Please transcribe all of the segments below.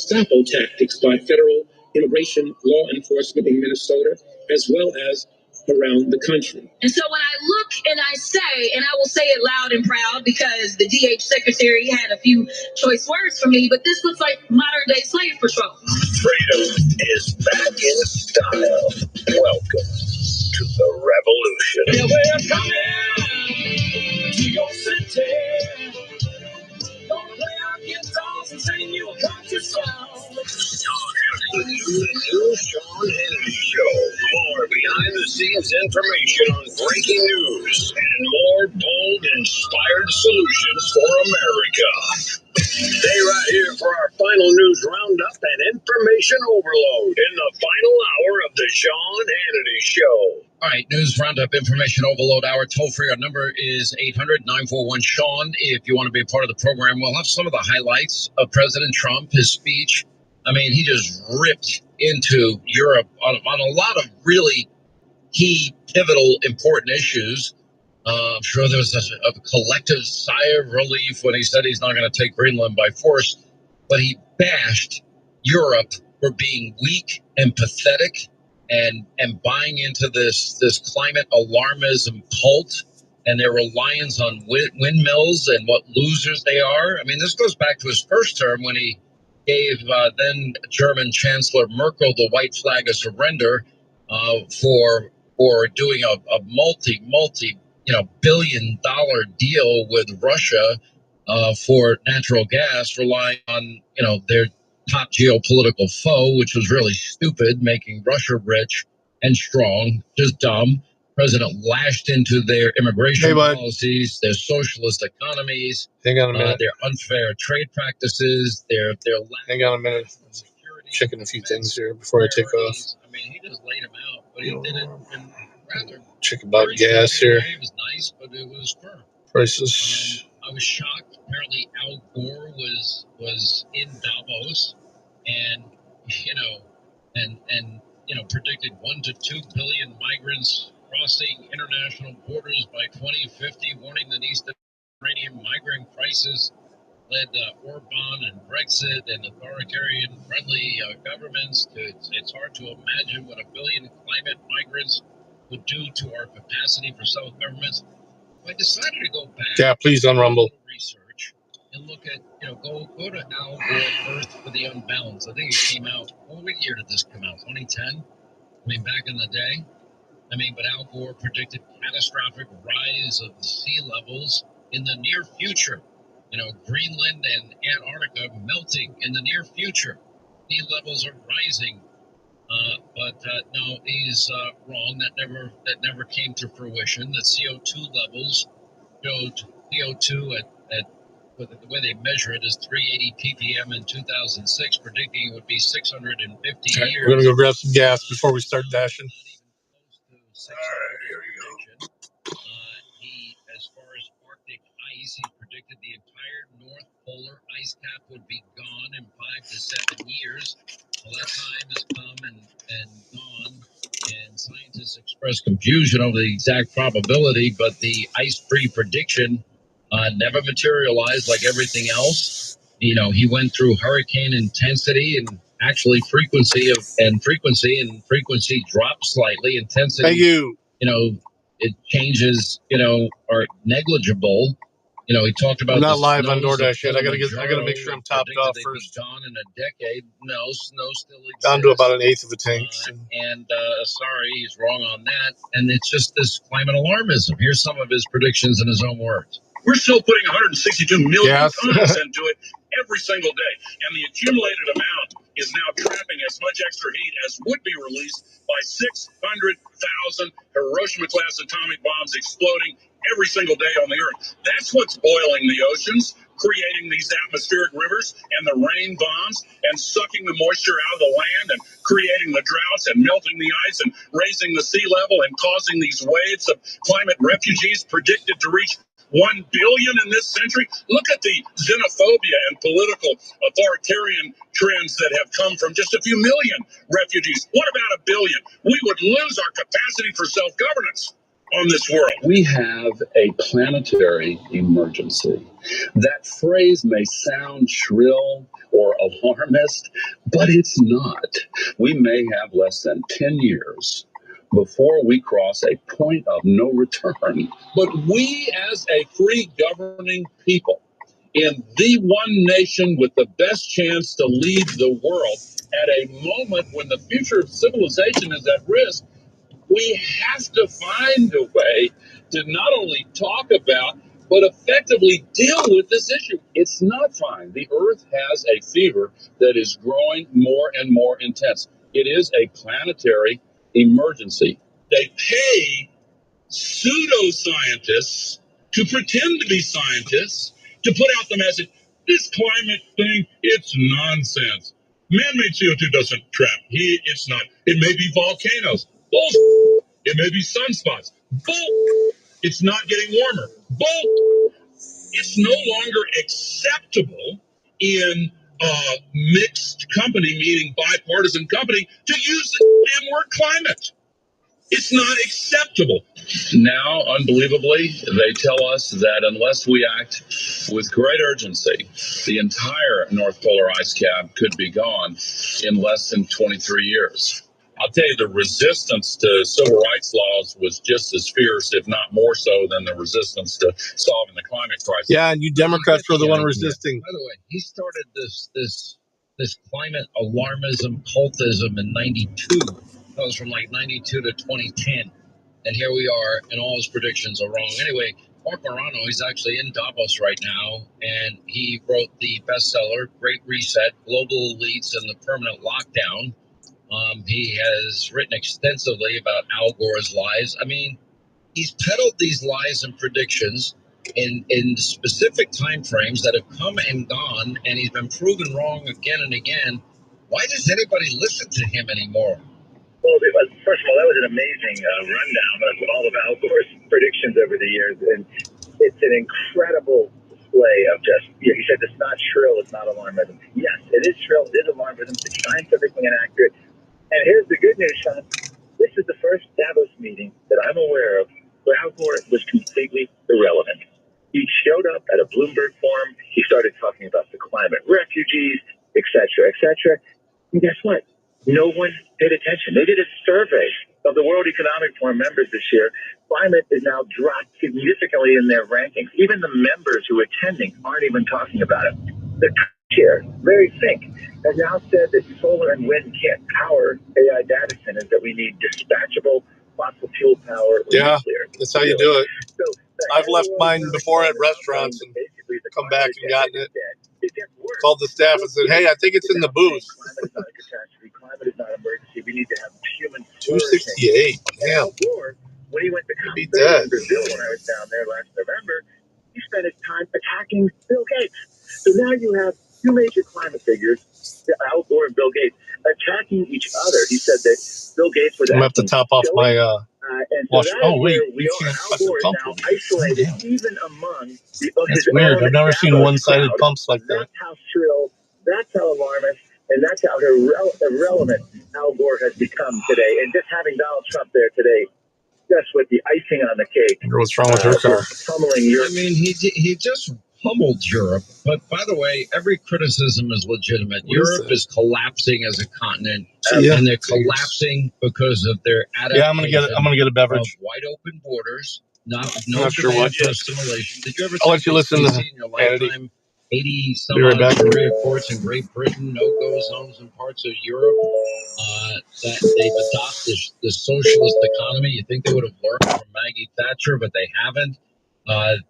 Gestapo tactics by federal immigration law enforcement in Minnesota, as well as around the country. And so when I look and I say, and I will say it loud and proud because the DH secretary had a few choice words for me, but this looks like modern day slave patrol. Freedom is back in style. Welcome to the revolution. Yeah, we're coming to your city. Gonna play our guitars and sing you a country song. The new Sean Hannity Show. More behind-the-scenes information on breaking news and more bold, inspired solutions for America. Stay right here for our final news roundup and information overload in the final hour of the Sean Hannity Show. All right, news roundup, information overload hour. Toll free. Our number is 800-941-SEAN. If you want to be a part of the program, we'll have some of the highlights of President Trump, his speech. I mean, he just ripped into Europe on a lot of really key, pivotal, important issues. I'm sure there was a collective sigh of relief when he said he's not going to take Greenland by force, but he bashed Europe for being weak and pathetic and buying into this climate alarmism cult and their reliance on windmills and what losers they are. I mean, this goes back to his first term when he gave then German Chancellor Merkel the white flag of surrender for doing a multi billion-dollar deal with Russia for natural gas, relying on their top geopolitical foe, which was really stupid, making Russia rich and strong, just dumb. President lashed into their immigration policies, their socialist economies, their unfair trade practices, their Hang on a minute. Checking a few things here before I take off. I mean, he just laid them out, but he did it in rather. Check about gas here. It was nice, but it was firm. Prices. I was shocked. Apparently, Al Gore was in Davos, and predicted 1 to 2 billion migrants crossing international borders by 2050, warning that East Mediterranean migrant crisis led Orban and Brexit and authoritarian-friendly governments. It's hard to imagine what a billion climate migrants would do to our capacity for self-governments. So I decided to go back. Yeah, please unrumble. Research and look at, go to Al Gore, Earth for the Unbalanced. I think it came out. What year did this come out? 2010? I mean, back in the day. But Al Gore predicted catastrophic rise of the sea levels in the near future. Greenland and Antarctica melting in the near future. Sea levels are rising. But no, he's wrong. That never came to fruition. The CO2 levels showed CO2 the way they measure it is 380 ppm in 2006, predicting it would be 650 years. We're going to go grab some gas before we start dashing. All right, here we go. As far as Arctic ice, he predicted the entire North Polar ice cap would be gone in 5 to 7 years. Well, that time has come and gone, and scientists expressed confusion over the exact probability, but the ice-free prediction never materialized like everything else. He went through hurricane intensity and actually frequency dropped slightly. Intensity, thank you. It changes, are negligible. He talked about. I'm not live on DoorDash yet. I gotta make sure I'm topped off first. Gone in a decade. No, snow still exists. Down to about 1/8 of a tank. Sorry, he's wrong on that. And it's just this climate alarmism. Here's some of his predictions in his own words. We're still putting 162 million tons into it every single day, and the accumulated amount is now trapping as much extra heat as would be released by 600,000 Hiroshima-class atomic bombs exploding every single day on the Earth. That's what's boiling the oceans, creating these atmospheric rivers and the rain bombs, and sucking the moisture out of the land and creating the droughts and melting the ice and raising the sea level and causing these waves of climate refugees predicted to reach 1 billion in this century. Look at the xenophobia and political authoritarian trends that have come from just a few million refugees. What about 1 billion? We would lose our capacity for self-governance. on this world. We have a planetary emergency. That phrase may sound shrill or alarmist, but it's not. We may have less than 10 years before we cross a point of no return. But we, as a free governing people, in the one nation with the best chance to lead the world at a moment when the future of civilization is at risk, we have to find a way to not only talk about, but effectively deal with this issue. It's not fine. The earth has a fever that is growing more and more intense. It is a planetary emergency. They pay pseudoscientists to pretend to be scientists to put out the message, this climate thing, it's nonsense. Man-made CO2 doesn't trap heat. It's not. It may be volcanoes. Bull. It may be sunspots. Bull. It's not getting warmer. Bull. It's no longer acceptable in mixed company, meaning bipartisan company, to use the damn word climate. It's not acceptable. Now, unbelievably, they tell us that unless we act with great urgency, the entire North Polar ice cap could be gone in less than 23 years. I'll tell you, the resistance to civil rights laws was just as fierce, if not more so, than the resistance to solving the climate crisis. Yeah, and you Democrats were the one resisting. By the way, he started this climate alarmism, cultism in '92. That was from like 92 to 2010. And here we are, and all his predictions are wrong. Anyway, Mark Morano, he's actually in Davos right now, and he wrote the bestseller, Great Reset, Global Elites and the Permanent Lockdown. He has written extensively about Al Gore's lies. I mean, he's peddled these lies and predictions in specific time frames that have come and gone, and he's been proven wrong again and again. Why does anybody listen to him anymore? Well, first of all, that was an amazing rundown of all of Al Gore's predictions over the years, and it's an incredible display of just, he said it's not shrill, it's not alarmism. Yes, it is shrill, it is alarmism, it's scientifically inaccurate. And here's the good news, Sean. This is the first Davos meeting that I'm aware of where Al Gore was completely irrelevant. He showed up at a Bloomberg forum, he started talking about the climate refugees, et cetera, et cetera. And guess what? No one paid attention. They did a survey of the World Economic Forum members this year. Climate is now dropped significantly in their rankings. Even the members who are attending aren't even talking about it. The chair, Larry Fink, has now said that solar and wind can't power AI data centers, that we need dispatchable fossil fuel power. Yeah, nuclear. that's how you do it. So I've left mine before at restaurants and come back and gotten it. Called the staff and said, "Hey, I think it's in the booth." Climate is not a catastrophe. Climate is not an emergency. We need to have human 268. Damn. When he went to COP30 in Brazil, when I was down there last November, he spent his time attacking Bill Gates. So now you have two major climate figures, Al Gore and Bill Gates, attacking each other. He said that Bill Gates was. I'm gonna have to top off my wash. Oh wait, we are. Al Gore is now isolated, even among that's weird. I've never seen one-sided pumps like that. That's how shrill. That's how alarmist, and that's how irrelevant Al Gore has become today. And just having Donald Trump there today, just with the icing on the cake. I wonder what's wrong with her car. Pummeling Europe. I mean, he just pummeled Europe. But by the way, every criticism is legitimate. Europe is collapsing as a continent, and they're collapsing because of their adaptation. Yeah, I'm gonna get a beverage. Of wide open borders, no sure what yet. assimilation. Did you ever? I'll let you listen to in your lifetime? 80 some right back. jury courts in Great Britain, no-go zones in parts of Europe. That they've adopted the socialist economy. You think they would have learned from Maggie Thatcher, but they haven't.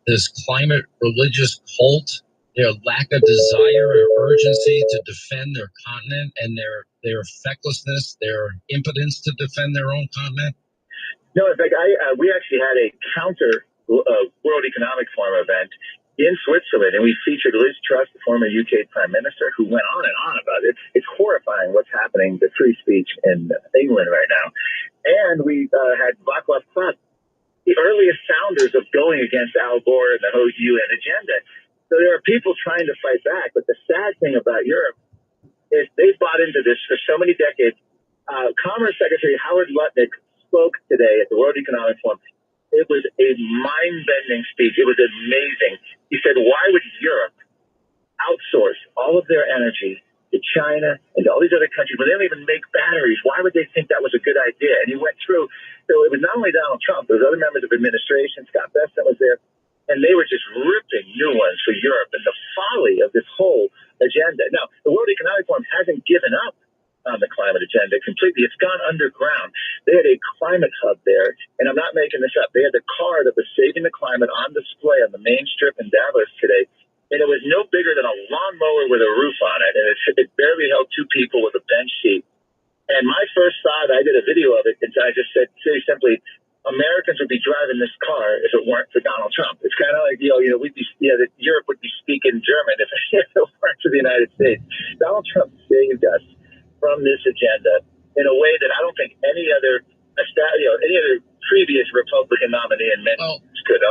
This climate religious cult, their lack of desire or urgency to defend their continent, and their fecklessness, their impotence to defend their own continent. No, in fact, we actually had a counter World Economic Forum event in Switzerland, and we featured Liz Truss, the former UK Prime Minister, who went on and on about it. It's horrifying what's happening to free speech in England right now. And we had Václav Klaus, the earliest founders of going against Al Gore and the whole UN agenda. So there are people trying to fight back, but the sad thing about Europe is they bought into this for so many decades. Commerce Secretary Howard Lutnick spoke today at the World Economic Forum. It was a mind-bending speech. It was amazing. He said, why would Europe outsource all of their energy to China and to all these other countries where they don't even make batteries? Why would they think that was a good idea? And he went through, so it was not only Donald Trump, there was other members of administration, Scott Bessent was there, and they were just ripping new ones for Europe and the folly of this whole agenda. Now, the World Economic Forum hasn't given up on the climate agenda completely. It's gone underground. They had a climate hub there, and I'm not making this up. They had the car that was saving the climate on display on the main strip in Davos today, and it was no bigger than a lawnmower with a roof on it, and it barely held two people with a bench seat. And my first thought, I did a video of it, and I just said very simply, Americans would be driving this car if it weren't for Donald Trump. It's kind of like, that Europe would be speaking German if it weren't for the United States. Donald Trump saved us from this agenda in a way that I don't think any other previous Republican nominee in many could.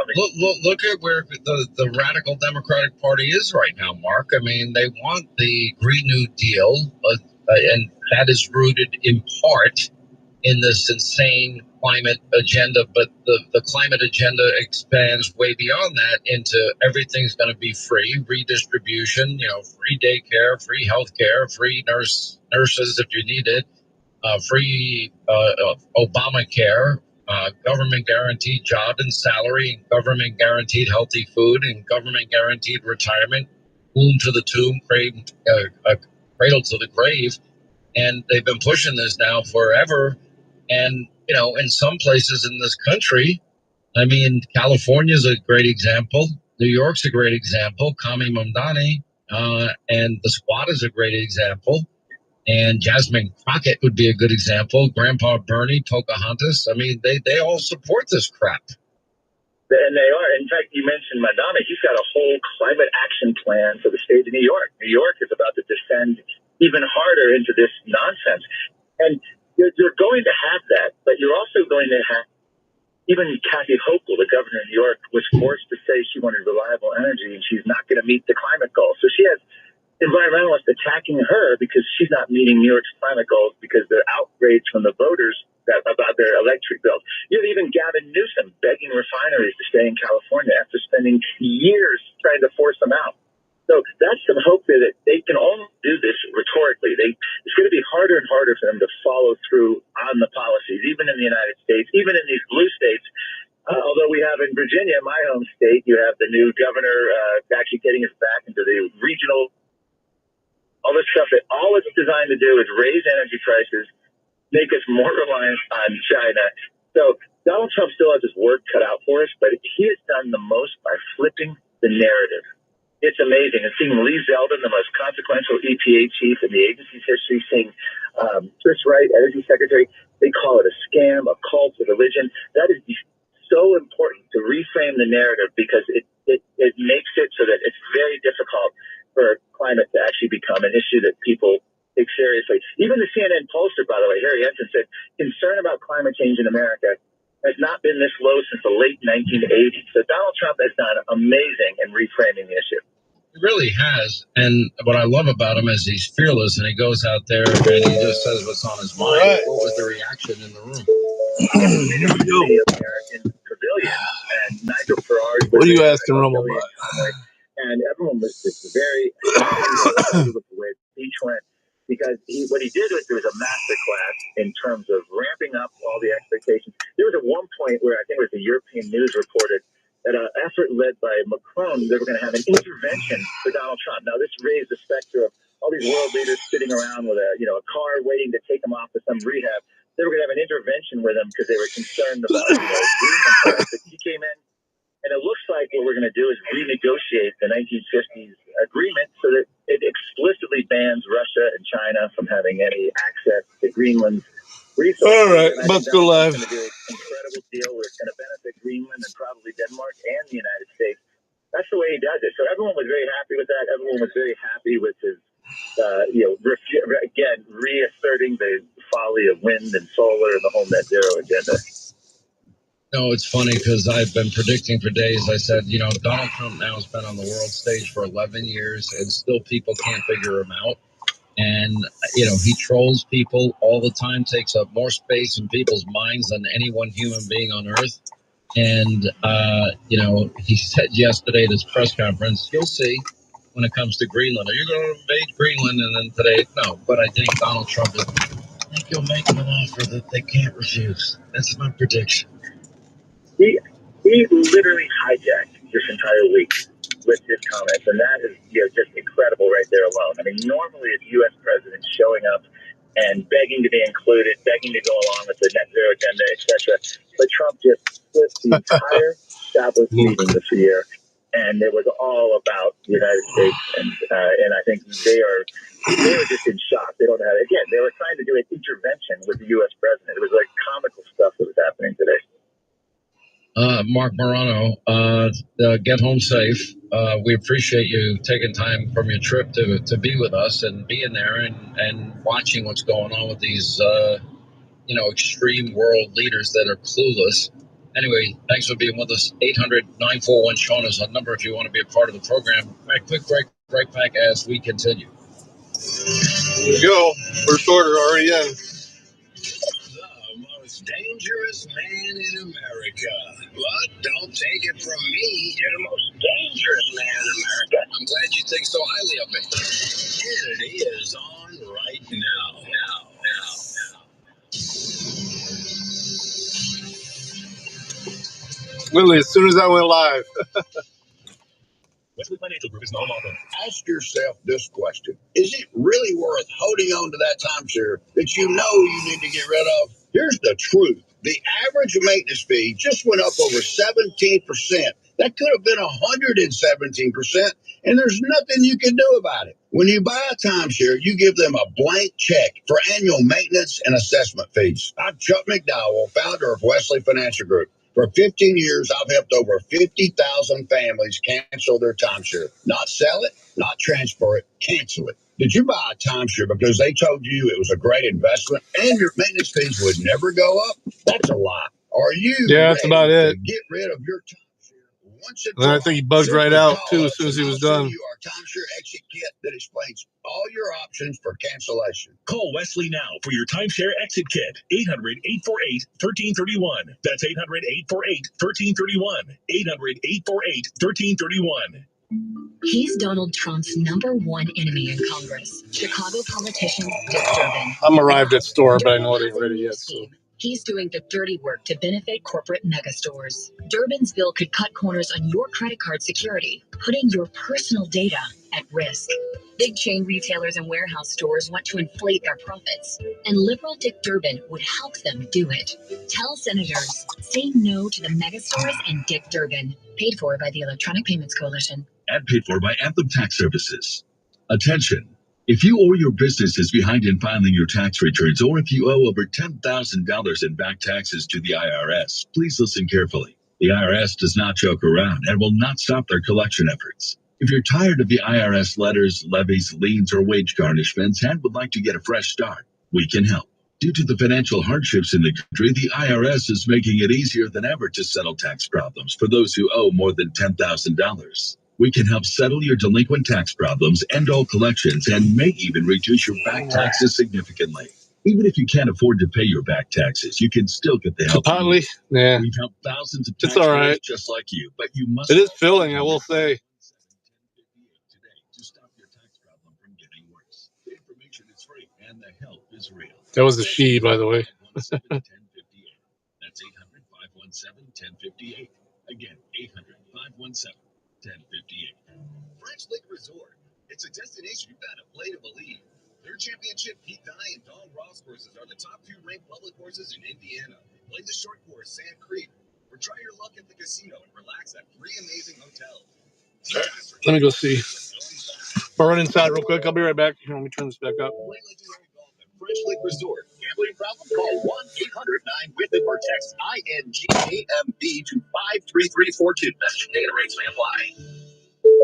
Look at where the radical Democratic Party is right now, Mark. I mean, they want the Green New Deal, and that is rooted in part in this insane climate agenda, but the climate agenda expands way beyond that into everything's going to be free, redistribution, free daycare, free healthcare, free nurses if you need it, free Obamacare, government guaranteed job and salary, and government guaranteed healthy food, and government guaranteed retirement, womb to the tomb, cradle to the grave. And they've been pushing this now forever. And, in some places in this country, I mean, California's a great example. New York's a great example. Kami Mamdani and the Squad is a great example. And Jasmine Crockett would be a good example. Grandpa Bernie, Pocahontas. I mean, they all support this crap. And they are. In fact, you mentioned Madonna. He's got a whole climate action plan for the state of New York. New York is about to descend even harder into this nonsense. And you're going to have that, but you're also going to have, even Kathy Hochul, the governor of New York, was forced to say she wanted reliable energy and she's not going to meet the climate goals. So she has environmentalists attacking her because she's not meeting New York's climate goals because they're outraged from the voters about their electric bills. You have even Gavin Newsom begging refineries to stay in California after spending years trying to force them out. So that's some hope there that they can only do this rhetorically. It's going to be harder and harder for them to follow through on the policies, even in the United States, even in these blue states. Although we have in Virginia, my home state, you have the new governor actually getting us back into the regional, all this stuff that all it's designed to do is raise energy prices, make us more reliant on China. So Donald Trump still has his work cut out for us, but he has done the most by flipping the narrative. It's amazing. And seeing Lee Zeldin, the most consequential EPA chief in the agency's history, seeing Chris Wright, Energy Secretary, they call it a scam, a cult of religion. That is so important to reframe the narrative because it makes it so that it's very difficult for climate to actually become an issue that people take seriously. Even the CNN pollster, by the way, Harry Ensign, said concern about climate change in America has not been this low since the late 1980s. So Donald Trump has done amazing in reframing the issue. He really has. And what I love about him is he's fearless and he goes out there and he just says what's on his mind. Right. What was the reaction in the room? Here we go. The American Pavilion. And Nigel Farage. What are you asking Romo about? And everyone was just very happy with the way the speech went. Because what he did was there was a masterclass in terms of ramping up all the expectations. There was at one point where I think it was the European News reported that an effort led by Macron, they were going to have an intervention for Donald Trump. Now, this raised the specter of all these world leaders sitting around with a car waiting to take them off to some rehab. They were going to have an intervention with him because they were concerned about Greenland. But he came in, and it looks like what we're going to do is renegotiate the 1950s agreement so that it explicitly bans Russia and China from having any access to Greenland's resources. All right, let's go live. It's going to do an incredible deal where it's going to benefit Greenland and probably Denmark and the United States. That's the way he does it. So everyone was very happy with that. Everyone was very happy with his, again, reasserting the folly of wind and solar and the whole net zero agenda. No, it's funny because I've been predicting for days. I said, Donald Trump now has been on the world stage for 11 years and still people can't figure him out. And, he trolls people all the time, takes up more space in people's minds than any one human being on earth. And, he said yesterday at his press conference, you'll see when it comes to Greenland. Are you going to invade Greenland? And then today, no. But I think Donald Trump I think he'll make them an offer that they can't refuse. That's my prediction. He literally hijacked this entire week with his comments, and that is just incredible right there alone. I mean, normally a U.S. president showing up and begging to be included, begging to go along with the net zero agenda, etc. But Trump just split the entire Davos meeting this year, and it was all about the United States, and I think they were just in shock. They don't know how. Again, they were trying to do an intervention with the U.S. president. It was like comical stuff that was happening today. Mark Morano, get home safe. We appreciate you taking time from your trip to be with us and being there and watching what's going on with these, extreme world leaders that are clueless. Anyway, thanks for being with us. 800-941-SEAN is our number if you want to be a part of the program. Right, quick break, right back as we continue. There you go. First order already in. The most dangerous man in America. But don't take it from me, you're the most dangerous man in America. I'm glad you think so highly of me. Kennedy is on right now. Literally, as soon as I went live. Wesley Financial Group is not often. Ask yourself this question. Is it really worth holding on to that timeshare that you know you need to get rid of? Here's the truth. The average maintenance fee just went up over 17%. That could have been 117%, and there's nothing you can do about it. When you buy a timeshare, you give them a blank check for annual maintenance and assessment fees. I'm Chuck McDowell, founder of Wesley Financial Group. For 15 years, I've helped over 50,000 families cancel their timeshare. Not sell it, not transfer it, cancel it. Did you buy a timeshare because they told you it was a great investment and your maintenance fees would never go up? That's a lie. Are you That's about it. to get rid of your timeshare? Once And I think he bugged right out, too, as soon as he was done. You our timeshare exit kit that explains all your options for cancellation. Call Wesley now for your timeshare exit kit. 800-848-1331. That's 800-848-1331. 800-848-1331. He's Donald Trump's #1 enemy in Congress. Chicago politician Dick Durbin. I'm arrived at store, but I know it ain't ready yet. So. He's doing the dirty work to benefit corporate megastores. Durbin's bill could cut corners on your credit card security, putting your personal data at risk. Big chain retailers and warehouse stores want to inflate their profits, and liberal Dick Durbin would help them do it. Tell senators, say no to the megastores and Dick Durbin. Paid for by the Electronic Payments Coalition. And paid for by Anthem Tax Services. Attention. If you or your business is behind in filing your tax returns, or if you owe over $10,000 in back taxes to the IRS, please listen carefully. The IRS does not joke around and will not stop their collection efforts. If you're tired of the IRS letters, levies, liens, or wage garnishments and would like to get a fresh start, we can help. Due to the financial hardships in the country, the IRS is making it easier than ever to settle tax problems for those who owe more than $10,000. We can help settle your delinquent tax problems, end all collections, and may even reduce your back taxes significantly. Even if you can't afford to pay your back taxes, you can still get the help. Yeah. We've helped thousands of taxpayers just like you, but you must. It is filling, I will say. Today to stop your tax problem from getting worse. The information is free and the help is real. That was a she, by the way. That's 800-517-1058. Again, 800-517-1058. French Lake Resort. It's a destination you've got to play to believe. Their championship Pete Dye and Don Ross courses are the top 2 ranked public courses in Indiana. Play the short course, Sand Creek, or try your luck at the casino and relax at 3 amazing hotels. Let me go see. I'll run inside real quick. I'll be right back. Here, let me turn this back up. French Lake Resort. Gambling problem? Call 1-800-9-WITH-IT or text INGAMB to 53342. Data rates may apply.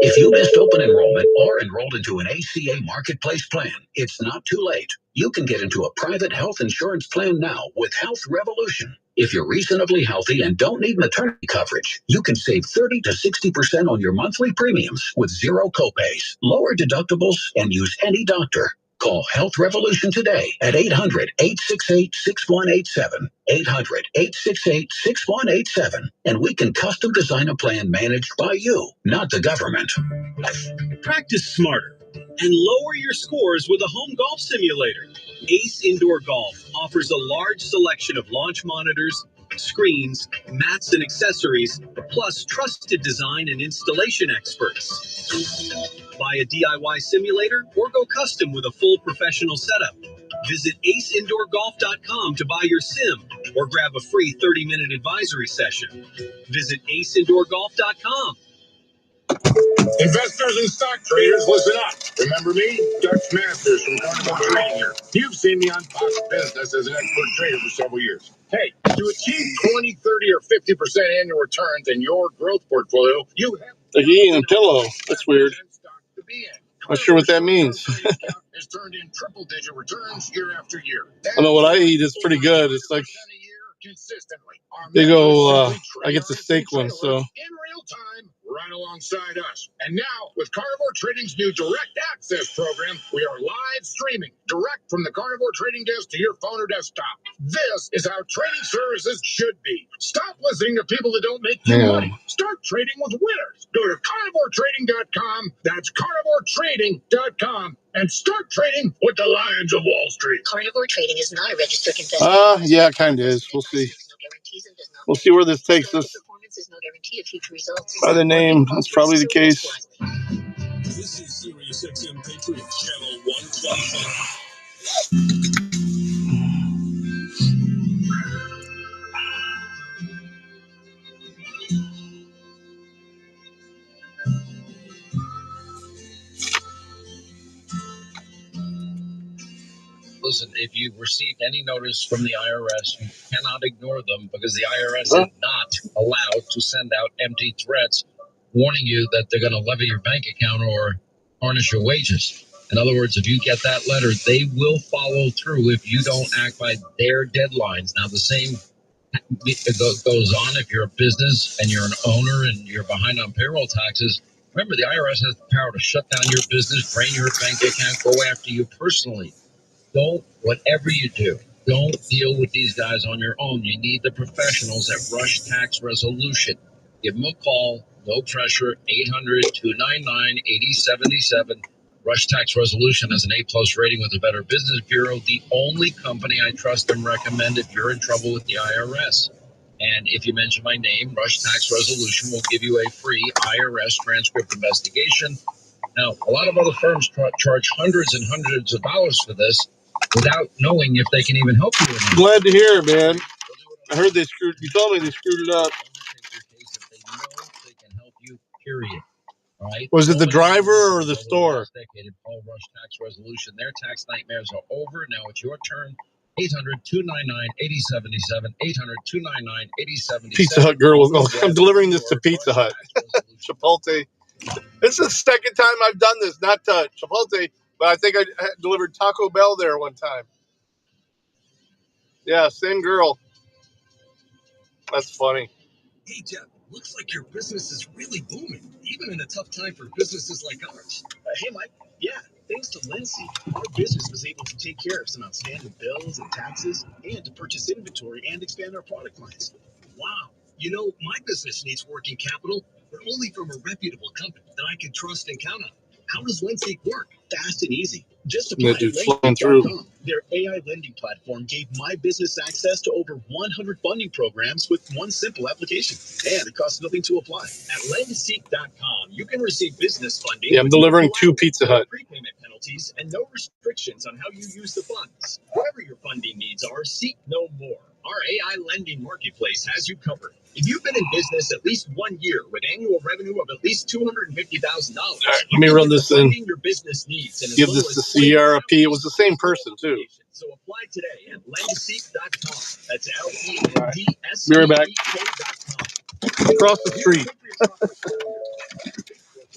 If you missed open enrollment or enrolled into an ACA Marketplace plan, it's not too late. You can get into a private health insurance plan now with Health Revolution. If you're reasonably healthy and don't need maternity coverage, you can save 30 to 60% on your monthly premiums with zero copays, lower deductibles, and use any doctor. Call Health Revolution today at 800-868-6187, 800-868-6187, and we can custom design a plan managed by you, not the government. Practice smarter and lower your scores with a home golf simulator. Ace Indoor Golf offers a large selection of launch monitors, screens, mats, and accessories, plus trusted design and installation experts. Buy a DIY simulator or go custom with a full professional setup. Visit aceindoorgolf.com to buy your sim or grab a free 30-minute advisory session. Visit aceindoorgolf.com. Investors and stock traders, listen up. Remember me? Dutch Masters from Carnival Trading here. You've seen me on Fox Business as an expert trader for several years. Hey, to achieve 20, 30, or 50% annual returns in your growth portfolio, you have Like eating a pillow. That's weird. Not sure what that means. Has turned in triple-digit returns year after year. I know what I eat is pretty good. It's like big old, I get the steak one, so. In real time, right alongside us. And now, with Carnivore Trading's new Direct Access program, we are live streaming direct from the Carnivore Trading desk to your phone or desktop. This is how trading services should be. Stop listening to people that don't make you money. Start trading with winners. Go to carnivoretrading.com. That's carnivoretrading.com. And start trading with the Lions of Wall Street. Carnivore Trading is not a registered investment. Yeah, it kind of is. We'll see. We'll see where this takes us. By the name, that's probably the case. This is Sirius XM Patriot Channel 125. Listen, if you've received any notice from the IRS, you cannot ignore them because the IRS is not allowed to send out empty threats warning you that they're going to levy your bank account or garnish your wages. In other words, if you get that letter, they will follow through if you don't act by their deadlines. Now, the same goes on if you're a business and you're an owner and you're behind on payroll taxes. Remember, the IRS has the power to shut down your business, drain your bank account, go after you personally. Whatever you do, don't deal with these guys on your own. You need the professionals at Rush Tax Resolution. Give them a call, no pressure, 800-299-8077. Rush Tax Resolution has an A+ rating with the Better Business Bureau, the only company I trust and recommend if you're in trouble with the IRS. And if you mention my name, Rush Tax Resolution will give you a free IRS transcript investigation. Now, a lot of other firms charge hundreds and hundreds of dollars for this without knowing if they can even help you. Glad to hear, man. I heard they screwed. You told me they screwed it up. They know they can help you. Period. All right. Was it the driver or the store? Call Rush Tax Resolution. Their tax nightmares are over. Now it's your turn. 800-299-8077. 800-299-8077. Pizza Hut girl will go. I'm delivering this to Pizza Hut. Chipotle. This is the second time I've done this. Not to Chipotle, but I think I delivered Taco Bell there one time. Yeah, same girl. That's funny. Hey, Jeff, looks like your business is really booming, even in a tough time for businesses like ours. Hey, Mike. Yeah, thanks to Lindsay, our business was able to take care of some outstanding bills and taxes and to purchase inventory and expand our product lines. Wow. You know, my business needs working capital, but only from a reputable company that I can trust and count on. How does Lindsay work? Fast and easy. Just apply at Lindsay.com. Their AI lending platform gave my business access to over 100 funding programs with one simple application. And it costs nothing to apply. At Lendseek.com, you can receive business funding. Yeah, I'm delivering to Pizza Hut. Prepayment penalties and no restrictions on how you use the funds. Whatever your funding needs are, seek no more. Our AI lending marketplace has you covered. If you've been in business at least 1 year with annual revenue of at least $250,000, let me run this in. Your business needs and give this to Sierra P. It was the same person too. So apply today at Lendseek.com. That's LENDSEEK.com. Be right back. Across the street.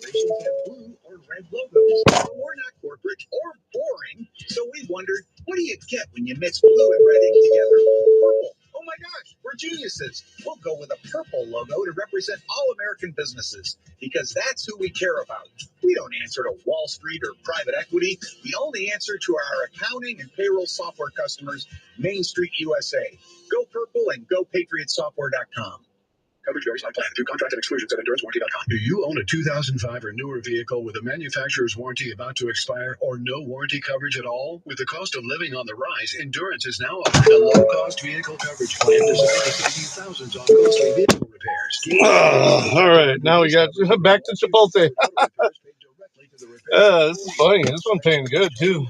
Corporations have blue or red logos. We're not corporate or boring, so we wondered, what do you get when you mix blue and red ink together? Purple. Oh my gosh, we're geniuses. We'll go with a purple logo to represent all American businesses because that's who we care about. We don't answer to Wall Street or private equity. We only answer to our accounting and payroll software customers, Main Street USA. Go purple and go patriotsoftware.com. Coverage varies by plan. View contract and exclusions at endurancewarranty.com. Do you own a 2005 or newer vehicle with a manufacturer's warranty about to expire or no warranty coverage at all? With the cost of living on the rise, Endurance is now offering a low-cost vehicle coverage plan designed to save you thousands on costly vehicle repairs. All right, now we got back to Chipotle. This is funny. This one paying good too.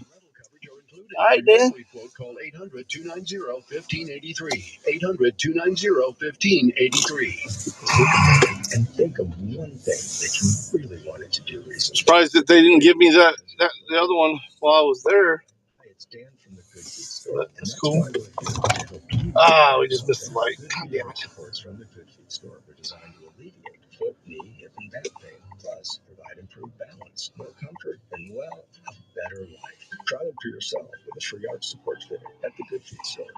All right, Dan. Call 800-290-1583. 800-290-1583. And think of one thing that you really wanted to do recently. Surprised that they didn't give me the other one while I was there. It's Dan from the Good Feet Store. That's cool. We just missed the light. God damn it. Supports from the Good Feet Store are designed to alleviate foot, knee, hip, and back pain. Plus, provide improved balance, more comfort, and, well, a better life. Try them for yourself with a free arch support fitting at the Good Feet Store.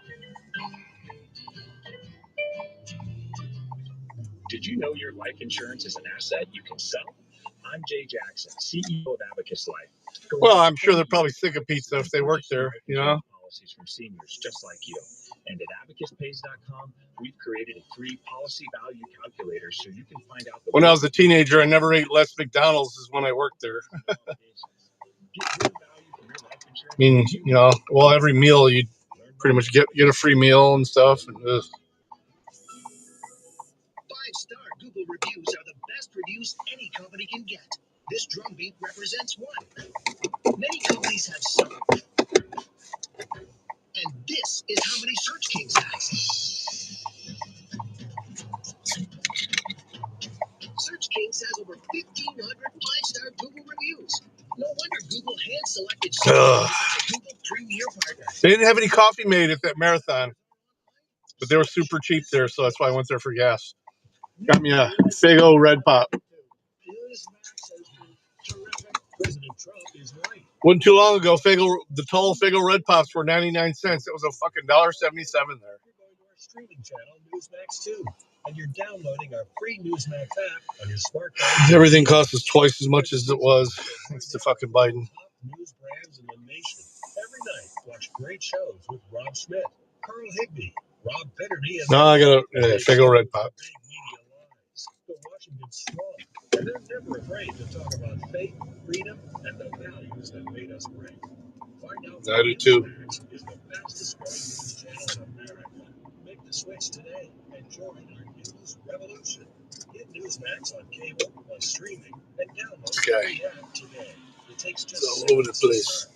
Did you know your life insurance is an asset you can sell? I'm Jay Jackson, CEO of Abacus Life. Well, I'm sure they're probably sick of pizza if they work there, you know? Policies from seniors just like you. And at abacuspays.com, we've created a free policy value calculator so you can find out. When I was a teenager, I never ate less McDonald's is when I worked there. I mean, you know, well, every meal you pretty much get a free meal and stuff. And, 5-star Google reviews are the best reviews any company can get. This drumbeat represents one. Many companies have some. And this is how many Search Kings has. Search Kings has over 1,500 5-star Google reviews. No wonder Google hand-selected Search Kings as a Google Premier Partner. they didn't have any coffee made at that marathon, but they were super cheap there, so that's why I went there for gas. Got me a Faygo Red Pop. President Trump is right. Wasn't too long ago, the tall Faygo Red Pops were 99 cents. It was a fucking $1.77 there. You're going to our streaming channel, Newsmax 2, and you're downloading our free Newsmax app on your smartphone. Everything costs us twice as much as it was. Thanks to fucking Biden. Top news brands in the nation. Every night, watch great shows with Rob Schmidt, Carl Higbee, Rob Fetterty, and... No, I got a Faygo Red Pop. But Washington's strong, and they're never afraid to talk about faith, freedom, and the values that made us great. Find out I do too. Newsmax is the fastest growing news channel in America. Make the switch today and join our news revolution. Get Newsmax on cable, on streaming, and download the free app today. It takes just all over the place.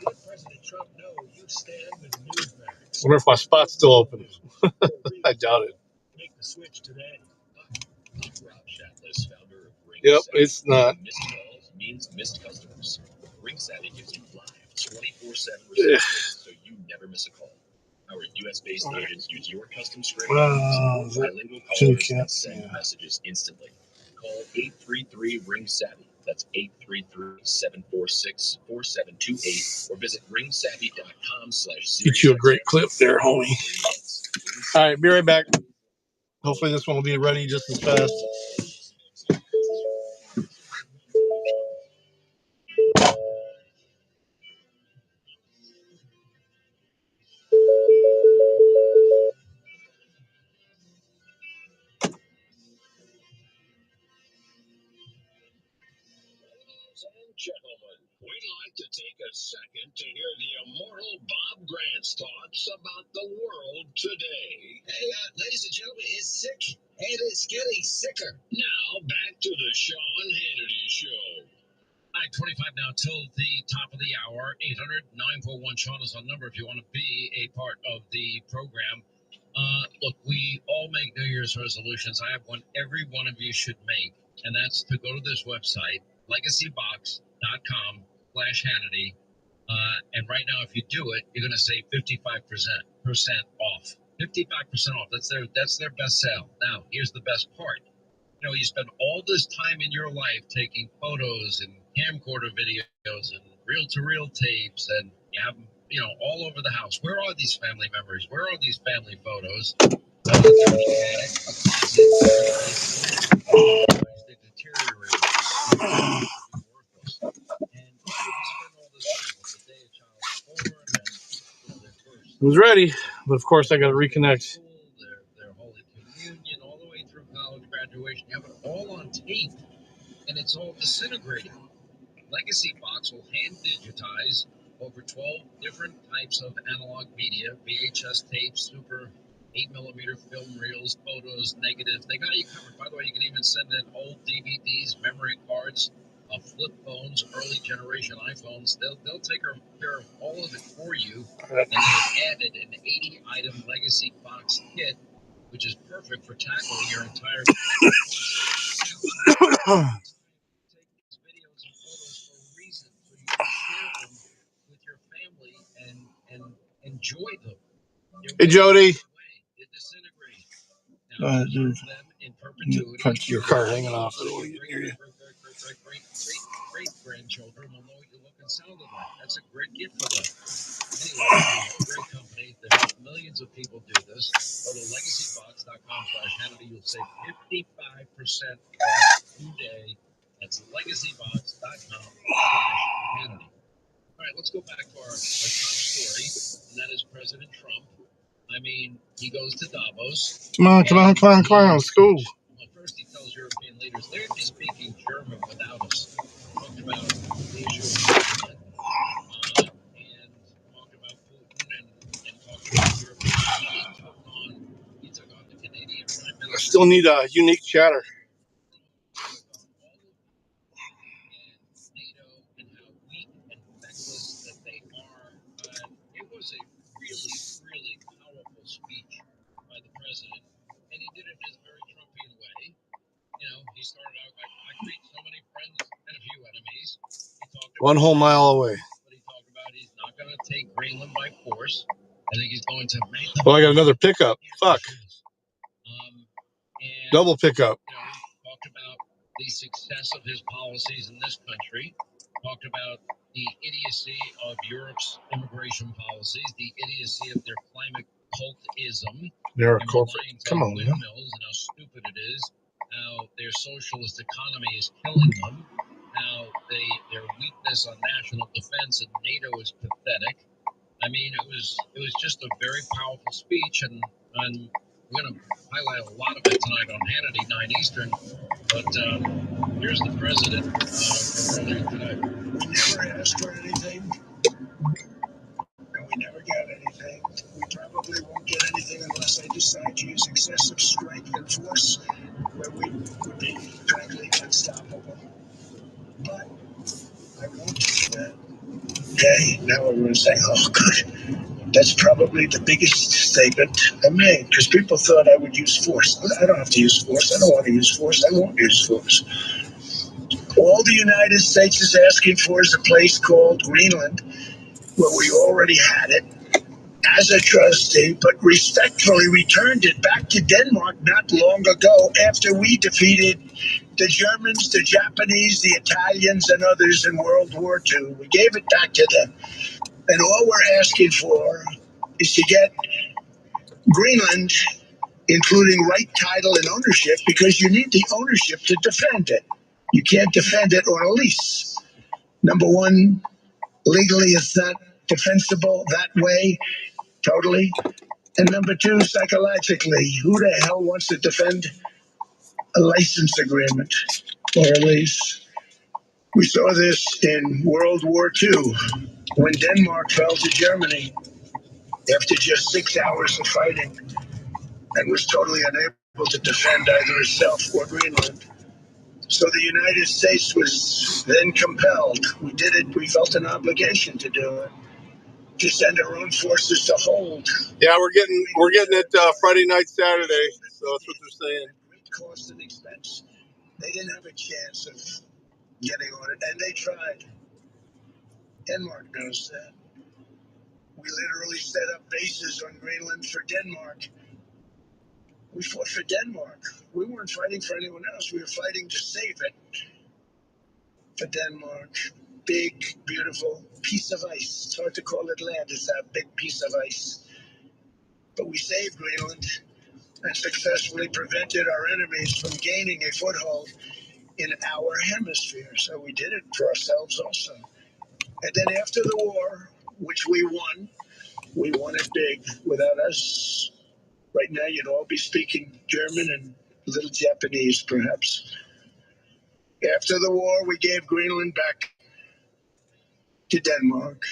Let President Trump know you stand with Newsmax. I wonder if my spot's still open. I doubt it. Make the switch today. Rob Shatless, founder of Ring Yep, Savvy. it's not. Missed calls means missed customers. Ring Savvy gives you live 24/7 reception so you never miss a call. Our U.S.-based agents use your custom script, bilingual callers, and send messages instantly. Call 833-RING-SAVVY. That's 833-746-4728 or visit ringsavvy.com/. Get you a great clip there, homie. All right, be right back. Hopefully this one will be ready just as fast. Gentlemen, we'd like to take a second to hear the immortal Bob Grant's thoughts about the world today. Hey, ladies and gentlemen, it's sick, and it's getting sicker. Now, back to the Sean Hannity Show. 9:25 now till the top of the hour. 800-941-SEAN is our number if you want to be a part of the program. Look, we all make New Year's resolutions. I have one every one of you should make, and that's to go to this website, legacybox.com/Hannity. And right now, if you do it, you're going to save 55% off. 55% off. That's their best sale. Now, here's the best part. You know, you spend all this time in your life taking photos and camcorder videos and reel-to-reel tapes, and you have them all over the house. Where are these family memories? Where are these family photos? They're traumatic, they deteriorate, worthless. And why would we spend all this money on the day a child's born and their first? It was ready, but of course I got to reconnect. Their Holy Communion, all the way through college graduation. You have it all on tape, and it's all disintegrating. Legacy Box will hand digitize over 12 different types of analog media, VHS tapes, super 8mm film reels, photos, negatives. They got you covered. By the way, you can even send in old DVDs, memory cards, flip phones, early generation iPhones. They'll take care of all of it for you. And they've added an 80-item Legacy Box kit, which is perfect for tackling your entire videos and photos for a reason, so you can share them with your family and enjoy them. Hey, Jody. They disintegrate. Now, Dude. them in perpetuity. Punch your car hanging off. Great grandchildren will know what you look and sounded like. That's a great gift for them. Anyway, there's a great company that helps millions of people do this. Go to legacybox.com/Hannity. You'll save 55% off today. That's legacybox.com/Hannity. All right, let's go back to our top story, and that is President Trump. I mean, he goes to Davos. Come on. Let's go. Well, first he tells European leaders they're just speaking German without us. Talked about the issue of Greenland, and talked about Putin and talked about European. He took on the Canadian Prime Minister. I still need a unique chatter. NATO and how weak and feckless that they are. It was a really, really powerful speech by the president, and he did it in his very Trumpian way. He started out like, I greet so many friends and a few enemies. He talked about 1 whole mile away. But he talked about he's not going to take Greenland by force. I think he's going to make them. Well, I got another pickup. Fuck. And, double pickup. Talked about the success of his policies in this country. Talked about the idiocy of Europe's immigration policies, the idiocy of their climate cultism. They're a corporate. Come on, man. Windmills and how stupid it is. How their socialist economy is killing them. How their weakness on national defense and NATO is pathetic. I mean, it was just a very powerful speech, and we're going to highlight a lot of it tonight on Hannity 9 Eastern. But here's the president from earlier today. We never asked for anything, and we never got anything. We probably won't get anything unless they decide to use excessive strength and force, where we would be frankly unstoppable. But I won't do that. Okay, now everyone's saying, oh, good. That's probably the biggest statement I made, because people thought I would use force. I don't have to use force. I don't want to use force. I won't use force. All the United States is asking for is a place called Greenland, where we already had it as a trustee, but respectfully returned it back to Denmark not long ago after we defeated the Germans, the Japanese, the Italians, and others in World War II. We gave it back to them. And all we're asking for is to get Greenland, including right title and ownership, because you need the ownership to defend it. You can't defend it on a lease. Number one, legally it's not defensible that way, totally. And number two, psychologically, who the hell wants to defend a license agreement or a lease? We saw this in World War II when Denmark fell to Germany after just 6 hours of fighting and was totally unable to defend either itself or Greenland. So the United States was then compelled. We did it. We felt an obligation to do it, to send our own forces to hold. Yeah, we're getting it Friday night, Saturday. So that's what they're saying. Great cost and expense. They didn't have a chance of getting on it, and they tried. Denmark knows that. We literally set up bases on Greenland for Denmark. We fought for Denmark. We weren't fighting for anyone else. We were fighting to save it for Denmark. big, beautiful piece of ice. It's hard to call it land. It's a big piece of ice. But we saved Greenland and successfully prevented our enemies from gaining a foothold in our hemisphere. So we did it for ourselves also. And then after the war, which we won it big. Without us, right now you'd all be speaking German and a little Japanese, perhaps. After the war, we gave Greenland back to Denmark.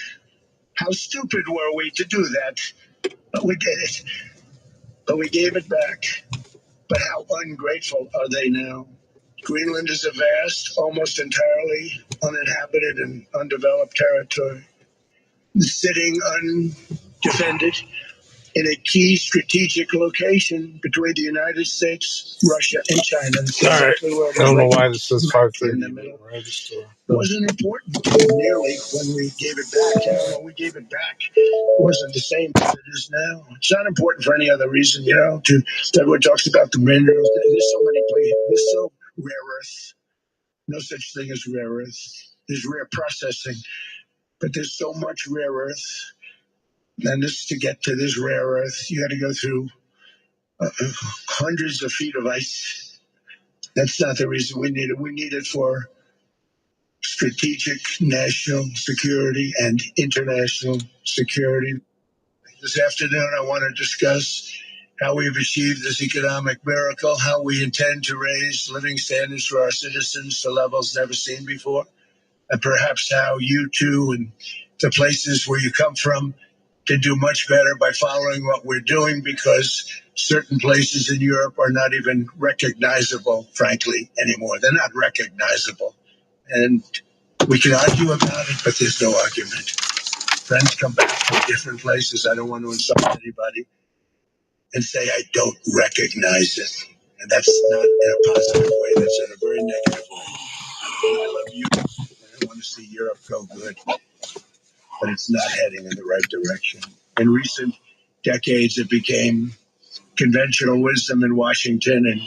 How stupid were we to do that? But we did it. But we gave it back. But how ungrateful are they now? Greenland is a vast, almost entirely uninhabited and undeveloped territory, sitting undefended in a key strategic location between the United States, Russia, and China. That's All right. exactly where it I don't know is, why this is right in 5:30 the middle. register. Wasn't important nearly when we gave it back. When we gave it back, it wasn't the same as it is now. It's not important for any other reason, everyone talks about the minerals. There's so many places. There's so rare earth. No such thing as rare earth. There's rare processing, but there's so much rare earth. And just to get to this rare earth, you got to go through hundreds of feet of ice. That's not the reason we need it. We need it for strategic national security and international security. This afternoon, I want to discuss how we've achieved this economic miracle, how we intend to raise living standards for our citizens to levels never seen before, and perhaps how you too and the places where you come from can do much better by following what we're doing, because certain places in Europe are not even recognizable, frankly, anymore. They're not recognizable. And we can argue about it, but there's no argument. Friends come back from different places. I don't want to insult anybody and say I don't recognize it. And that's not in a positive way. That's in a very negative way. And I love you, and I want to see Europe go good, but it's not heading in the right direction. In recent decades, it became conventional wisdom in Washington and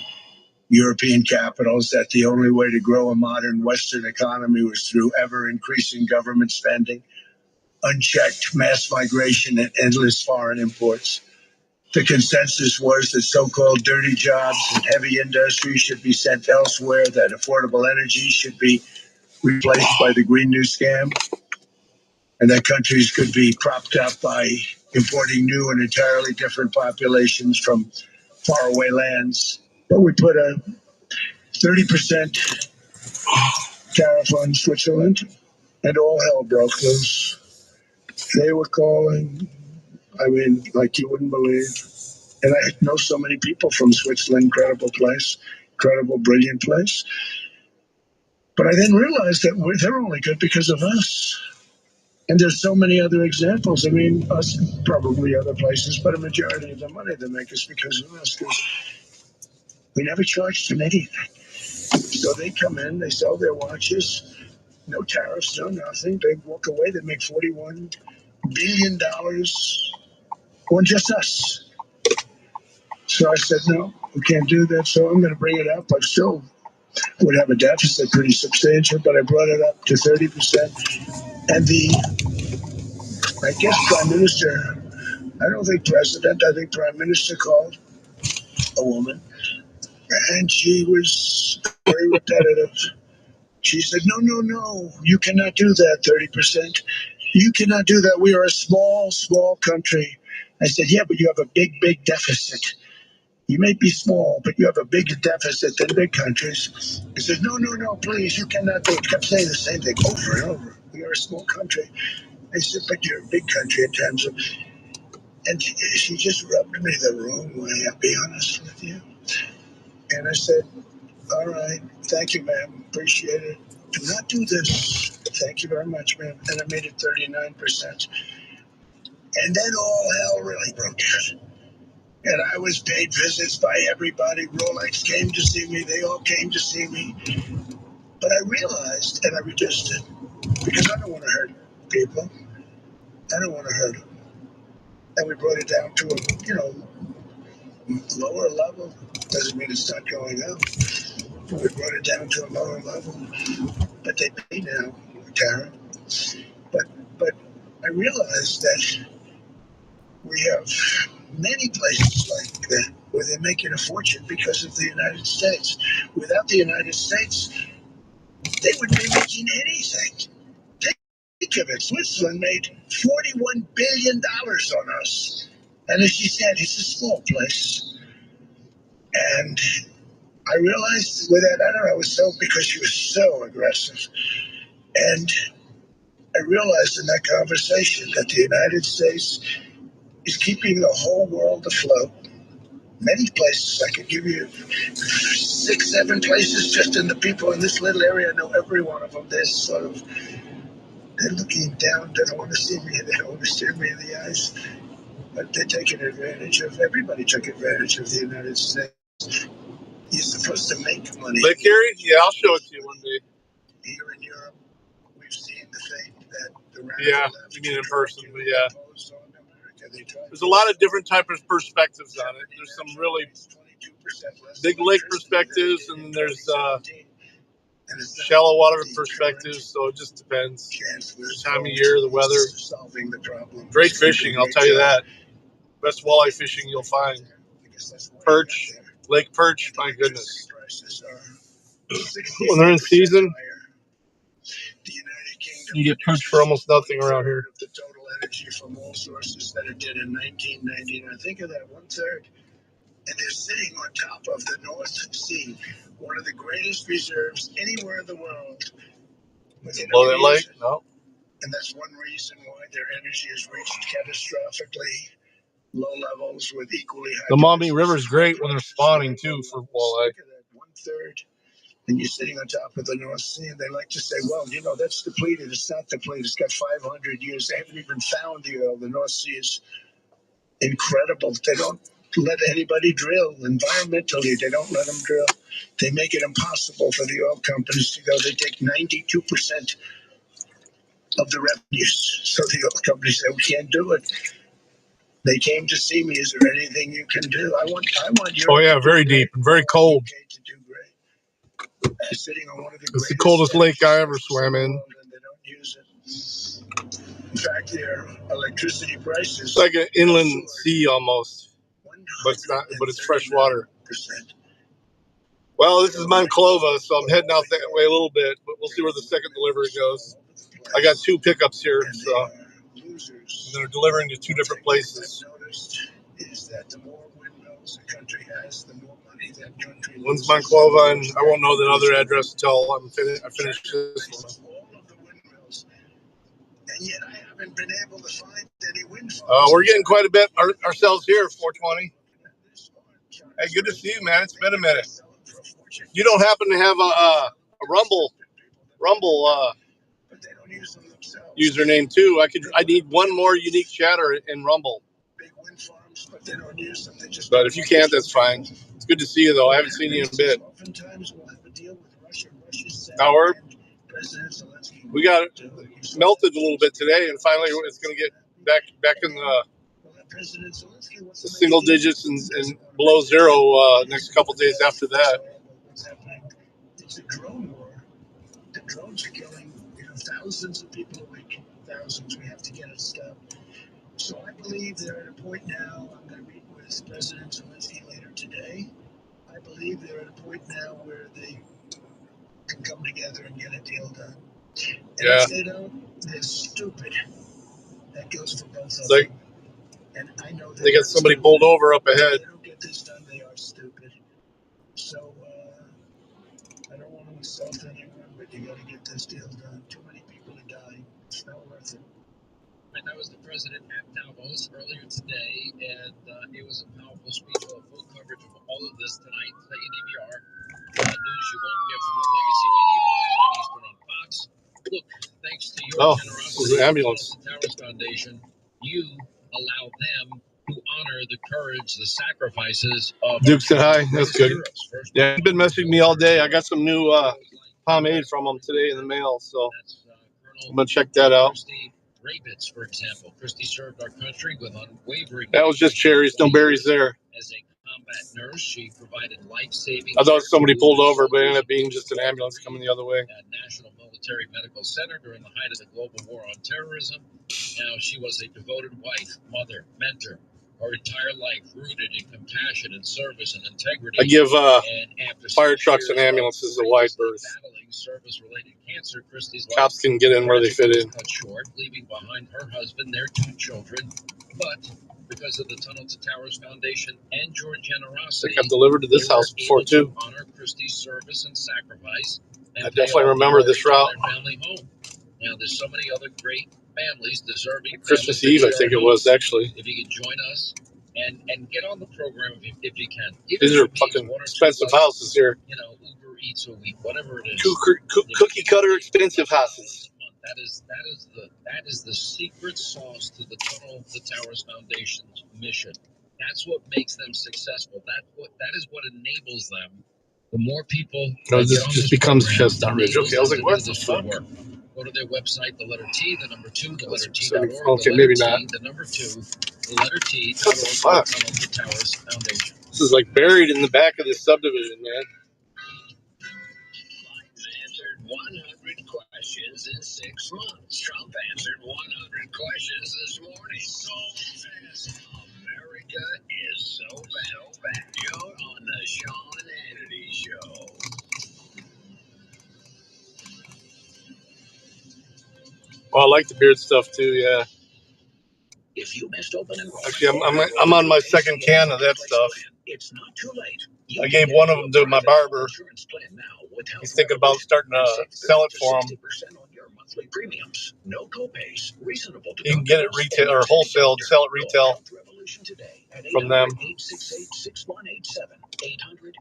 European capitals that the only way to grow a modern Western economy was through ever increasing government spending, unchecked mass migration, and endless foreign imports. The consensus was that so-called dirty jobs and heavy industry should be sent elsewhere, that affordable energy should be replaced by the Green New scam, and that countries could be propped up by importing new and entirely different populations from faraway lands. But we put a 30% tariff on Switzerland, and all hell broke loose. They were calling, like you wouldn't believe. And I know so many people from Switzerland, incredible place, incredible, brilliant place. But I then realized that they're only good because of us. And there's so many other examples. Us, probably other places, but a majority of the money they make is because of us. Because we never charged them anything. So they come in, they sell their watches, no tariffs, no nothing. They walk away, they make $41 billion on just us. So I said, no, we can't do that. So I'm going to bring it up. I still would have a deficit pretty substantial, but I brought it up to 30%. And I guess Prime Minister, I don't think President, I think Prime Minister called a woman, and she was very repetitive. She said, no, you cannot do that, 30%. You cannot do that. We are a small, small country. I said, yeah, but you have a big, big deficit. You may be small, but you have a bigger deficit than big countries. He said, no, please, you cannot do it. Kept saying the same thing over and over. We are a small country. I said, but you're a big country in terms of... And she just rubbed me the wrong way, I'll be honest with you. And I said, all right, thank you, ma'am. Appreciate it. Do not do this. Thank you very much, ma'am. And I made it 39%. And then all hell really broke out. And I was paid visits by everybody. Rolex came to see me. They all came to see me. But I realized, and I reduced it, because I don't want to hurt people. I don't want to hurt them. And we brought it down to a lower level. Doesn't mean it's not going up. We brought it down to a lower level. But they pay now. Tara. But I realized that we have many places like that where they're making a fortune because of the United States. Without the United States, they wouldn't be making anything. Think of it. Switzerland made $41 billion on us. And as she said, it's a small place. And I realized with that, I don't know, it was so because she was so aggressive. And I realized in that conversation that the United States is keeping the whole world afloat. Many places. I could give you 6, 7 places just in the people in this little area. I know every one of them. They're sort of, they're looking down. They don't want to see me. They don't want to stare me in the eyes. But they're taking advantage of, everybody took advantage of the United States. You're supposed to make money. Lake Erie? Yeah, I'll show it to you one day. Here in Europe, we've seen the fate that the yeah, you mean in person, but yeah. There's a lot of different types of perspectives on it. There's some really big lake perspectives, and then there's shallow water perspectives, so it just depends. The time of year, the weather. Great fishing, I'll tell you that. Best walleye fishing you'll find. Perch, lake perch, my goodness. When they're in season, you get perch for almost nothing around here. The total energy from all sources that it did in 1999. Think of that, 1/3. And they're sitting on top of the North Sea, one of the greatest reserves anywhere in the world. Blow that lake? No. And that's one reason why their energy has reached catastrophically low levels with equally high. The Maumee River is great when they're spawning too for walleye. 1/3. And you're sitting on top of the North Sea, and they like to say, well, you know, that's depleted. It's not depleted. It's got 500 years. They haven't even found the oil. The North Sea is incredible. They don't let anybody drill. Environmentally, they don't let them drill. They make it impossible for the oil companies to go. They take 92% of the revenues. So the oil companies say, we can't do it. They came to see me. Is there anything you can do? I want you. Oh, yeah, very deep and very cold. To do great. Sitting on one of it's the coldest lake I ever swam in. And they don't use it. In fact, their electricity prices. It's like an inland sea almost, but it's not. But it's fresh water. Well, this is Monclova, so I'm heading out that way a little bit, but we'll see where the second delivery goes. I got 2 pickups here, so they're delivering to 2 different places. Is that the more windmills a country has, the more money that country loses. One's Monclova, and I won't know the other address until I finish this one. All of the windmills, and yet I haven't been able to find any wind farms. We're getting quite a bit ourselves here, 420. Hey, good to see you, man. It's been a minute. You don't happen to have a Rumble username too? I need one more unique chatter in Rumble. But if you can't, that's fine. It's good to see you, though. I haven't seen you in a bit. Howard, we got it melted a little bit today, and finally it's going to get back in the single digits and below zero next couple days after that. It's a drone war. The drones are killing thousands of people a week. Thousands. We have to get it stopped. So I believe they're at a point now. I'm going to meet with President Zelensky later today. I believe they're at a point now where they can come together and get a deal done. And if they don't, they're stupid. That goes for both of them. And I know they got somebody pulled over up ahead. If they don't get this done, they are stupid. So I don't want to insult anyone, but you got to get this deal done. Too many people are dying. It's not worth it. And that was the president at Davos earlier today, and it was a powerful speech. We'll have full coverage of all of this tonight. DVR news you won't get from the legacy media Eastern on Fox. Look, thanks to your generosity, the ambulance. The Towers Foundation, you allow them to honor the courage, the sacrifices of Duke said hi. That's good. Yeah, he's been messaging me all day. I got some new pomade from him today in the mail, so I'm gonna check that out. Rabbits, for example. Christy served our country with unwavering. That was just cherries, no berries there. As a combat nurse, she provided life-saving. I thought somebody pulled over, but it ended up being just an ambulance coming the other way. National military military medical center during the height of the global war on terrorism. Now, she was a devoted wife, mother, mentor, her entire life rooted in compassion and service and integrity. I give and after fire trucks and ambulances a wide berth. Battling service-related cancer, Christie's Cops can get in where they fit in. Cut short, leaving behind her husband, their 2 children, but because of the Tunnel to Towers Foundation and your generosity, I've delivered to this house before too. Honor Christie's service and sacrifice. And I definitely remember this route. Family home. Now, there's so many other great families deserving. Christmas Eve, I think it was actually. If you could join us and get on the program if you can. These are fucking expensive houses here. You know, Uber Eats a week, whatever it is. 2 cookie cutter expensive houses. That is the secret sauce to the Tunnel to Towers Foundation's mission. That's what makes them successful. That is what enables them. The more people. No, this just becomes Chestnut Ridge. Okay, I was like, what the fuck? Go to their website, the letter T, the number 2, the letter T.org. Okay, maybe not. The number 2, the letter T. What the fuck? Tunnel to Towers Foundation. This is like buried in the back of this subdivision, man. Answered 100 questions in 6 months. Trump answered 100 questions this morning. So fast. America is so fast. You're on the Sean Hannity Show. Oh, I like the beard stuff too. Yeah. If you missed open enrollment, actually, I'm on my second can of that stuff. It's not too late. I gave one of them to my barber. He's thinking about starting to sell it for him. Monthly premiums, no copays, reasonable. You can get it retail or wholesale, sell it retail from them. 800-868-6187,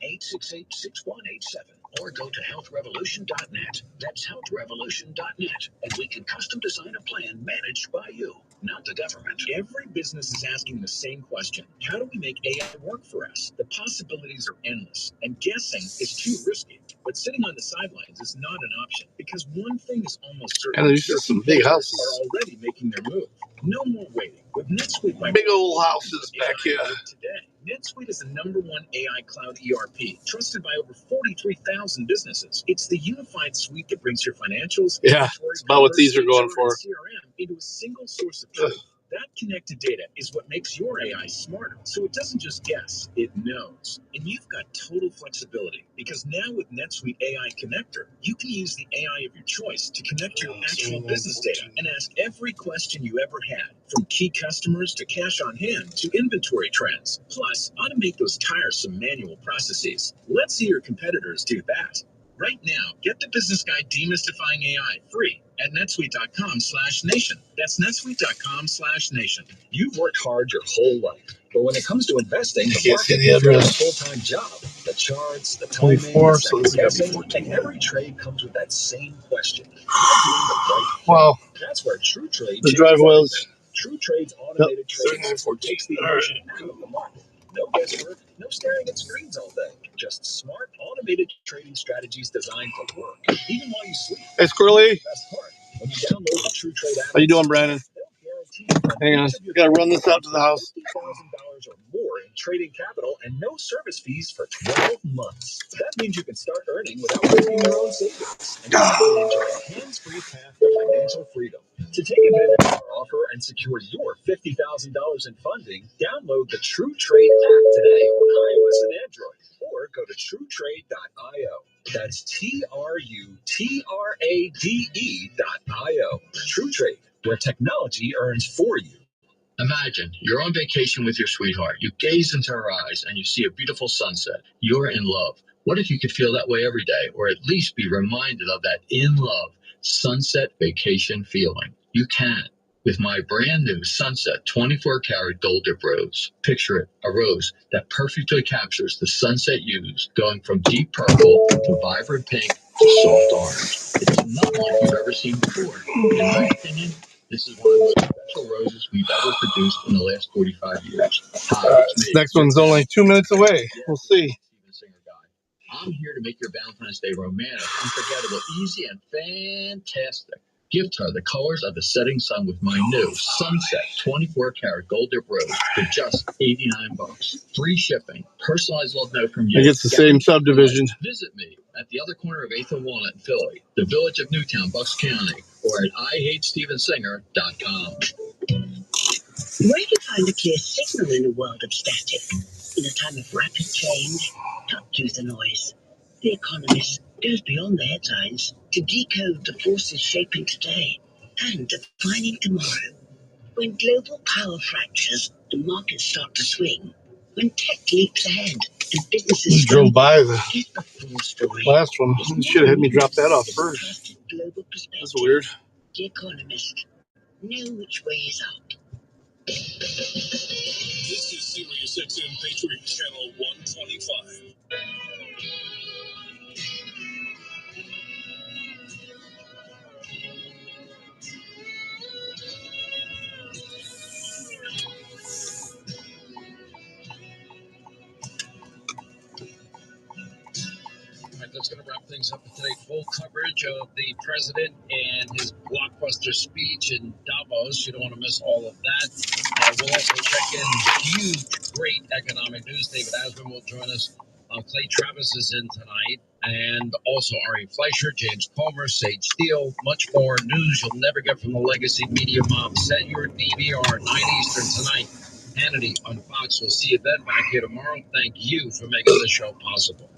800-868-6187, or go to healthrevolution.net. That's healthrevolution.net, and we can custom design a plan managed by you, not the government. Every business is asking the same question: how do we make AI work for us? The possibilities are endless, and guessing is too risky. But sitting on the sidelines is not an option, because one thing is almost certain: and these are some big houses. Are already making their move. No more waiting. With NetSuite, big old houses back here. Today, NetSuite is the #1 AI cloud ERP, trusted by over 43,000 businesses. It's the unified suite that brings your financials, it's about what these are going for. CRM into a single source of truth. That connected data is what makes your AI smarter. So it doesn't just guess, it knows. And you've got total flexibility, because now with NetSuite AI Connector, you can use the AI of your choice to connect your actual business data and ask every question you ever had, from key customers to cash on hand to inventory trends. Plus, automate those tiresome manual processes. Let's see your competitors do that. Right now, get the Business Guide Demystifying AI free at netsuite.com/nation. That's netsuite.com/nation. You've worked hard your whole life, but when it comes to investing, the market is your full-time job. The charts, the timing, 24, the so it's gotta be guessing, 14. and every trade comes with that same question: am I doing the right thing? Wow. That's where TrueTrade. The drive wheels. TrueTrade's automated trading takes the All emotion out of the market. No guesswork, no staring at screens all day. Just smart, automated trading strategies designed to work, even while you sleep. Hey, Squirrely. Best part, when you download the TrueTrade app, How you doing, Brandon? Hang on, gotta run this out to the house. $50,000 or more in trading capital and no service fees for 12 months. That means you can start earning without risking your own savings, and you can enjoy a hands-free path to financial freedom. To take advantage of our offer and secure your $50,000 in funding, download the TrueTrade app today on iOS and Android, or go to TrueTrade.io. That's TrueTrade.io. TrueTrade, where technology earns for you. Imagine you're on vacation with your sweetheart. You gaze into her eyes and you see a beautiful sunset. You're in love. What if you could feel that way every day, or at least be reminded of that in love sunset vacation feeling? You can with my brand new Sunset 24 karat gold dip rose. Picture it, a rose that perfectly captures the sunset hues, going from deep purple to vibrant pink to soft orange. It's not like you've ever seen before. In my opinion, this is one of the most special roses we've ever produced in the last 45 years. Hi, This next one's only 2 minutes away. We'll see. I'm here to make your Valentine's Day romantic, unforgettable, easy, and fantastic. Gift her the colors of the setting sun with my new Sunset 24 karat gold dip rose for just $89. Free shipping, personalized love note from you. I guess the same subdivision. Visit me at the other corner of 8th and Walnut in Philly, the village of Newtown, Bucks County, or at IHateStevenSinger.com. Where do you find a clear signal in a world of static? In a time of rapid change, cut through the noise. The Economist goes beyond the headlines to decode the forces shaping today and defining tomorrow. When global power fractures and markets start to swing, when tech leaps ahead and businesses just drove by the full story. last one. You should have had me drop that off first. Global That's weird. The Economist. Know which way is up. This is Sirius XM Patriot Channel 125. All right, that's going to wrap things up for today. Full coverage of the president and his blockbuster speech in Davos. You don't want to miss all of that. We'll also check in huge, great economic news. David Asman will join us. Clay Travis is in tonight. And also Ari Fleischer, James Comer, Sage Steele, much more news you'll never get from the legacy media mob. Set your DVR, 9 Eastern tonight. Hannity on Fox. We'll see you then back here tomorrow. Thank you for making this show possible.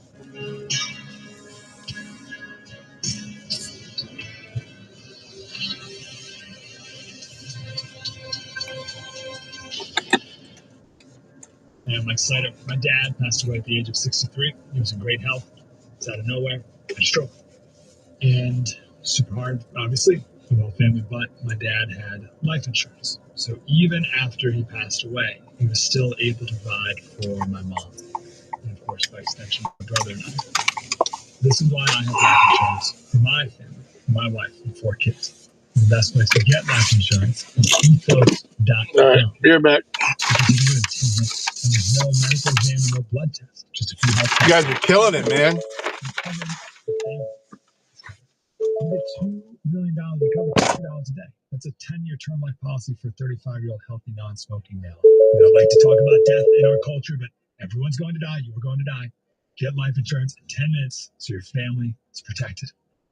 And I'm excited. My dad passed away at the age of 63. He was in great health. It's out of nowhere. Had a stroke. And super hard, obviously, for the whole family. But my dad had life insurance. So even after he passed away, he was still able to provide for my mom. And of course, by extension, my brother and I. This is why I have life insurance for my family, for my wife, and 4 kids. The best place to get life insurance is inDOCtriNATIONlive.com. All right, beer back. And there's no medical exam and no blood test. Just a few health You guys are killing it, man. $2 million to cover $2 a day. That's a 10-year term life policy for a 35-year-old healthy, non-smoking male. We don't like to talk about death in our culture, but everyone's going to die. You are going to die. Get life insurance in 10 minutes so your family is protected.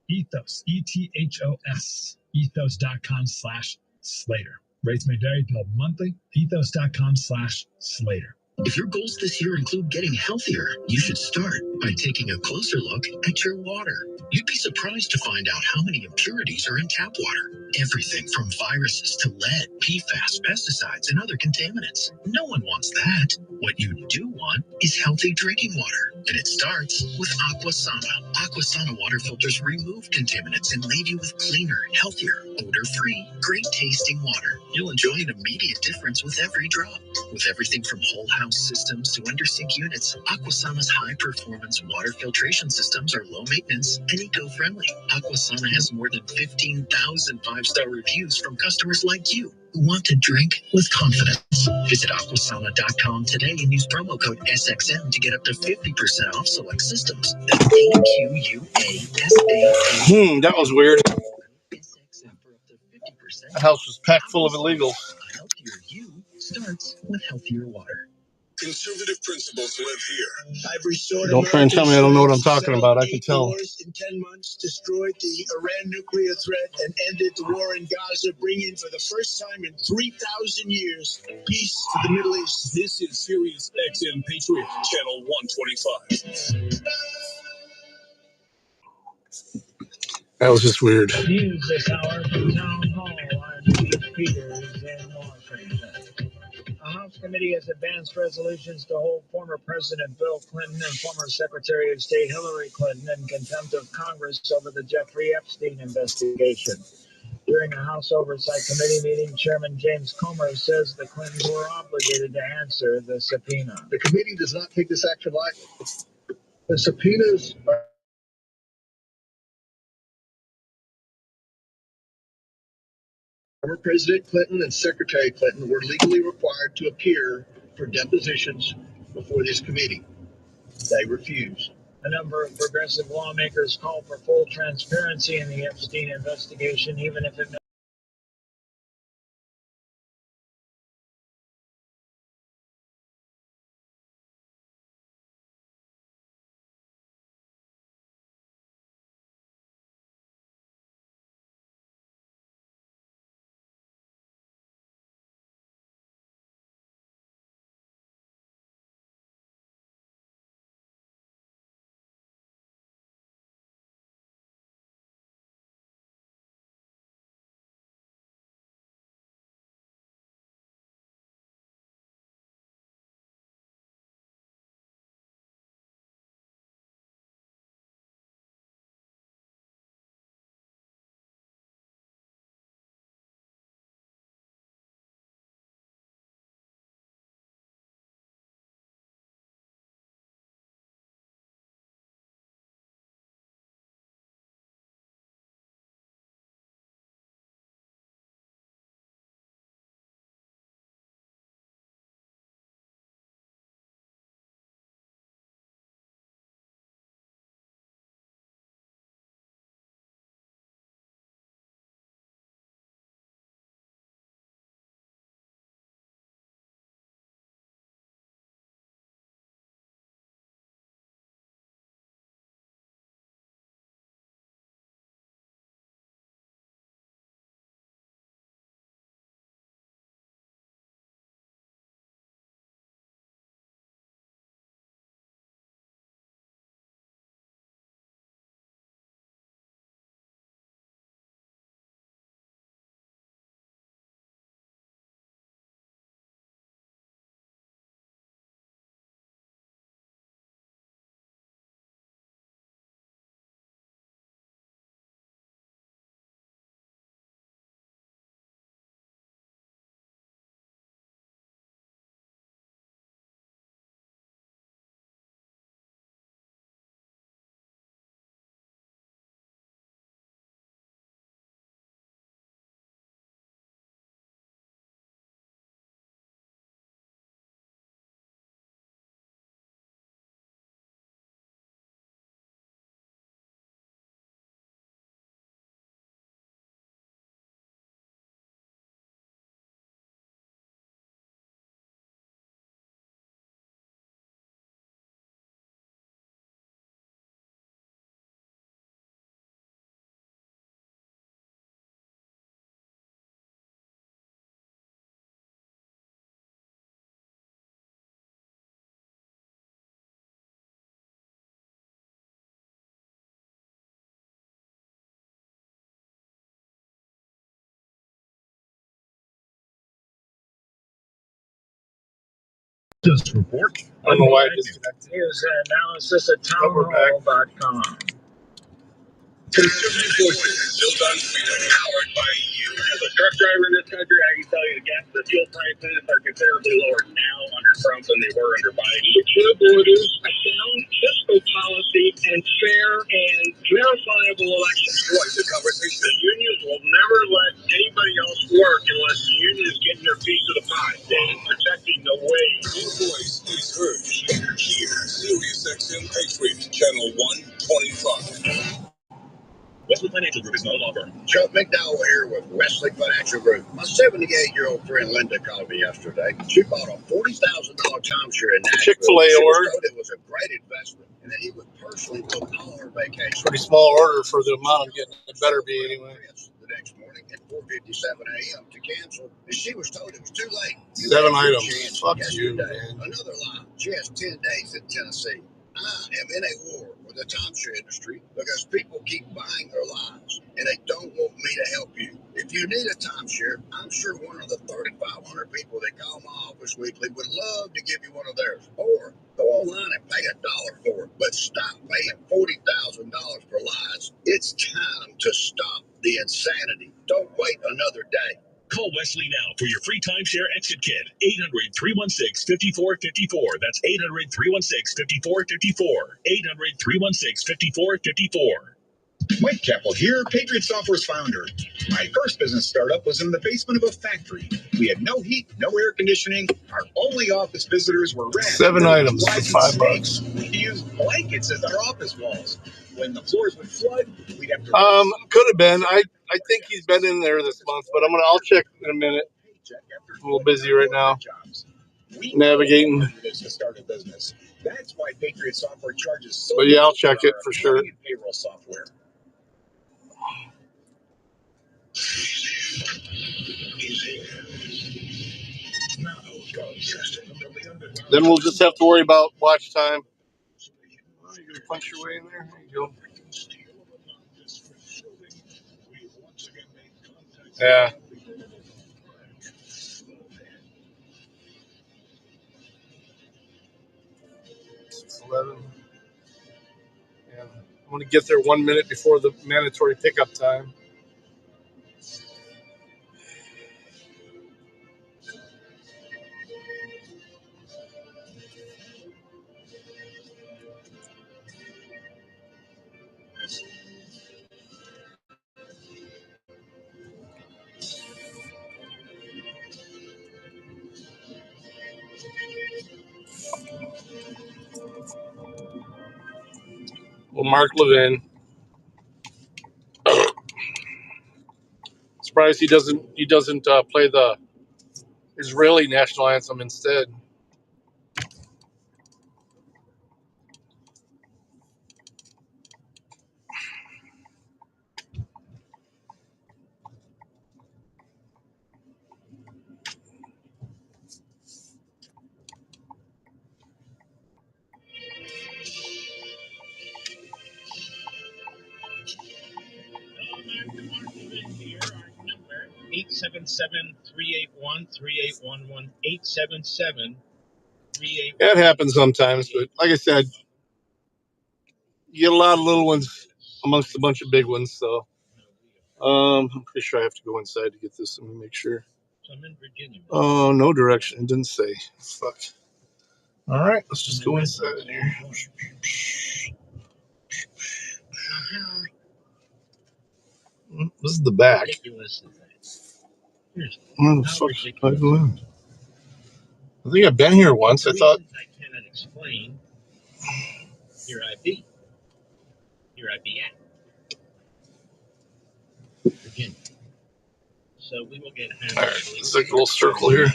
Ethos, ETHOS, ethos.com/Slater. Rates may vary, billed monthly. Ethos.com/Slater. If your goals this year include getting healthier, you should start by taking a closer look at your water. You'd be surprised to find out how many impurities are in tap water. Everything from viruses to lead, PFAS, pesticides, and other contaminants. No one wants that. What you do want is healthy drinking water. And it starts with Aquasana. Aquasana water filters remove contaminants and leave you with cleaner, healthier, odor-free, great-tasting water. You'll enjoy an immediate difference with every drop. With everything from whole house systems to under sink units, Aquasana's high-performance water filtration systems are low maintenance and eco-friendly. Aquasana has more than 15,000 five-star reviews from customers like you who want to drink with confidence. Visit Aquasana.com today and use promo code SXM to get up to 50% off select systems. That's AQUASAA. That was weird. SXM for up to 50%. The house was packed full of illegals. A healthier you starts with healthier water. Conservative principles live here. I've restored. Don't try and tell me I don't know what I'm talking about. I can tell. In 10 months, destroyed the Iran nuclear threat and ended the war in Gaza, bringing for the first time in 3,000 years peace to the Middle East. This is Sirius XM Patriot Channel 125. That was just weird. News this hour from Town Hall. I'm Steve Peters in Washington. A House committee has advanced resolutions to hold former President Bill Clinton and former Secretary of State Hillary Clinton in contempt of Congress over the Jeffrey Epstein investigation. During a House Oversight Committee meeting, Chairman James Comer says the Clintons were obligated to answer the subpoena. The committee does not take this action lightly. The subpoenas are former President Clinton and Secretary Clinton were legally required to appear for depositions before this committee. They refused. A number of progressive lawmakers call for full transparency in the Epstein investigation, even if it This report. I don't know why I disconnected. News analysis at townhall.com. Conservative voices built on freedom, powered by you. As a truck driver in this country, I can tell you the fuel prices are considerably lower now under Trump than they were under Biden. Secure borders, a sound fiscal policy, and fair and verifiable elections. Voice the conversation. The unions will never let anybody else work unless the union is getting their piece of the pie and protecting the wage. Your voice is heard here. Sirius XM Patriot, Channel 125. Wesley Financial Group is no law firm. Chuck McDowell here with Wesley Financial Group. My 78-year-old friend Linda called me yesterday. She bought a $40,000 timeshare in Nashville. Chick-fil-A She was order. told it was a great investment, and that he would personally book all her vacations. Pretty small order for the amount I'm getting. It better be anyway. The next morning at 4:57 a.m. to cancel, and she was told it was too late. 7 items. Fuck you, man. Another lie. She has 10 days in Tennessee. I am in a war with the timeshare industry because people keep buying their lives and they don't want me to help you. If you need a timeshare, I'm sure one of the 3,500 people that call my office weekly would love to give you one of theirs. Or go online and pay $1 for it. But stop paying $40,000 for lies. It's time to stop the insanity. Don't wait another day. Call Wesley now for your free timeshare exit kit. 800-316-5454. That's 800-316-5454. 800-316-5454. Mike Keppel here, Patriot Software's founder. My first business startup was in the basement of a factory. We had no heat, no air conditioning. Our only office visitors were rats. 7 items for $5. We used blankets as our office walls. When the floors would flood, we'd have to... Could have been. I think he's been in there this month, but I'll check in a minute. I'm a little busy right now. Navigating. To start a business. That's why Patriot Software charges so But yeah, I'll check it for sure. Payroll software. Then we'll just have to worry about watch time. Oh, you gonna punch your way in there? There you go. Yeah. It's 11. Yeah. I'm gonna get there 1 minute before the mandatory pickup time. Well, Mark Levin. Surprised he doesn't play the Israeli national anthem instead. Here, our number 877-381-3811. 877-381. That happens sometimes, but like I said, you get a lot of little ones amongst a bunch of big ones. So I'm pretty sure I have to go inside to get this. Let me make sure. So I'm in Virginia. Oh, no direction. It didn't say. Fuck. All right, let's just go inside here. This is the back. Where the fuck did I go in? I think I've been here once. I thought. I cannot explain. Here I be. Here I be at. Virginia. So we will get All right, it's like a little circle here.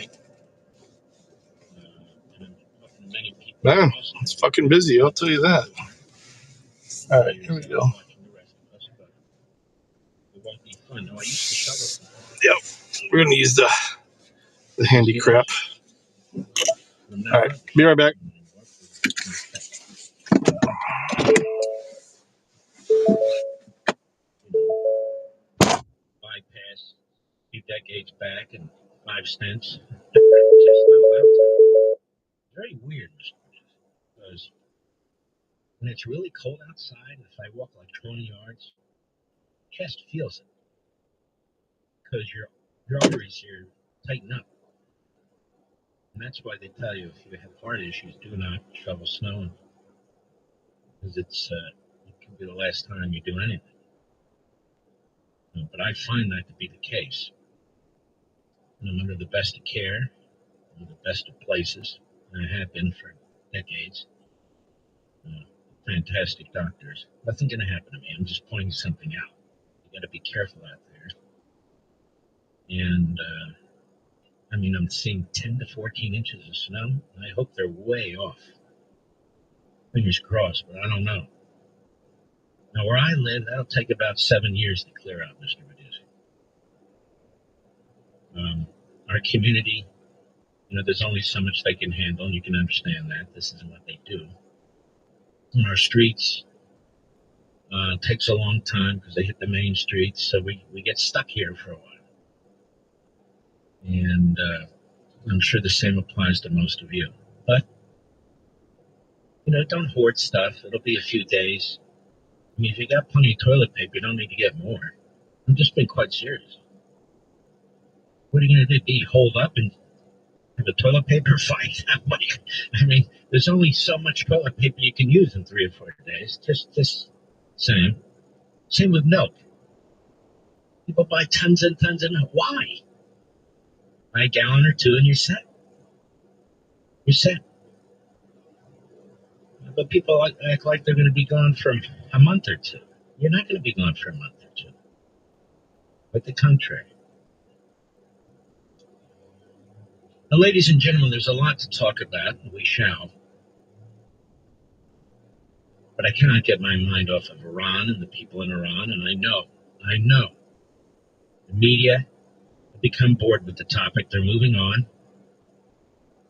Man, it's fucking busy. I'll tell you that. All right, here we go. Yep, we're gonna use the handy crap. All right, be right back. Bypass 2 decades back and 5 stints. Just not allowed to. Is there when it's really cold outside, if I walk like 20 yards, chest feels it because your arteries here tighten up. And that's why they tell you if you have heart issues, do not shovel snow because it can be the last time you do anything. But I find that to be the case. And I'm under the best of care, under the best of places, and I have been for decades. Fantastic doctors. Nothing going to happen to me. I'm just pointing something out. You got to be careful out there. And I mean, I'm seeing 10 to 14 inches of snow. And I hope they're way off. Fingers crossed, but I don't know. Now, where I live, that'll take about 7 years to clear out, Mr. Medusa. Our community, there's only so much they can handle, and you can understand that. This isn't what they do. And our streets takes a long time because they hit the main streets, so we get stuck here for a while. And I'm sure the same applies to most of you. But, don't hoard stuff. It'll be a few days. I mean, if you got plenty of toilet paper, you don't need to get more. I'm just being quite serious. What are you going to do? Be holed up and have a toilet paper fight? I mean, there's only so much toilet paper you can use in 3 or 4 days. Just saying. Same with milk. People buy tons and tons of milk. Why? Buy a gallon or two and you're set. You're set. But people act like they're going to be gone for a month or two. You're not going to be gone for a month or two. But the contrary. Now, ladies and gentlemen, there's a lot to talk about, and we shall. But I cannot get my mind off of Iran and the people in Iran, and I know, the media have become bored with the topic. They're moving on.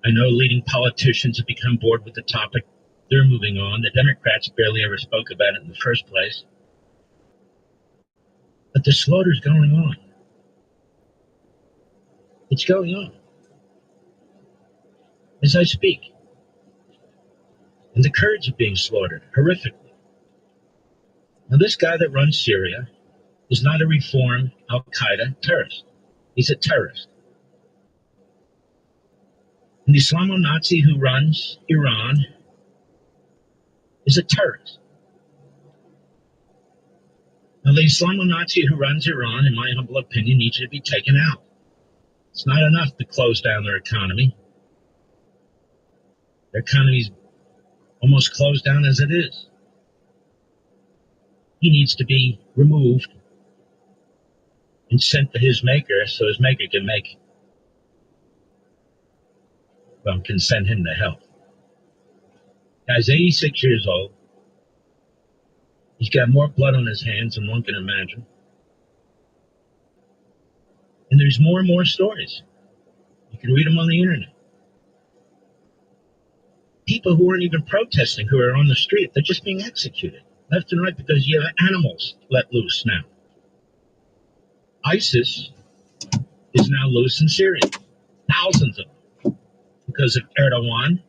I know leading politicians have become bored with the topic. They're moving on. The Democrats barely ever spoke about it in the first place. But the slaughter's going on. It's going on. As I speak. And the Kurds are being slaughtered horrifically. Now, this guy that runs Syria is not a reform Al-Qaeda terrorist. He's a terrorist. And the Islamo-Nazi who runs Iran is a terrorist. Now, the Islamo-Nazi who runs Iran, in my humble opinion, needs to be taken out. It's not enough to close down their economy. Their economy's almost closed down as it is. He needs to be removed and sent to his maker so his maker can send him to hell. Guy's 86 years old. He's got more blood on his hands than one can imagine. And there's more and more stories. You can read them on the internet. People who aren't even protesting, who are on the street, they're just being executed left and right because you have animals let loose now. ISIS is now loose in Syria. Thousands of them. Because of Erdogan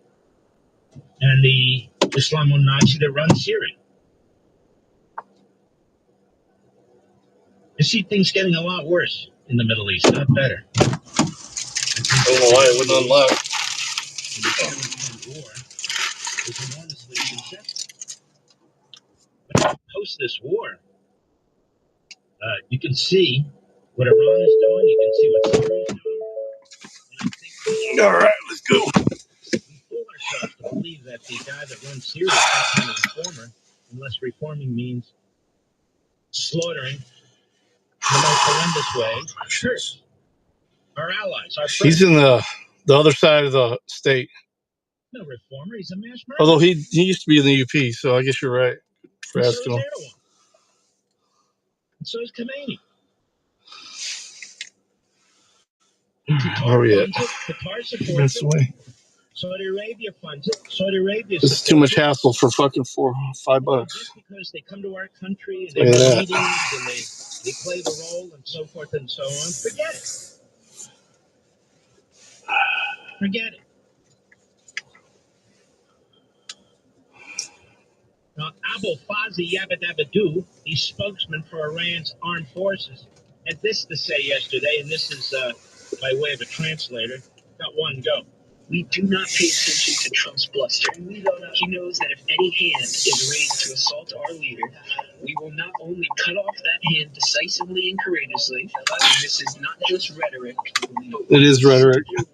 and the Islamo-Nazi that runs Syria. I see things getting a lot worse in the Middle East, not better. I don't know why it went on live. The war is enormously successful. But post this war, you can see what Iran is doing. You can see what Syria is doing. And I think All right, let's go. we fool ourselves to believe that the guy that runs Syria is some kind of reformer, unless reforming means slaughtering in the most horrendous way. Sure. Our allies, our friends. He's in the other side of the state. No reformer, he's a mass murderer. Although he used to be in the UP, so I guess you're right for asking him. Erdogan. And so is Khomeini. Where are we at? Qatar supports it. Saudi Arabia funds it. Saudi Arabia. This is too much hassle for fucking $4 or $5. Just because they come to our country and they have meetings and they play the role and so forth and so on, forget it. Forget it. Now, Abul Fazi Yabadabadoo, the spokesman for Iran's armed forces, had this to say yesterday, and this is by way of a translator. Got one, go. We do not pay attention to Trump's bluster. He knows that if any hand is raised to assault our leader, we will not only cut off that hand decisively and courageously, and this is not just rhetoric. It is rhetoric. We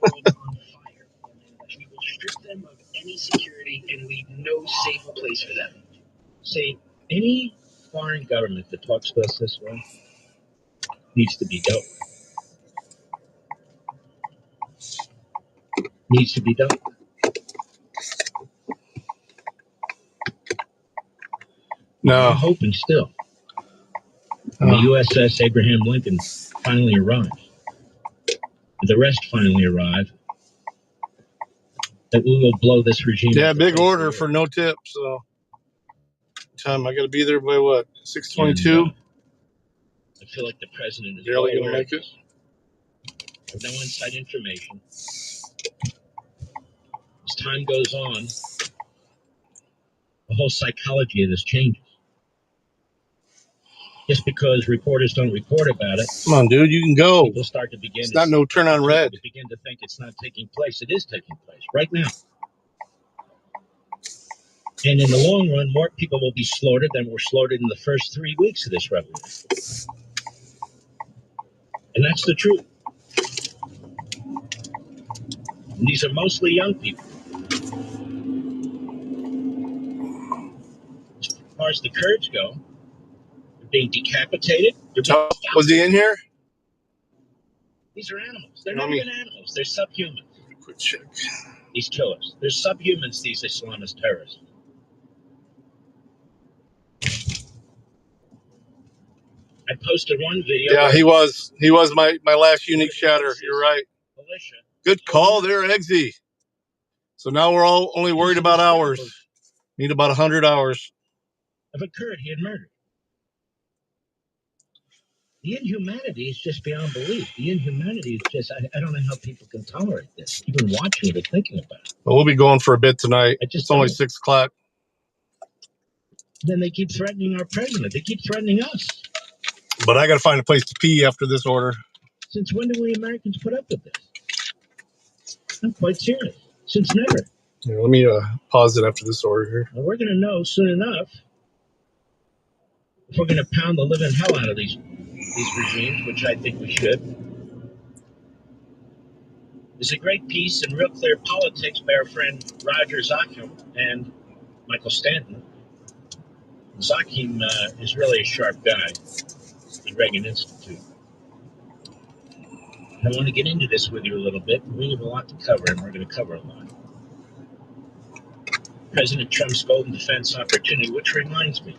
will strip them of any security and leave no safe place for them. Say, any foreign government that talks to us this way needs to be dealt with. Needs to be dealt with. No. I'm hoping still. When the USS Abraham Lincoln finally arrives, the rest finally arrive, that we will blow this regime. Yeah, big order for no tip. So, time I got to be there by what? 6:22. I feel like the president is barely gonna make it. No inside information. As time goes on, the whole psychology of this changes. Just because reporters don't report about it, come on, dude, you can go. People start to begin. It's not no turn on red. Begin to think it's not taking place. It is taking place right now. And in the long run, more people will be slaughtered than were slaughtered in the first 3 weeks of this revolution. And that's the truth. And these are mostly young people. As far as the Kurds go, they're being decapitated. Was he in here? These are animals. They're not even animals. They're subhumans. Quick check. These killers. They're subhumans, these Islamist terrorists. I posted one video. Yeah, he was my last unique shatter. You're right. Militia. Good call there, Eggsy. So now we're all only worried about hours. Need about 100 hours. Of a Kurd he had murdered. The inhumanity is just beyond belief. The inhumanity is just, I don't know how people can tolerate this, even watching it or thinking about it. Well, we'll be going for a bit tonight. It's only 6 o'clock. Then they keep threatening our president. They keep threatening us. But I got to find a place to pee after this order. Since when do we Americans put up with this? I'm quite serious. Since never. Yeah, let me pause it after this order here. Well, we're going to know soon enough if we're going to pound the living hell out of these regimes, which I think we should. There's a great piece in Real Clear Politics by our friend Roger Zakim and Michael Stanton. Zakim is really a sharp guy at the Reagan Institute. I want to get into this with you a little bit. We have a lot to cover, and we're going to cover a lot. President Trump's golden defense opportunity, which reminds me,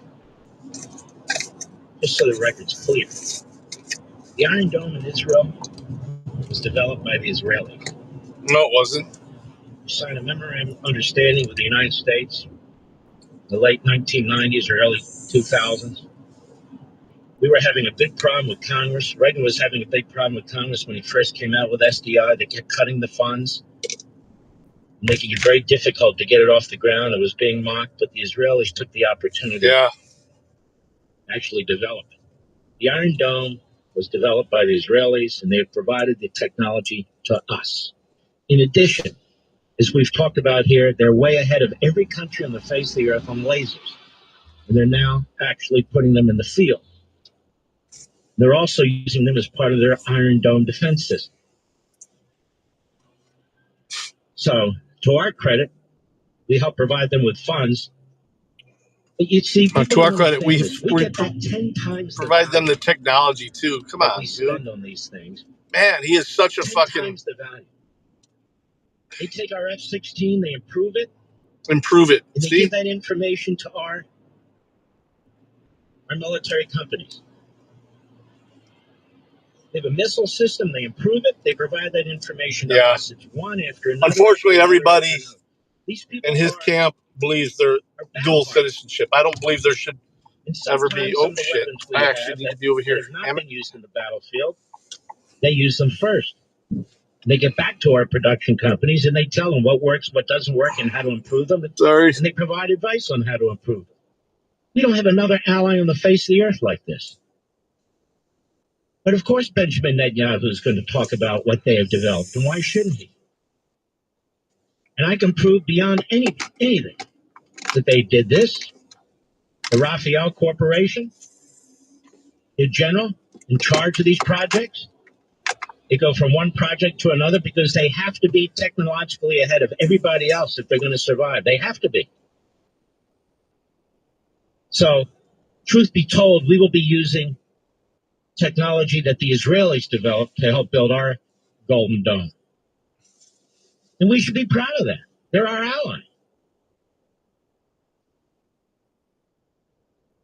just so the record's clear, the Iron Dome in Israel was developed by the Israelis. No, it wasn't. We signed a memorandum of understanding with the United States in the late 1990s or early 2000s. We were having a big problem with Congress. Reagan was having a big problem with Congress when he first came out with SDI. They kept cutting the funds, making it very difficult to get it off the ground. It was being mocked, but the Israelis took the opportunity to actually develop it. The Iron Dome was developed by the Israelis, and they have provided the technology to us. In addition, as we've talked about here, they're way ahead of every country on the face of the earth on lasers, and they're now actually putting them in the field. They're also using them as part of their Iron Dome defense system. So, to our credit, we help provide them with funds. But you see, to our credit, we get that 10 times provide them the technology too. Come on, we spend on these things. Man, he is such a 10 fucking. times the value. They take our F-16, they improve it. And they give that information to our military companies. They have a missile system, they improve it, they provide that information to us. It's one after another. Unfortunately, everybody in his camp believes they're dual citizenship. I don't believe there should ever be. Oh, shit. I actually need to be over here. Have not been used in the battlefield. They use them first. They get back to our production companies and they tell them what works, what doesn't work, and how to improve them. Sorry. And they provide advice on how to improve them. We don't have another ally on the face of the earth like this. But of course, Benjamin Netanyahu is going to talk about what they have developed, and why shouldn't he? And I can prove beyond anything that they did this. The Raphael Corporation, the general in charge of these projects, they go from one project to another because they have to be technologically ahead of everybody else if they're going to survive. They have to be. So, truth be told, we will be using technology that the Israelis developed to help build our Golden Dome. And we should be proud of that. They're our ally.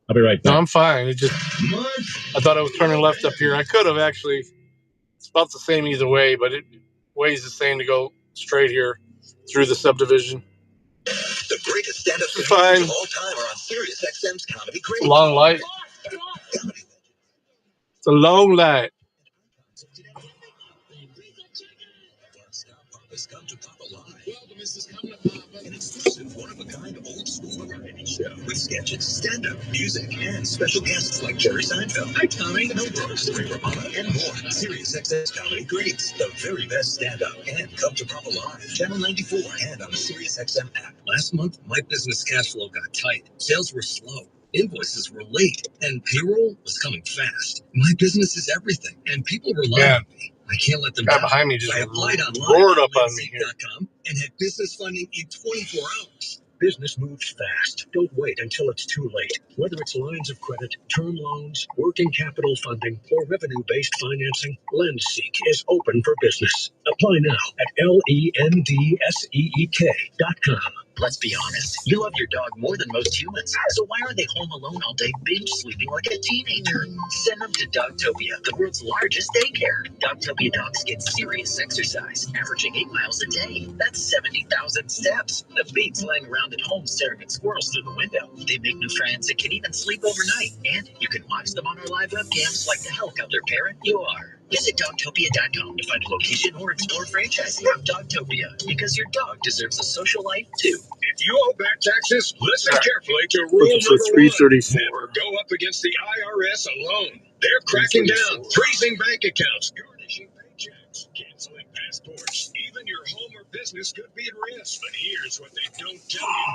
I'll be right back. No, I'm fine. I thought I was turning left up here. I could have actually. It's about the same either way, but it weighs the same to go straight here through the subdivision. The greatest stand-up Fine. of all time are on Sirius XM's Comedy Great. It's a long light. It's a long light. Come to Papa Live. Welcome, this is Coming to Papa. An exclusive, one-of-a-kind, old-school variety show with sketches, stand-up, music, and special guests like Jerry Seinfeld. Hi, Tommy. Mel Brooks, Ray Romano, and more. Sirius XM's Comedy Greats, the very best stand-up, and Come to Papa Live, Channel 94, and on the Sirius XM app. Last month, my business cash flow got tight. Sales were slow. Invoices were late, and payroll was coming fast. My business is everything, and people rely on me. I can't let them Guy down. behind me just I applied roared online up on me here. and had business funding in 24 hours. Business moves fast. Don't wait until it's too late. Whether it's lines of credit, term loans, working capital funding, or revenue-based financing, LendSeek is open for business. Apply now at LENDSEEK.com. Let's be honest, you love your dog more than most humans. So why are they home alone all day binge sleeping like a teenager? Send them to Dogtopia, the world's largest daycare. Dogtopia dogs get serious exercise, averaging 8 miles a day. That's 70,000 steps. The beats laying around at home staring at squirrels through the window. They make new friends and can even sleep overnight. And you can watch them on our live webcams like the helicopter parent you are. Visit Dogtopia.com to find a location or explore franchising. Dogtopia, because your dog deserves a social life too. If you owe back taxes, listen carefully to rule number 1. Never go up against the IRS alone. They're cracking down, freezing bank accounts, garnishing paychecks, canceling passports. Even your home or business could be at risk. But here's what they don't tell you.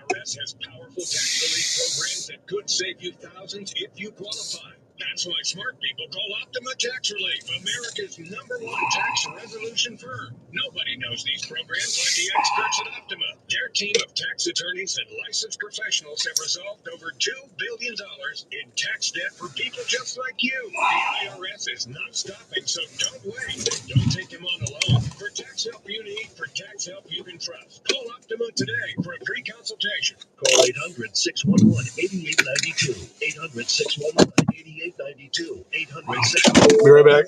The IRS has powerful tax relief programs that could save you thousands if you qualify. That's why smart people call Optima Tax Relief America's #1 tax resolution firm. Nobody knows these programs like the experts at Optima. Their team of tax attorneys and licensed professionals have resolved over $2 billion in tax debt for people just like you. The IRS is not stopping, so don't wait. Don't take them on alone. For tax help you need, for tax help you can trust. Call Optima today for a free consultation. Call 800-611-8892. 800-611-8892. 800-611-8892. Be right back.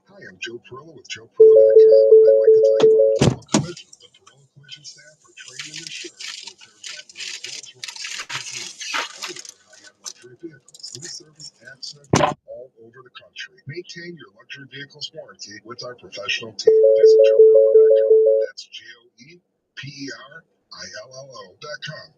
Hi, I'm Joe Perillo with JoePerillo.com. I'd like to tell you about Perillo Collision. The Perillo Collision staff are trained and insured to repair Bentleys, Rolls-Royce, and other high-end luxury vehicles. We service accident all over the country. Maintain your luxury vehicle's warranty with our professional team. Visit JoePerillo.com. That's JoePerillo.com.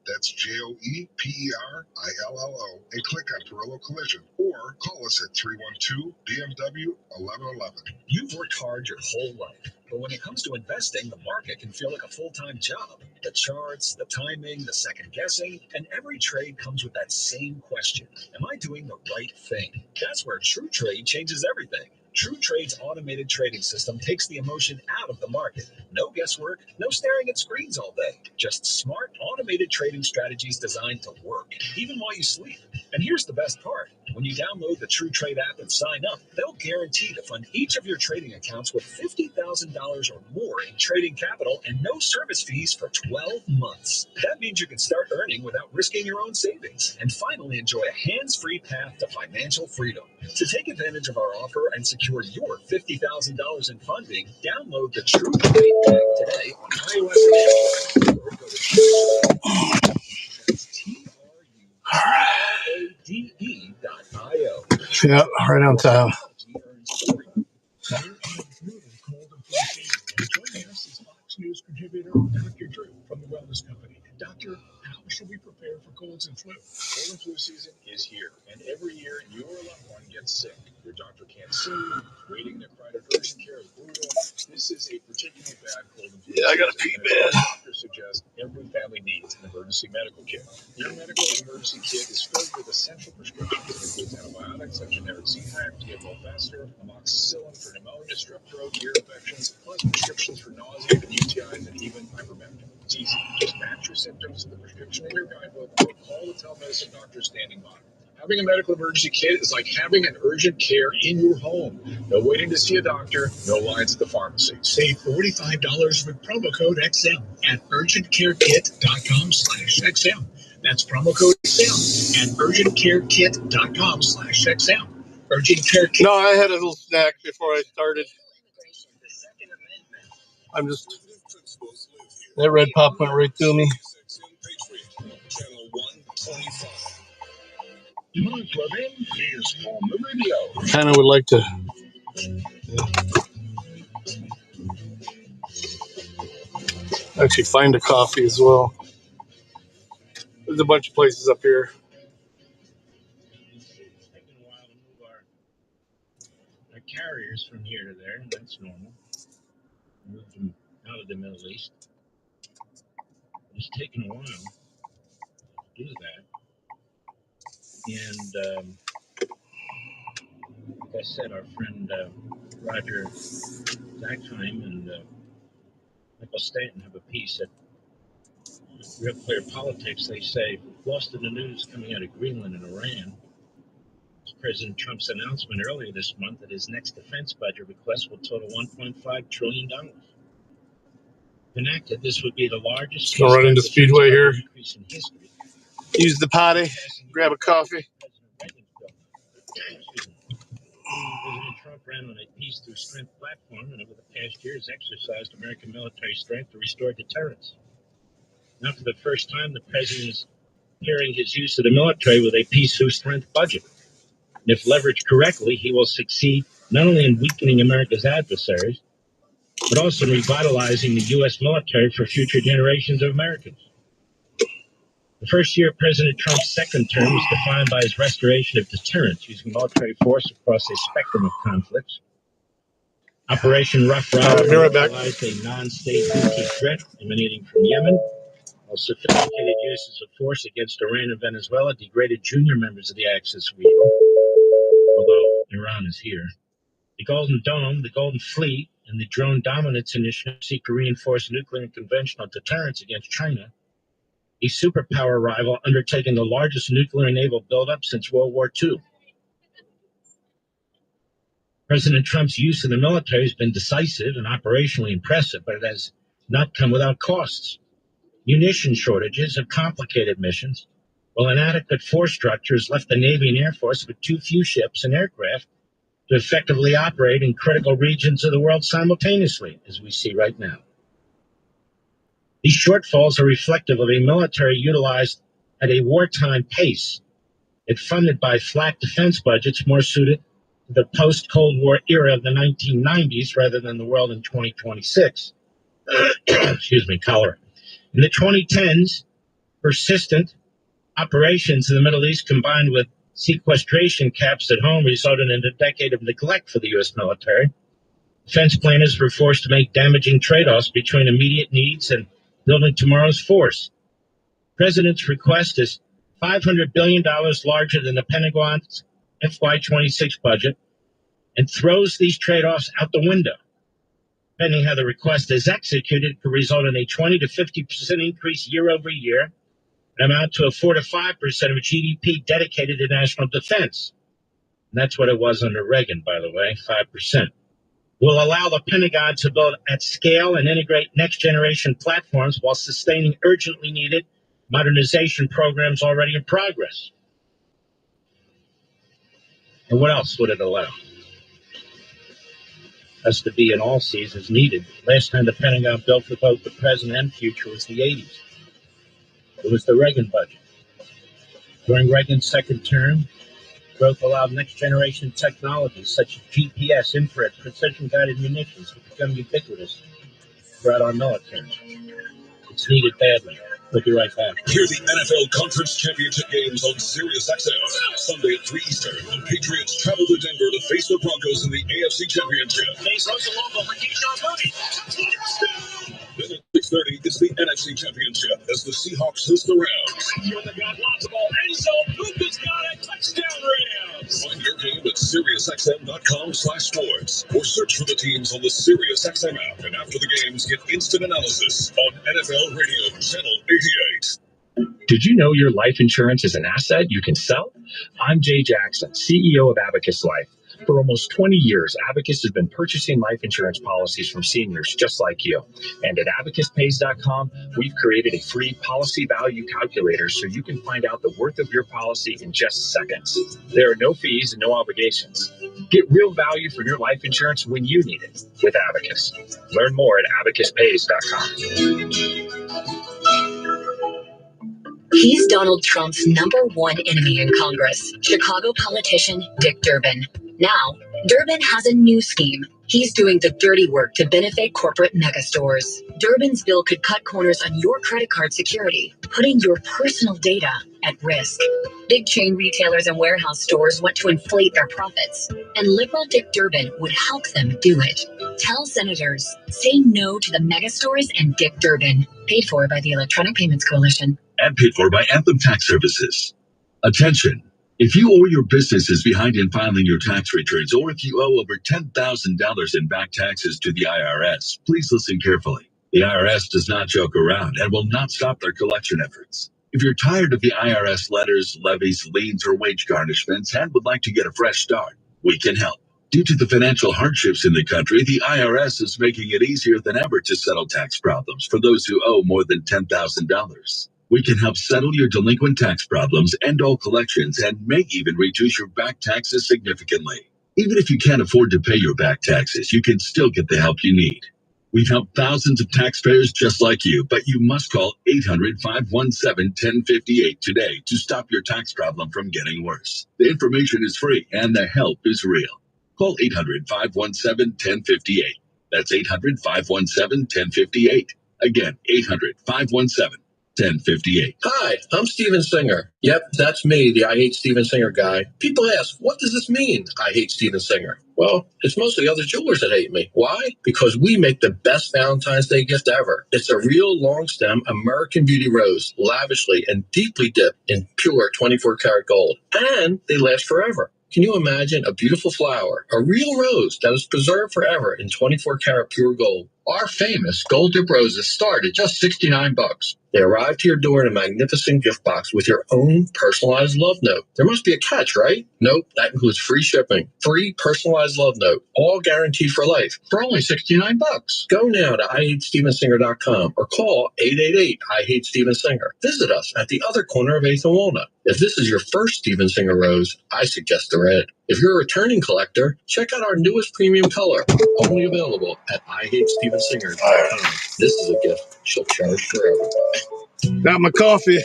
That's JoePerillo and click on Perillo Collision or call us at 312 BMW 1111. You've worked hard your whole life, but when it comes to investing, the market can feel like a full-time job. The charts, the timing, the second guessing, and every trade comes with that same question. Am I doing the right thing? That's where TrueTrade changes everything. TrueTrade's automated trading system takes the emotion out of the market. No guesswork, no staring at screens all day. Just smart, automated trading strategies designed to work, even while you sleep. And here's the best part. When you download the TrueTrade app and sign up, they'll guarantee to fund each of your trading accounts with $50,000 or more in trading capital and no service fees for 12 months. That means you can start earning without risking your own savings and finally enjoy a hands-free path to financial freedom. To take advantage of our offer and secure your $50,000 in funding, download the TrueTrade app today on iOS and Android or go to TrueTrade.io. Yeah, right on time. Waiting their pride of urgent care is brutal. This is a particularly bad cold and flu. Yeah, I gotta pee, man. Doctors suggest every family needs an emergency medical kit. Your medical emergency kit is filled with essential prescriptions that includes antibiotics, a generic Z-Pack, Diablofastor, amoxicillin for pneumonia, strep throat, ear infections, plus prescriptions for nausea and UTIs and even ivermectin. It's easy. Just match your symptoms to the prescription in your guidebook or call the telemedicine doctor standing by. Having a medical emergency kit is like having an urgent care in your home. No waiting to see a doctor, no lines at the pharmacy. Save $45 with promo code XM at urgentcarekit.com/XM. That's promo code XM at urgentcarekit.com/XM. Urgent Care Kit. No, I had a little snack before I started. I'm just... That red pop went right through me. Kind of would like to actually find a coffee as well. There's a bunch of places up here. It's taken a while to move our carriers from here to there, and that's normal. Move them out of the Middle East. It's taken a while to do that. And like I said, our friend Roger Zackheim and Michael Stanton have a piece at Real Clear Politics. They say, lost in the news coming out of Greenland and Iran. President Trump's announcement earlier this month that his next defense budget request will total $1.5 trillion. If enacted, this would be the largest Go right into Speedway here. increase in history. Use the potty, grab a coffee. President Trump ran on a Peace Through Strength platform and over the past year has exercised American military strength to restore deterrence. Now, for the first time, the president is pairing his use of the military with a Peace Through Strength budget. And if leveraged correctly, he will succeed not only in weakening America's adversaries, but also in revitalizing the U.S. military for future generations of Americans. The first year of President Trump's second term was defined by his restoration of deterrence using military force across a spectrum of conflicts. Operation Rough Rider neutralized a non-state Houthi threat emanating from Yemen, while sophisticated uses of force against Iran and Venezuela degraded junior members of the Axis of evil, although Iran is here. The Golden Dome, the Golden Fleet, and the Drone Dominance Initiative seek to reinforce nuclear and conventional deterrence against China, a superpower rival undertaking the largest nuclear naval buildup since World War II. President Trump's use of the military has been decisive and operationally impressive, but it has not come without costs. Munition shortages have complicated missions, while inadequate force structure has left the Navy and Air Force with too few ships and aircraft to effectively operate in critical regions of the world simultaneously, as we see right now. These shortfalls are reflective of a military utilized at a wartime pace, yet funded by flat defense budgets more suited to the post-Cold War era of the 1990s rather than the world in 2026. Excuse me, cholera. In the 2010s, persistent operations in the Middle East combined with sequestration caps at home resulted in a decade of neglect for the U.S. military. Defense planners were forced to make damaging trade-offs between immediate needs and building tomorrow's force. The President's request is $500 billion larger than the Pentagon's FY26 budget and throws these trade-offs out the window. Depending how the request is executed, it could result in a 20 to 50% increase year over year and amount to a 4 to 5% of GDP dedicated to national defense. And that's what it was under Reagan, by the way, 5%. Will allow the Pentagon to build at scale and integrate next-generation platforms while sustaining urgently needed modernization programs already in progress. And what else would it allow? Us to be in all seasons needed. Last time the Pentagon built for both the present and future was the 80s. It was the Reagan budget. During Reagan's second term, growth allowed next-generation technologies such as GPS, infrared, precision-guided munitions to become ubiquitous throughout our military. It's needed badly. Look you right back. Hear the NFL Conference Championship games on SiriusXM. Sunday at 3 Eastern. The Patriots travel to Denver to face the Broncos in the AFC Championship. Then at 6:30, it's the NFC Championship as the Seahawks host the Rams. Find your game at SiriusXM.com/sports or search for the teams on the SiriusXM app. And after the games, get instant analysis on NFL Radio Channel 88. Did you know your life insurance is an asset you can sell? I'm Jay Jackson, CEO of Abacus Life. For almost 20 years, Abacus has been purchasing life insurance policies from seniors just like you. And at abacuspays.com, we've created a free policy value calculator so you can find out the worth of your policy in just seconds. There are no fees and no obligations. Get real value for your life insurance when you need it with Abacus. Learn more at abacuspays.com. He's Donald Trump's number one enemy in Congress, Chicago politician Dick Durbin. Now, Durbin has a new scheme. He's doing the dirty work to benefit corporate megastores. Durbin's bill could cut corners on your credit card security, putting your personal data at risk. Big chain retailers and warehouse stores want to inflate their profits, and liberal Dick Durbin would help them do it. Tell senators, say no to the megastores and Dick Durbin. Paid for by the Electronic Payments Coalition. And paid for by Anthem Tax Services. Attention! If you or your business is behind in filing your tax returns, or if you owe over $10,000 in back taxes to the IRS, please listen carefully. The IRS does not joke around and will not stop their collection efforts. If you're tired of the IRS letters, levies, liens, or wage garnishments and would like to get a fresh start, we can help. Due to the financial hardships in the country, the IRS is making it easier than ever to settle tax problems for those who owe more than $10,000. We can help settle your delinquent tax problems, end all collections, and may even reduce your back taxes significantly. Even if you can't afford to pay your back taxes, you can still get the help you need. We've helped thousands of taxpayers just like you, but you must call 800-517-1058 today to stop your tax problem from getting worse. The information is free and the help is real. Call 800-517-1058. That's 800-517-1058. Again, 800-517-1058. Hi, I'm Steven Singer. Yep, that's me, the I Hate Steven Singer guy. People ask, what does this mean, I hate Steven Singer? Well, it's mostly other jewelers that hate me. Why? Because we make the best Valentine's Day gift ever. It's a real long stem American Beauty rose, lavishly and deeply dipped in pure 24-karat gold. And they last forever. Can you imagine a beautiful flower, a real rose that is preserved forever in 24-karat pure gold? Our famous gold dip roses start at just $69. They arrive to your door in a magnificent gift box with your own personalized love note. There must be a catch, right? Nope, that includes free shipping, free personalized love note, all guaranteed for life, for only $69. Go now to IHateStevenSinger.com or call 888-I-HATE-STEVEN-SINGER. Visit us at the other corner of 8th and Walnut. If this is your first Steven Singer rose, I suggest the red. If you're a returning collector, check out our newest premium color, only available at IHateStevenSinger.com. This is a gift she'll cherish forever. Got my coffee.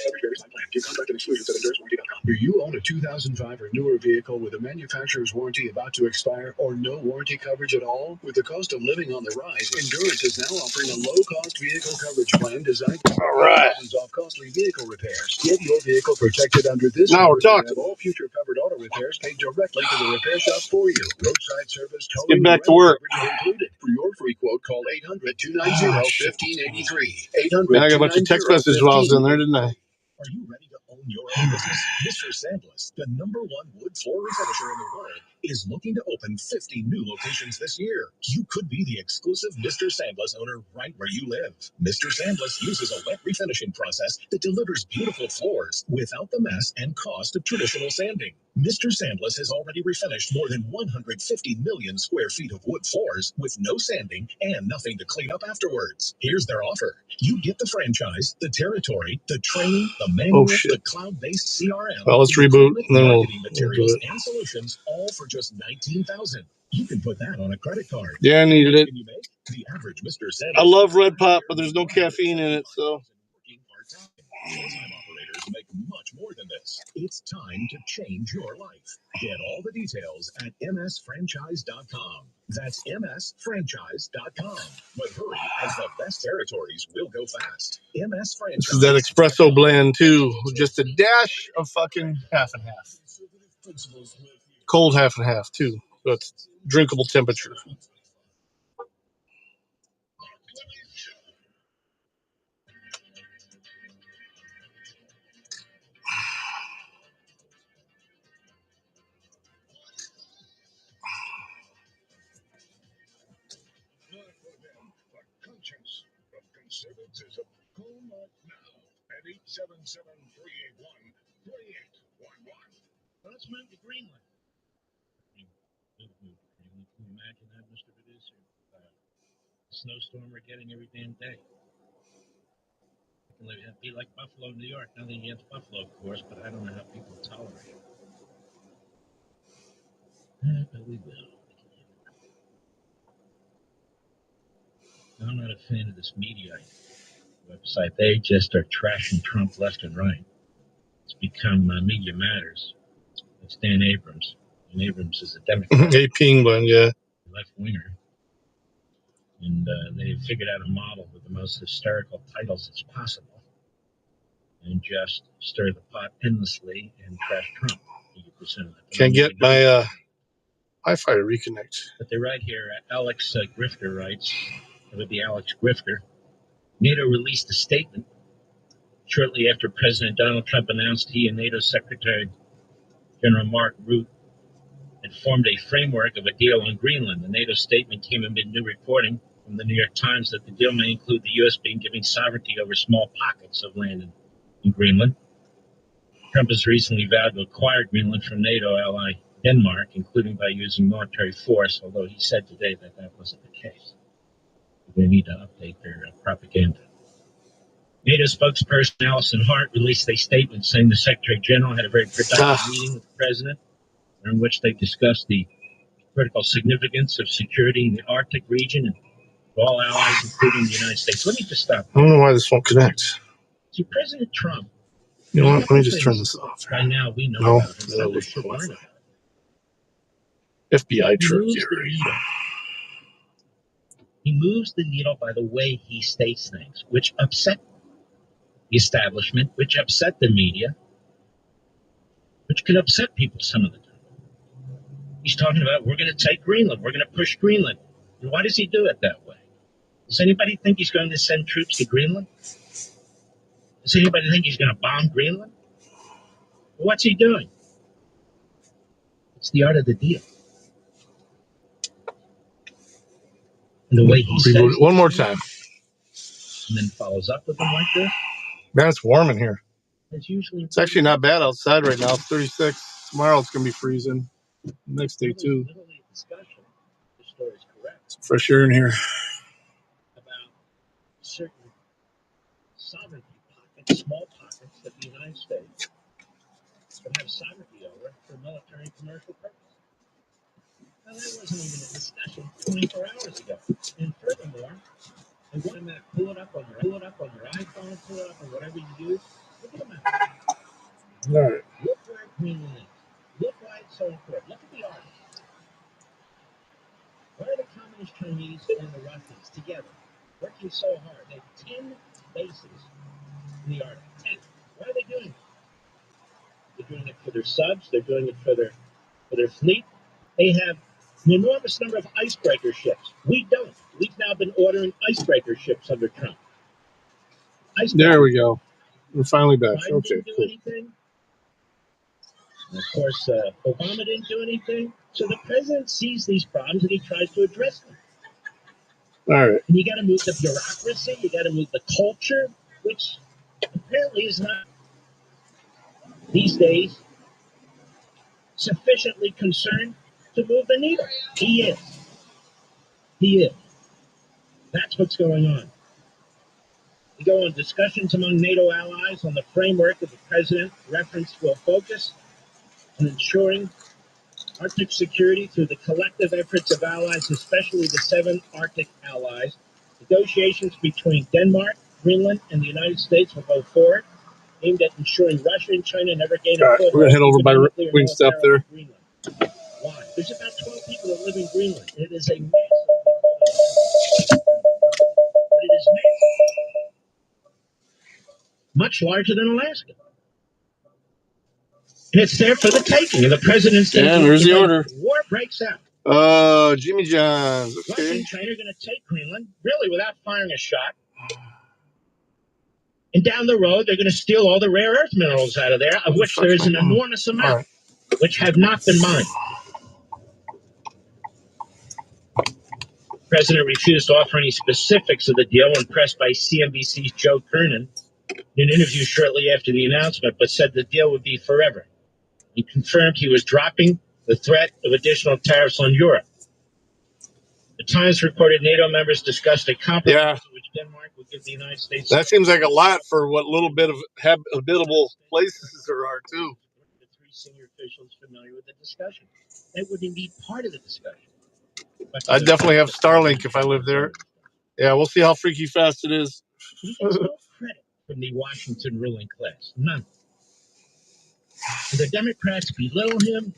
Do you own a 2005 or newer vehicle with a manufacturer's warranty about to expire or no warranty coverage at all? With the cost of living on the rise, Endurance is now offering a low-cost vehicle coverage plan designed to off costly vehicle repairs. Get your vehicle protected under this. Now we're talking. Have all future covered auto repairs paid directly to the repair shop for you. Roadside service, Get back to work. included. For your free quote, call 800-290-1583. 800. Man, I got a bunch of text messages while I was in there, didn't I? Are you ready to own your own business? Mr. Sandless, the #1 wood floor refinisher in the world, is looking to open 50 new locations this year. You could be the exclusive Mr. Sandless owner right where you live. Mr. Sandless uses a wet refinishing process that delivers beautiful floors without the mess and cost of traditional sanding. Mr. Sandless has already refinished more than 150 million square feet of wood floors with no sanding and nothing to clean up afterwards. Here's their offer. You get the franchise, the territory, the training, the manual, the cloud-based CRM. Well, let's reboot and then we'll materials do it. and solutions, all for just $19,000. You can put that on a credit card. Yeah, I needed it. The average Mr. Sandless. I love Red Pop, but there's no caffeine in it, so. Full-time operators make much more than this. It's time to change your life. Get all the details at msfranchise.com. That's msfranchise.com. But hurry, as the best territories will go fast. MS Franchise. This is that espresso blend too, with just a dash of fucking half and half. Cold half and half too, so it's drinkable temperature. Call Mark now at 877-381-3811. Let's move to Greenland. Can you imagine that, Mr. Producer? Snowstorm we're getting every damn day. It'd be like Buffalo, New York. Nothing against Buffalo, of course, but I don't know how people tolerate it. But we will. I'm not a fan of this media website. They just are trashing Trump left and right. It's become Media Matters. It's Dan Abrams. And Abrams is a Democrat. A Penguin, yeah. Left-winger. And they figured out a model with the most hysterical titles as possible and just stir the pot endlessly and trash Trump 80% of the time. Can't get my Wi-Fi to reconnect. But they're right here. Alex Grifter writes, it would be Alex Grifter. NATO released a statement shortly after President Donald Trump announced he and NATO Secretary General Mark Rutte had formed a framework of a deal on Greenland. The NATO statement came amid new reporting from the New York Times that the deal may include the U.S. being given sovereignty over small pockets of land in Greenland. Trump has recently vowed to acquire Greenland from NATO ally Denmark, including by using military force, although he said today that that wasn't the case. They need to update their propaganda. NATO spokesperson Alison Hart released a statement saying the Secretary General had a very productive meeting with the President, in which they discussed the critical significance of security in the Arctic region and all allies, including the United States. Let me just stop. I don't know why this won't connect. See, President Trump. You know what? Let me just turn this off. By now, we know No, about him. that'll Others lose should my learn Wi-Fi. about it. FBI truck. He moves the needle by the way he states things, which upset the establishment, which upset the media, which can upset people some of the time. He's talking about, we're going to take Greenland, we're going to push Greenland. And why does he do it that way? Does anybody think he's going to send troops to Greenland? Does anybody think he's going to bomb Greenland? Well, what's he doing? It's the art of the deal. And the way he says it, one more time. and then follows up with them like this. Man, it's warm in here. It's actually not bad outside right now. It's 36. Tomorrow it's going to be freezing. Next day, too. Some fresh air in here. About certain sovereignty pockets, small pockets that the United States would have sovereignty over for military and commercial purposes. Now, that wasn't even a discussion 24 hours ago. And furthermore, they want to pull it up on your iPhone, pull it up on whatever you use. Look at the map. All right. Look where Greenland is. Look why it's so important. Look at the artists. Why are the Communist Chinese and the Russians together working so hard? They have 10 bases in the Arctic. 10. Why are they doing it? They're doing it for their subs. They're doing it for their fleet. They have an enormous number of icebreaker ships. We don't. We've now been ordering icebreaker ships under Trump. There we go. We're finally back. Biden Okay, didn't do cool. anything. And of course, Obama didn't do anything. So the president sees these problems and he tries to address them. All right. And you got to move the bureaucracy. You got to move the culture, which apparently is not these days sufficiently concerned to move the needle. He is. He is. That's what's going on. We go on discussions among NATO allies on the framework of the president. Reference will focus on ensuring Arctic security through the collective efforts of allies, especially the 7 Arctic allies. Negotiations between Denmark, Greenland, and the United States will go forward, aimed at ensuring Russia and China never gain a foothold. We're going to head over by Wingstop there. Why? There's about 12 people that live in Greenland. It is a massive, but it is massive. Much larger than Alaska. And it's there for the taking. And the president says, and there's the order. War breaks out. Jimmy John's. Okay. Russia and China are going to take Greenland, really without firing a shot. And down the road, they're going to steal all the rare earth minerals out of there, of which there is an enormous amount, which have not been mined. The president refused to offer any specifics of the deal when pressed by CNBC's Joe Kernan in an interview shortly after the announcement, but said the deal would be forever. He confirmed he was dropping the threat of additional tariffs on Europe. The Times reported NATO members discussed a compromise in which Denmark would give the United States. That seems like a lot for what little bit of habitable places there are, too. The three senior officials familiar with the discussion. That wouldn't be part of the discussion. I'd definitely have Starlink if I lived there. Yeah, we'll see how freaky fast it is. He gets no credit from the Washington ruling class. None. The Democrats belittle him.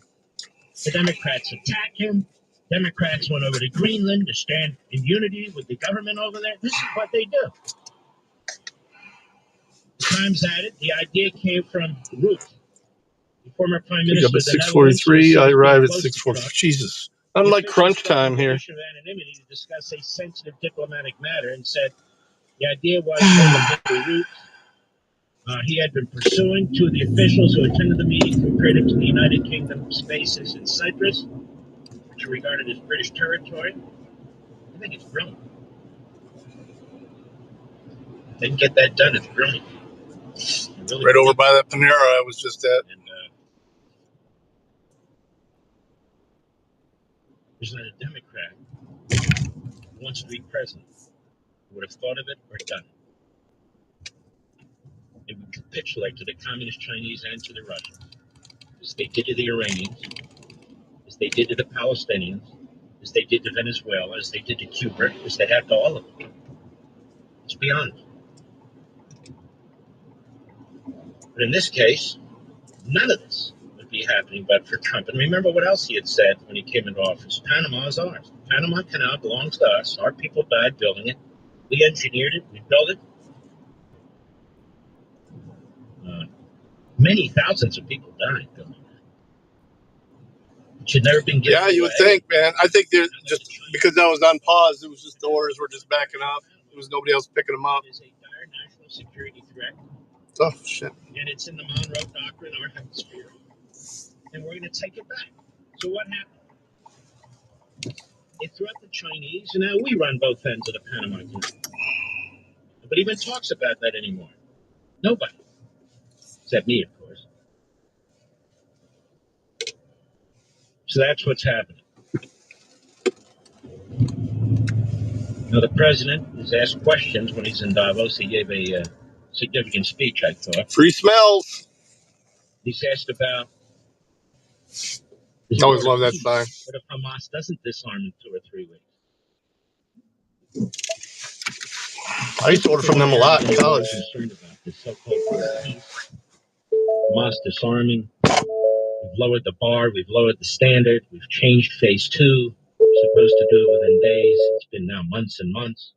The Democrats attack him. Democrats went over to Greenland to stand in unity with the government over there. This is what they do. The Times added the idea came from Ruth, the former prime minister. Up at 6:43. I arrive at 6:40. Jesus. Unlike crunch time here. Of anonymity to discuss a sensitive diplomatic matter and said the idea was the route he had been pursuing. Two of the officials who attended the meeting compared it to the United Kingdom bases in Cyprus, which are regarded as British territory. I think it's brilliant. They can get that done. It's brilliant. Really right over by that Panera I was just at. And, there's not a Democrat who wants to be president who would have thought of it or done it. They would capitulate to the communist Chinese and to the Russians, as they did to the Iranians, as they did to the Palestinians, as they did to Venezuela, as they did to Cuba, as they have to all of them. Let's be honest. But in this case, none of this would be happening but for Trump. And remember what else he had said when he came into office. Panama is ours. The Panama Canal belongs to us. Our people died building it. We engineered it. We built it. Many thousands of people died building it. It should never been given away. You would think, man. I think they're just because that was on pause. It was just the orders were just backing up. There was nobody else picking them up. It is a dire national security threat. Oh, shit. And it's in the Monroe Doctrine, our hemisphere. And we're going to take it back. So what happened? They threw out the Chinese, and now we run both ends of the Panama Canal. Nobody even talks about that anymore. Nobody. Except me, of course. So that's what's happening. Now, the president is asked questions when he's in Davos. He gave a significant speech, I thought. Free smells. He's asked about... I always love that sign. What if Hamas doesn't disarm in 2 or 3 weeks? I used to order from them a lot in college. Concerned about this so-called peace. Hamas disarming. We've lowered the bar. We've lowered the standard. We've changed phase 2. We're supposed to do it within days. It's been now months and months.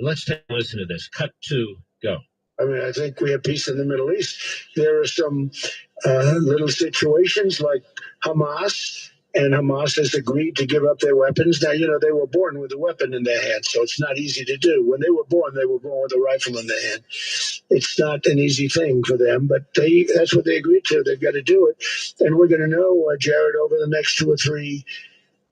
Let's take a listen to this. Cut 2, go. I mean, I think we have peace in the Middle East. There are some little situations like Hamas, and Hamas has agreed to give up their weapons. Now, you know, they were born with a weapon in their hand, so it's not easy to do. When they were born with a rifle in their hand. It's not an easy thing for them, but that's what they agreed to. They've got to do it. And we're going to know, Jared, over the next 2 or 3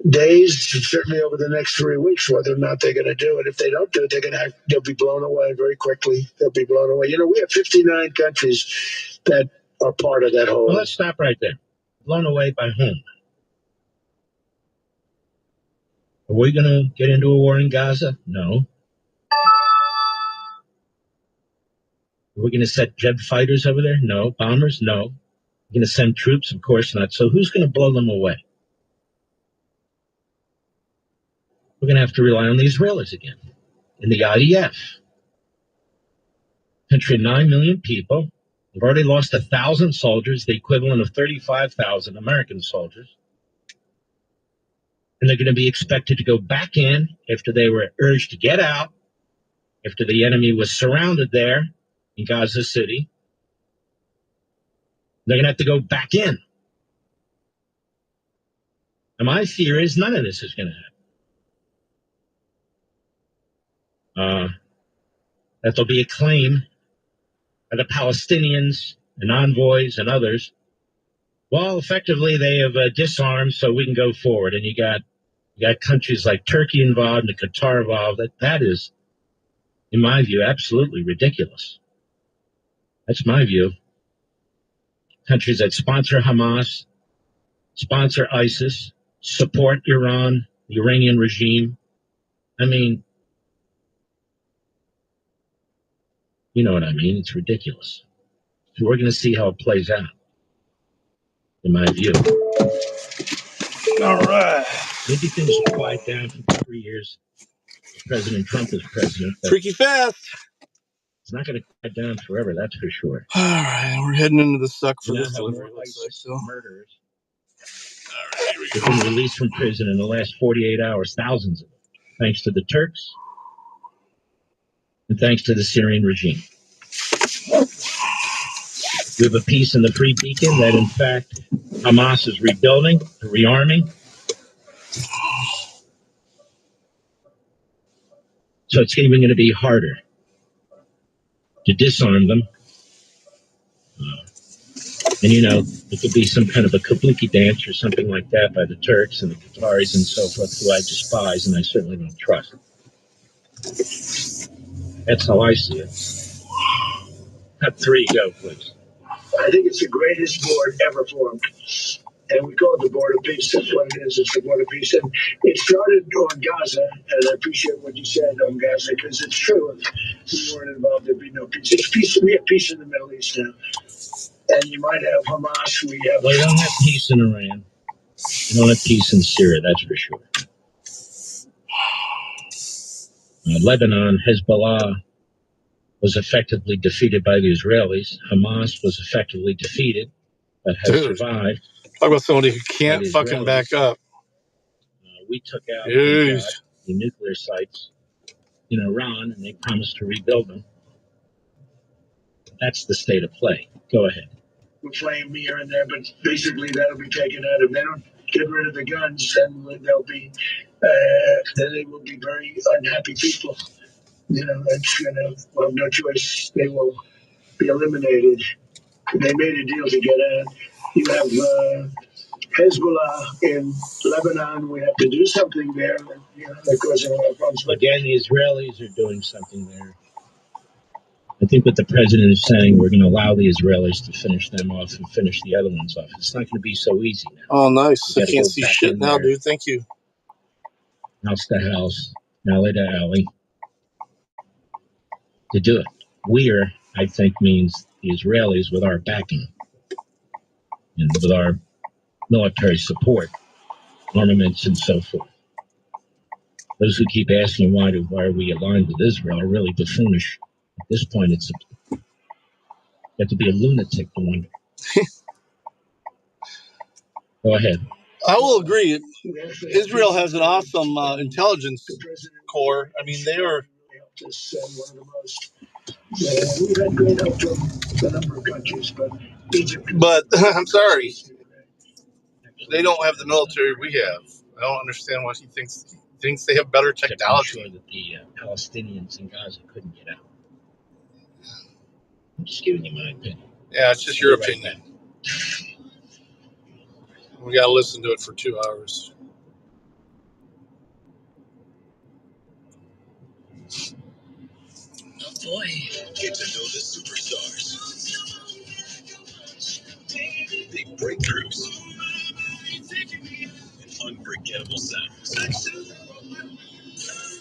days, certainly over the next 3 weeks, whether or not they're going to do it. If they don't do it, they'll be blown away very quickly. They'll be blown away. You know, we have 59 countries that are part of that whole. Well, let's stop right there. Blown away by whom? Are we going to get into a war in Gaza? No. Are we going to set jet fighters over there? No. Bombers? No. We're going to send troops? Of course not. So who's going to blow them away? We're going to have to rely on the Israelis again and the IDF. Country of 9 million people, They've already lost 1,000 soldiers, the equivalent of 35,000 American soldiers. And they're going to be expected to go back in after they were urged to get out, after the enemy was surrounded there in Gaza City. They're going to have to go back in. And my fear is none of this is going to happen. That there'll be a claim by the Palestinians and envoys and others. Well, effectively, they have disarmed, so we can go forward. And you got countries like Turkey involved and Qatar involved. That is, in my view, absolutely ridiculous. That's my view. Countries that sponsor Hamas, sponsor ISIS, support Iran, the Iranian regime. I mean, you know what I mean? It's ridiculous. So we're going to see how it plays out, in my view. All right. Maybe things will quiet down for 3 years. President Trump is president. Freaky fast. It's not going to quiet down forever, that's for sure. All right, we're heading into the suck for We'll this now have delivery. more ISIS murderers. All right, here we They've go. been released from prison in the last 48 hours, thousands of them, thanks to the Turks and thanks to the Syrian regime. We have a piece in the Free Beacon that, in fact, Hamas is rebuilding, rearming. So it's even going to be harder to disarm them. And, you know, it could be some kind of a kabuki dance or something like that by the Turks and the Qataris and so forth, who I despise and I certainly don't trust. That's how I see it. Cut 3, go, please. I think it's the greatest board ever formed. And we call it the Board of Peace. That's what it is. It's the Board of Peace. And it started on Gaza. And I appreciate what you said on Gaza because it's true. If we weren't involved, there'd be no peace. It's peace. We have peace in the Middle East now. And you might have Hamas. We have. Well, you don't have peace in Iran. You don't have peace in Syria, that's for sure. Lebanon, Hezbollah was effectively defeated by the Israelis. Hamas was effectively defeated, but has survived. Talk about somebody who can't fucking back up. We took out the nuclear sites in Iran, and they promised to rebuild them. That's the state of play. Go ahead. We'll flame here and there, but basically that'll be taken out. If they don't get rid of the guns, then they'll be, then they will be very unhappy people. You know, that's gonna have no choice. They will be eliminated. They made a deal to get out. You have Hezbollah in Lebanon. We have to do something there. You know, they're causing a lot of problems. Again, the Israelis are doing something there. I think what the president is saying, we're going to allow the Israelis to finish them off and finish the other ones off. It's not going to be so easy now. Oh, nice. I can't see shit now, there. dude. Thank you. House to house, alley to alley, to do it. We're, I think, means the Israelis with our backing and with our military support, armaments, and so forth. Those who keep asking why are we aligned with Israel are really buffoonish. At this point, you have to be a lunatic to wonder. Go ahead. I will agree. Israel has an awesome intelligence corps. I mean, they are. One of the most. We've had great help from a number of countries, but Egypt. But I'm sorry, they don't have the military we have. I don't understand why he thinks they have better technology. I'm sure that the Palestinians in Gaza couldn't get out. I'm just giving you my opinion. Yeah, it's just your opinion. We got to listen to it for 2 hours. Oh boy, get to know the superstars. Big breakthroughs. And unforgettable sounds.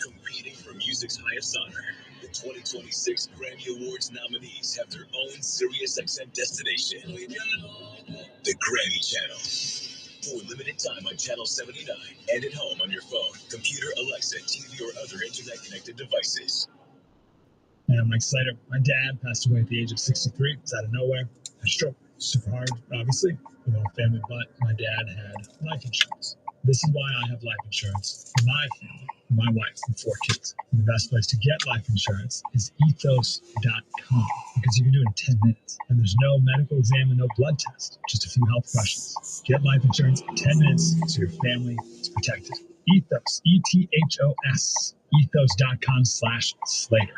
Competing for music's highest honor, the 2026 Grammy Awards nominees have their own SiriusXM destination. The Grammy Channel. For a limited time on Channel 79 and at home on your phone, computer, Alexa, TV, or other internet-connected devices. And I'm Mike Slater. My dad passed away at the age of 63. It's out of nowhere. A stroke. Super hard, obviously, for the whole family, but my dad had life insurance. This is why I have life insurance for my family, for my wife, and 4 kids. And the best place to get life insurance is ethos.com because you can do it in 10 minutes. And there's no medical exam and no blood test, just a few health questions. Get life insurance in 10 minutes so your family is protected. Ethos, ETHOS, ethos.com/Slater.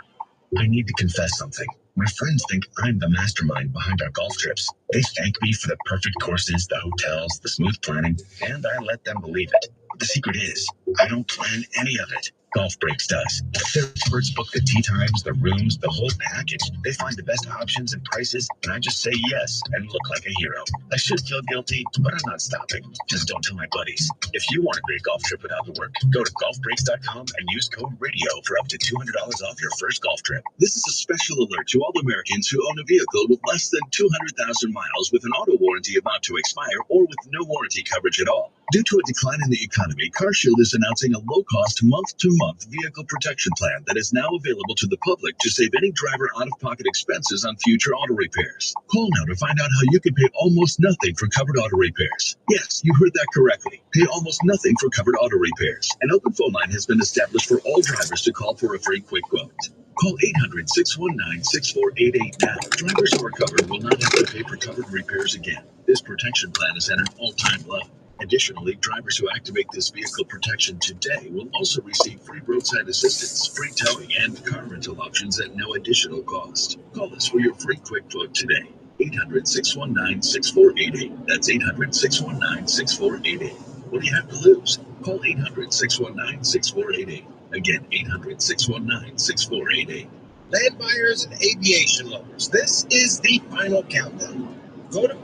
I need to confess something. My friends think I'm the mastermind behind our golf trips. They thank me for the perfect courses, the hotels, the smooth planning, and I let them believe it. The secret is, I don't plan any of it. Golf Breaks does. Their experts book the tee times, the rooms, the whole package. They find the best options and prices, and I just say yes and look like a hero. I should feel guilty, but I'm not stopping. Just don't tell my buddies. If you want a great golf trip without the work, go to golfbreaks.com and use code RADIO for up to $200 off your first golf trip. This is a special alert to all Americans who own a vehicle with less than 200,000 miles with an auto warranty about to expire or with no warranty coverage at all. Due to a decline in the economy, CarShield is announcing a low-cost month-to-month vehicle protection plan that is now available to the public to save any driver out-of-pocket expenses on future auto repairs. Call now to find out how you can pay almost nothing for covered auto repairs. Yes, you heard that correctly. Pay almost nothing for covered auto repairs. An open phone line has been established for all drivers to call for a free quick quote. Call 800-619-6488 now. Drivers who are covered will not have to pay for covered repairs again. This protection plan is at an all-time low. Additionally, drivers who activate this vehicle protection today will also receive free roadside assistance, free towing, and car rental options at no additional cost. Call us for your free quick quote today. 800-619-6488. That's 800-619-6488. What do you have to lose? Call 800-619-6488. Again, 800-619-6488. Land buyers and aviation lovers, this is the final countdown. Go to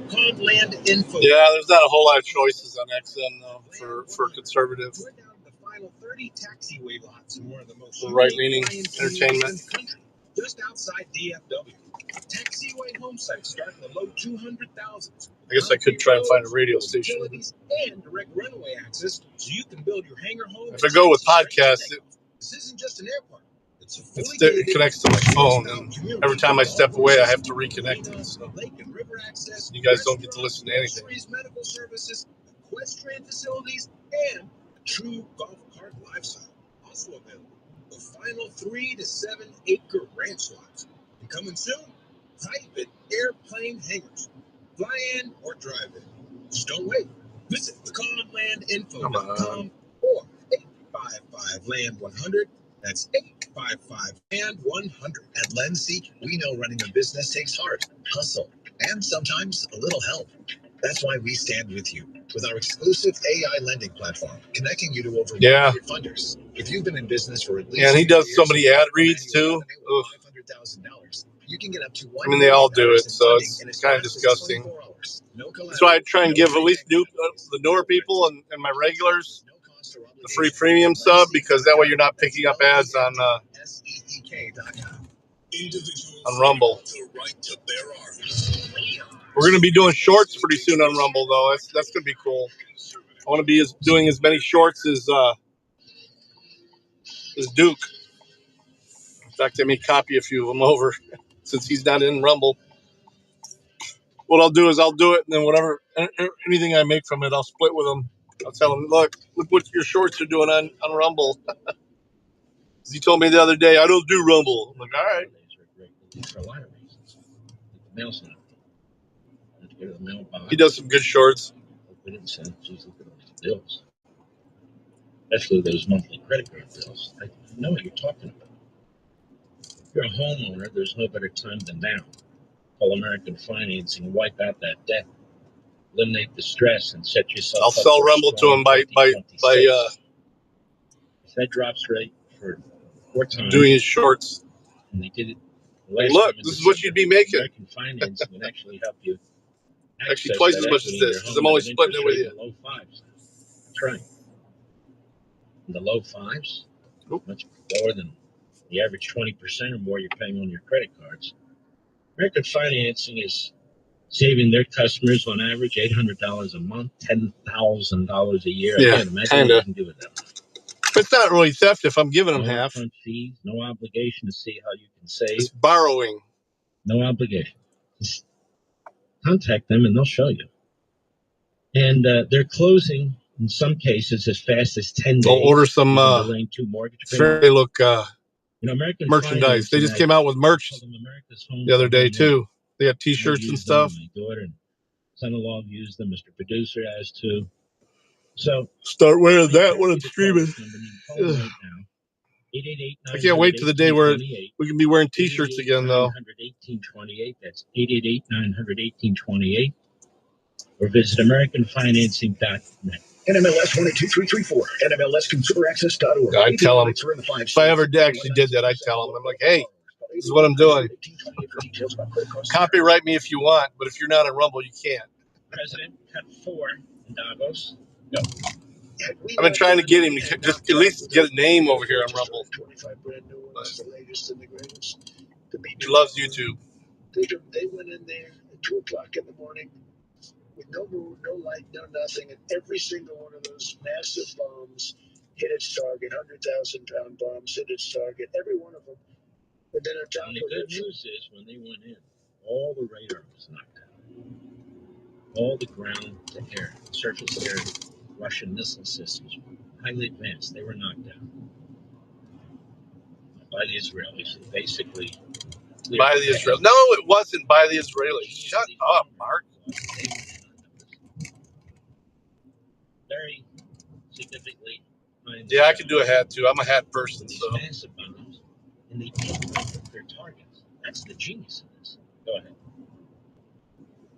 Land Info. Yeah, there's not a whole lot of choices on XM though for conservative. We're down to the final 30 taxiway lots in one of the most right-leaning entertainment. Just outside DFW. Taxiway home sites start in the low 200,000s. I guess I could try and find a radio station. And direct runway access so you can build your hangar home. If I go with podcasts, this isn't just an airport. It connects to my phone, and every time I step away, I have to reconnect it. So you guys don't get to listen to anything. Medical services, equestrian facilities, and a true golf cart lifestyle. Also available. The final 3 to 7 acre ranch lots. And coming soon, private airplane hangars. Fly in or drive in. Just don't wait. Visit theconlandinfo.com or 855-LAND-100. That's 855-LAND-100. At LendSeek, we know running a business takes heart, hustle, and sometimes a little help. That's why we stand with you with our exclusive AI lending platform, connecting you to over 100 funders. If you've been in business for at least and he does so many ad reads too. $500,000, you can get up to I mean, they all do it, so it's kind of disgusting. That's why I try and give at least the newer people and my regulars the free premium sub, because that way you're not picking up ads on Rumble. We're going to be doing shorts pretty soon on Rumble, though. That's going to be cool. I want to be doing as many shorts as Duke. In fact, I may copy a few of them over since he's not in Rumble. What I'll do is I'll do it, and then whatever anything I make from it, I'll split with him. I'll tell him, look what your shorts are doing on Rumble. He told me the other day, I don't do Rumble. I'm like, all right. For a lot of reasons. The mail's not. To go to the mailbox. He does some good shorts. Open it and say, geez, look at all these bills. Especially those monthly credit card bills. I know what you're talking about. If you're a homeowner, there's no better time than now. Call American Financing and wipe out that debt. Eliminate the stress and set yourself I'll up. I'll sell Rumble to him by Fed drops rate for 4 times. Doing his shorts. And they did it. Look, this is what you'd be making. American Financing would actually help you. Actually, twice as much as this, because I'm only splitting it with you. Low 5s. That's right. In the low 5s, much lower than the average 20% or more you're paying on your credit cards. American Financing is saving their customers on average $800 a month, $10,000 a year. Yeah, I can't imagine what you can do with that. It's not really theft if I'm giving them No half. upfront fees, no obligation to see how you can save. It's borrowing. No obligation. Just contact them and they'll show you. And they're closing in some cases as fast as 10 days. I'll order some delaying 2 mortgage payments. fairly look American merchandise. They just came out with merch the other day too. They got T-shirts and stuff. My daughter and son-in-law used them. Mr. Producer has too. So start wearing that when I'm streaming. I can't wait to the day where we can be wearing T-shirts again, though. 888-900-1828. That's 888-900-1828. Or visit AmericanFinancing.net. NMLS 122334. NMLSConsumerAccess.org. I'd tell them, if I ever actually did that, I'd tell them, I'm like, hey, this is what I'm doing. Copyright me if you want, but if you're not on Rumble, you can't. President cut 4 in Davos. No. I've been trying to get him to just at least get a name over here on Rumble. He loves YouTube. They went in there at 2 o'clock in the morning with no moon, no light, no nothing, and every single one of those massive bombs hit its target. 100,000-pound bombs hit its target. Every one of them. But then on top And the of good it, news is when they went in, all the radar was knocked out. All the ground to air, surface air, Russian missile systems, highly advanced, they were knocked down by the Israelis. Basically, by the Israelis. No, it wasn't by the Israelis. Shut up, Mark. Very significantly. Yeah, I can do a hat too. I'm a hat person, so. Massive bombs in the aim of their targets. That's the genius of this. Go ahead.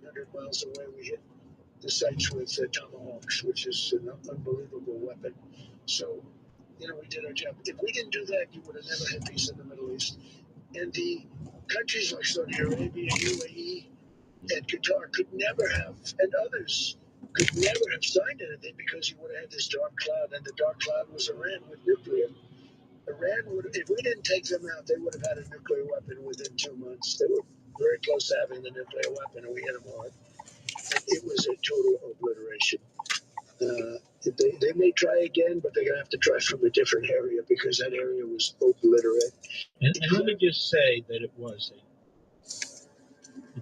100 miles away, we hit the sites with tomahawks, which is an unbelievable weapon. So, we did our job. If we didn't do that, you would have never had peace in the Middle East. And the countries like Saudi Arabia, UAE, and Qatar could never have, and others could never have signed anything because you would have had this dark cloud, and the dark cloud was Iran with nuclear. Iran would, if we didn't take them out, they would have had a nuclear weapon within 2 months. They were very close to having the nuclear weapon, and we hit them hard. And it was a total obliteration. They may try again, but they're going to have to try from a different area because that area was obliterated. And let me just say that it was a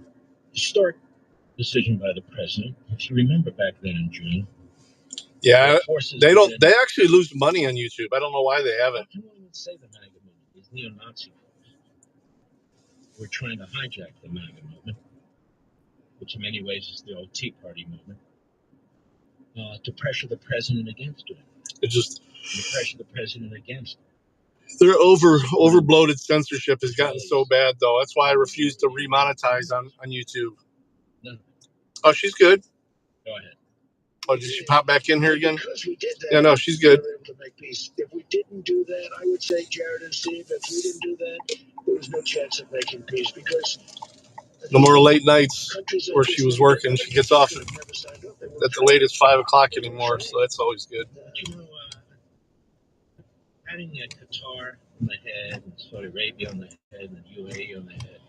historic decision by the president. If you remember back then in June. Yeah, they actually lose money on YouTube. I don't know why they haven't. I won't even say the MAGA movement. These neo-Nazi folks were trying to hijack the MAGA movement, which in many ways is the old Tea Party movement, to pressure the president against it. To pressure the president against it. Their over-bloated censorship has gotten so bad, though. That's why I refuse to remonetize on YouTube. No. Oh, she's good. Go ahead. Oh, did she pop back in here again? Because we did that, yeah, no, she's good. We were able to make peace. If we didn't do that, I would say, Jared and Steve, if we didn't do that, there was no chance of making peace because no more late nights where she was working. She gets off at the latest 5 o'clock anymore, so that's always good. Having Qatar on the head, and Saudi Arabia on the head, and UAE on the head,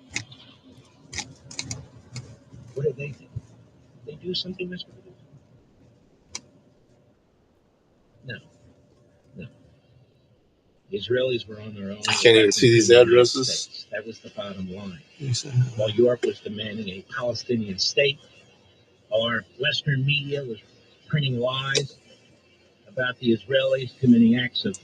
what do they do? They do something that's good. No. The Israelis were on their own. I can't even see these addresses. That was the bottom line. While Europe was demanding a Palestinian state, our Western media was printing lies about the Israelis committing acts of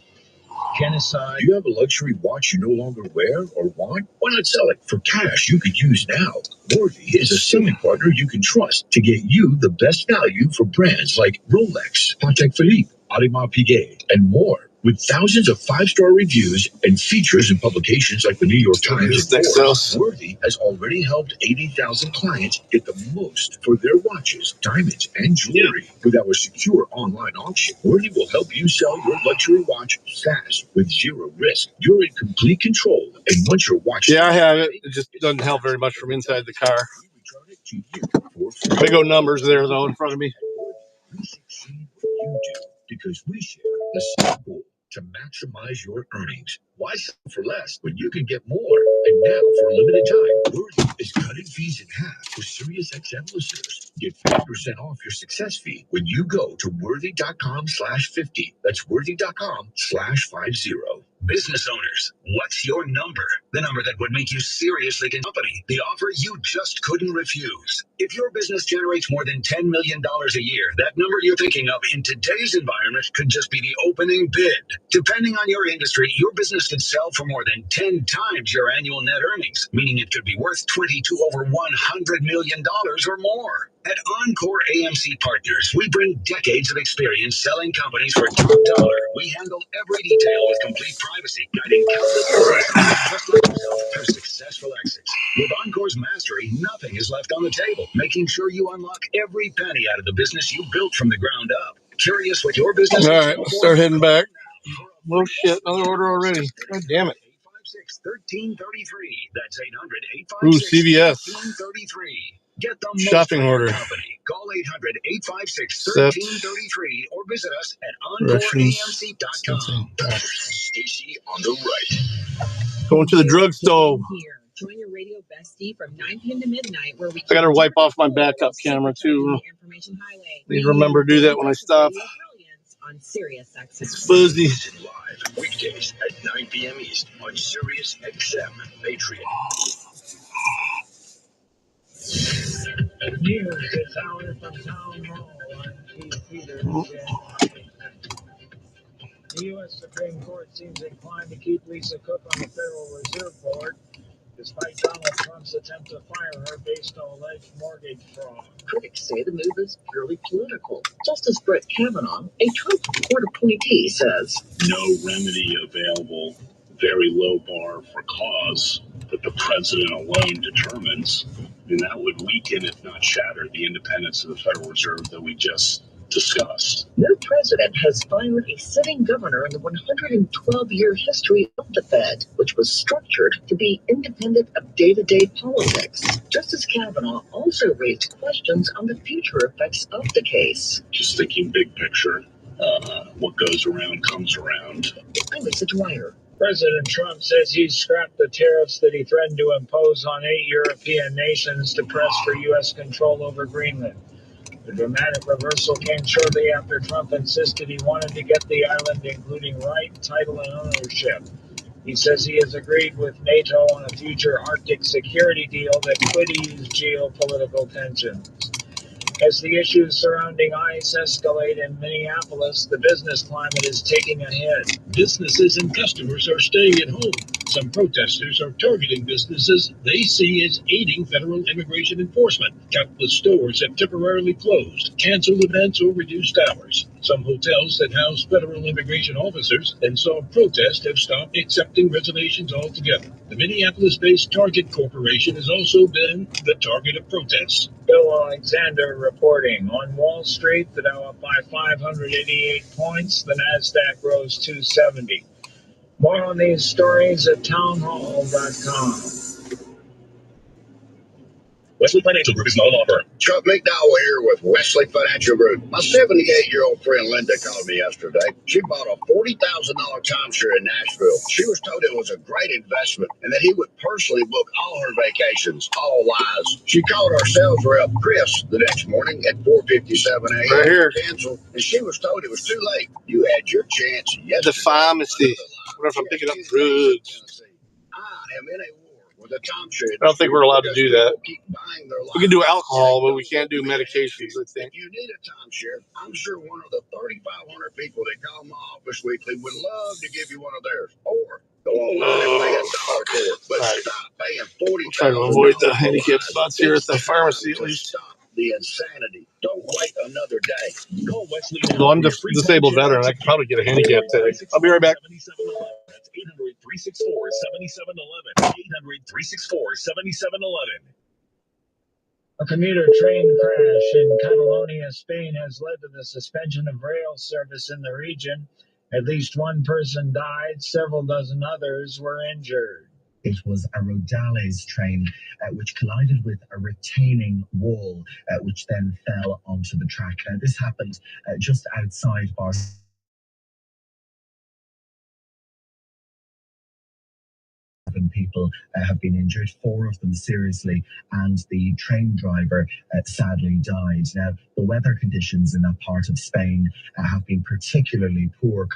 genocide. Do you have a luxury watch you no longer wear or want? Why not sell it for cash you could use now? Worthy is a selling partner you can trust to get you the best value for brands like Rolex, Patek Philippe, Audemars Piguet, and more. With thousands of 5-star reviews and features in publications like the New York Times and Forbes, Worthy has already helped 80,000 clients get the most for their watches, diamonds, and jewelry. With our secure online auction, Worthy will help you sell your luxury watch fast with zero risk. You're in complete control, and once your watch... Yeah, I have it. It just doesn't help very much from inside the car. Big old numbers there, though, in front of me. We succeed when you do, because we share the same goal to maximize your earnings. Why settle for less when you can get more? And now, for a limited time, Worthy is cutting fees in half for SiriusXM listeners. Get 50% off your success fee when you go to worthy.com/50. That's worthy.com/50. Business owners, what's your number? The number that would make you seriously company. The offer you just couldn't refuse. If your business generates more than $10 million a year, that number you're thinking of in today's environment could just be the opening bid. Depending on your industry, your business could sell for more than 10 times your annual net earnings, meaning it could be worth $20 to over $100 million or more. At Encore AMC Partners, we bring decades of experience selling companies for top dollar. We handle every detail with complete privacy, guiding countless business owners just like yourself through successful exits. With Encore's mastery, nothing is left on the table, making sure you unlock every penny out of the business you built from the ground up. Curious what your business is? All right, let's start heading back. Well, shit, another order already. God damn it. 856-1333. That's 800-856-1333. Ooh, CVS. Get the shopping order. Company. Call 800-856-1333 or visit us at EncoreAMC.com. Stacy on the right. Going to the drugstore. Join your radio bestie from 9 p.m. to midnight, where we I gotta wipe off my backup camera too. Need to remember to do that when I stop. On SiriusXM. It's fuzzy. Live weekdays at 9 p.m. East on SiriusXM Patriot. News this hour from Town Hall. I'm Keith Peters. The U.S. Supreme Court seems inclined to keep Lisa Cook on the Federal Reserve Board, despite Donald Trump's attempt to fire her based on alleged mortgage fraud. Critics say the move is purely political. Justice Brett Kavanaugh, a Trump court appointee, says, no remedy available, very low bar for cause that the president alone determines, and that would weaken, if not shatter, the independence of the Federal Reserve that we just discussed. No president has fired a sitting governor in the 112-year history of the Fed, which was structured to be independent of day-to-day politics. Justice Kavanaugh also raised questions on the future effects of the case. Just thinking big picture, what goes around comes around. I'm Lisa Dwyer. President Trump says he's scrapped the tariffs that he threatened to impose on 8 European nations to press for U.S. control over Greenland. The dramatic reversal came shortly after Trump insisted he wanted to get the island, including right, title, and ownership. He says he has agreed with NATO on a future Arctic security deal that could ease geopolitical tensions. As the issues surrounding ICE escalate in Minneapolis, the business climate is taking a hit. Businesses and customers are staying at home. Some protesters are targeting businesses they see as aiding federal immigration enforcement. Countless stores have temporarily closed, canceled events, or reduced hours. Some hotels that house federal immigration officers and saw protests have stopped accepting reservations altogether. The Minneapolis-based Target Corporation has also been the target of protests. Bill Alexander reporting. On Wall Street, the Dow up by 588 points. The NASDAQ rose 270. More on these stories at townhall.com. Wesley Financial Group is not a law firm. Chuck McDowell here with Wesley Financial Group. My 78-year-old friend Linda called me yesterday. She bought a $40,000 timeshare in Nashville. She was told it was a great investment and that he would personally book all her vacations. All lies. She called our sales rep, Chris, the next morning at 4:57 a.m. Right here. Cancel, and she was told it was too late. You had your chance yesterday. The pharmacy. What if I'm picking up drugs? I am in a war with a timeshare. I don't think we're allowed to do that. We can do alcohol, but we can't do medications, I think. If you need a timeshare, I'm sure one of the 3,500 people that call my office weekly would love to give you one of theirs. Or go online and pay $1 for it. But stop paying $40,000. Trying to avoid the handicap spots here at the pharmacy, at least. Stop the insanity. Don't wait another day. Call Wesley. Well, I'm just a disabled veteran. I could probably get a handicap today. I'll be right back. That's 800-364-7711. 800-364-7711. A commuter train crash in Catalonia, Spain, has led to the suspension of rail service in the region. At least one person died, several dozen others were injured. It was a Rodales train which collided with a retaining wall, which then fell onto the track. This happened just outside Barcelona. 7 people have been injured, 4 of them seriously, and the train driver sadly died. Now, the weather conditions in that part of Spain have been particularly poor.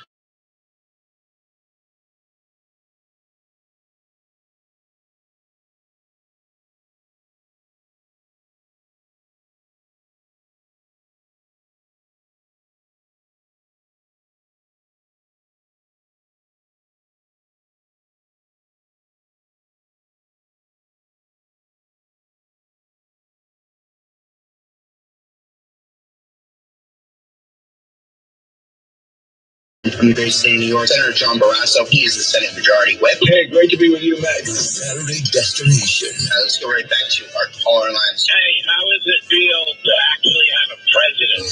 From the great state of New York, Senator John Barrasso, he is the Senate Majority Whip. Hey, great to be with you, Matt. Saturday destination. Let's go right back to our caller lines. Hey, how does it feel to actually have a president?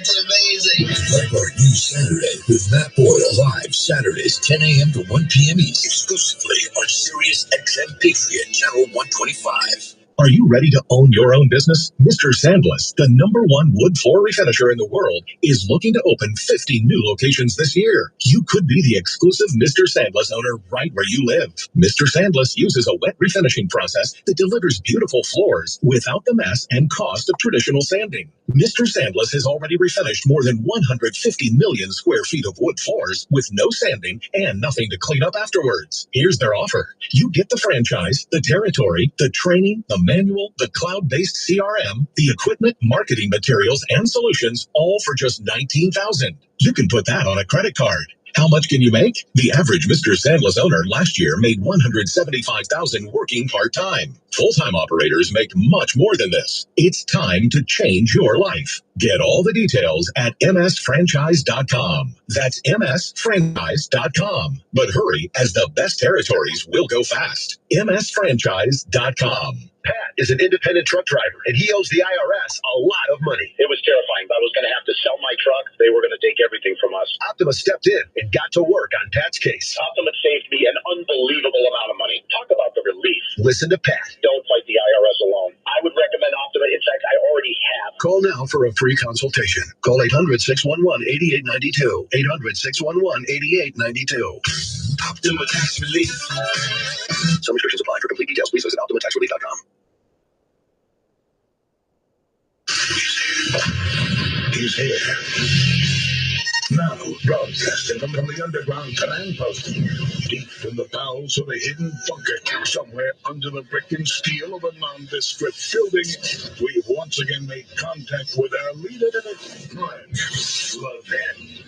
It's amazing. Our new Saturday with Matt Boyle, live Saturdays 10 a.m. to 1 p.m. East, exclusively on Sirius XM Patriot Channel 125. Are you ready to own your own business? Mr. Sandless, the #1 wood floor refinisher in the world, is looking to open 50 new locations this year. You could be the exclusive Mr. Sandless owner right where you live. Mr. Sandless uses a wet refinishing process that delivers beautiful floors without the mess and cost of traditional sanding. Mr. Sandless has already refinished more than 150 million square feet of wood floors with no sanding and nothing to clean up afterwards. Here's their offer. You get the franchise, the territory, the training, the manual, the cloud-based CRM, the equipment, marketing materials, and solutions, all for just $19,000. You can put that on a credit card. How much can you make? The average Mr. Sandless owner last year made $175,000 working part-time. Full-time operators make much more than this. It's time to change your life. Get all the details at msfranchise.com. That's msfranchise.com. But hurry, as the best territories will go fast. msfranchise.com. Pat is an independent truck driver, and he owes the IRS a lot of money. It was terrifying. I was going to have to sell my truck. They were going to take everything from us. Optima stepped in and got to work on Pat's case. Optima saved me an unbelievable amount of money. Talk about the relief. Listen to Pat. Don't fight the IRS alone. I would recommend Optima. In fact, I already have. Call now for a free consultation. Call 800-611-8892. 800-611-8892. Optima Tax Relief. Some restrictions apply. For complete details, please visit OptimaTaxRelief.com. He's here. Now, broadcasting from the underground command post, deep in the bowels of a hidden bunker, somewhere under the brick and steel of a nondescript building, we've once again made contact with our leader, Frank Levin.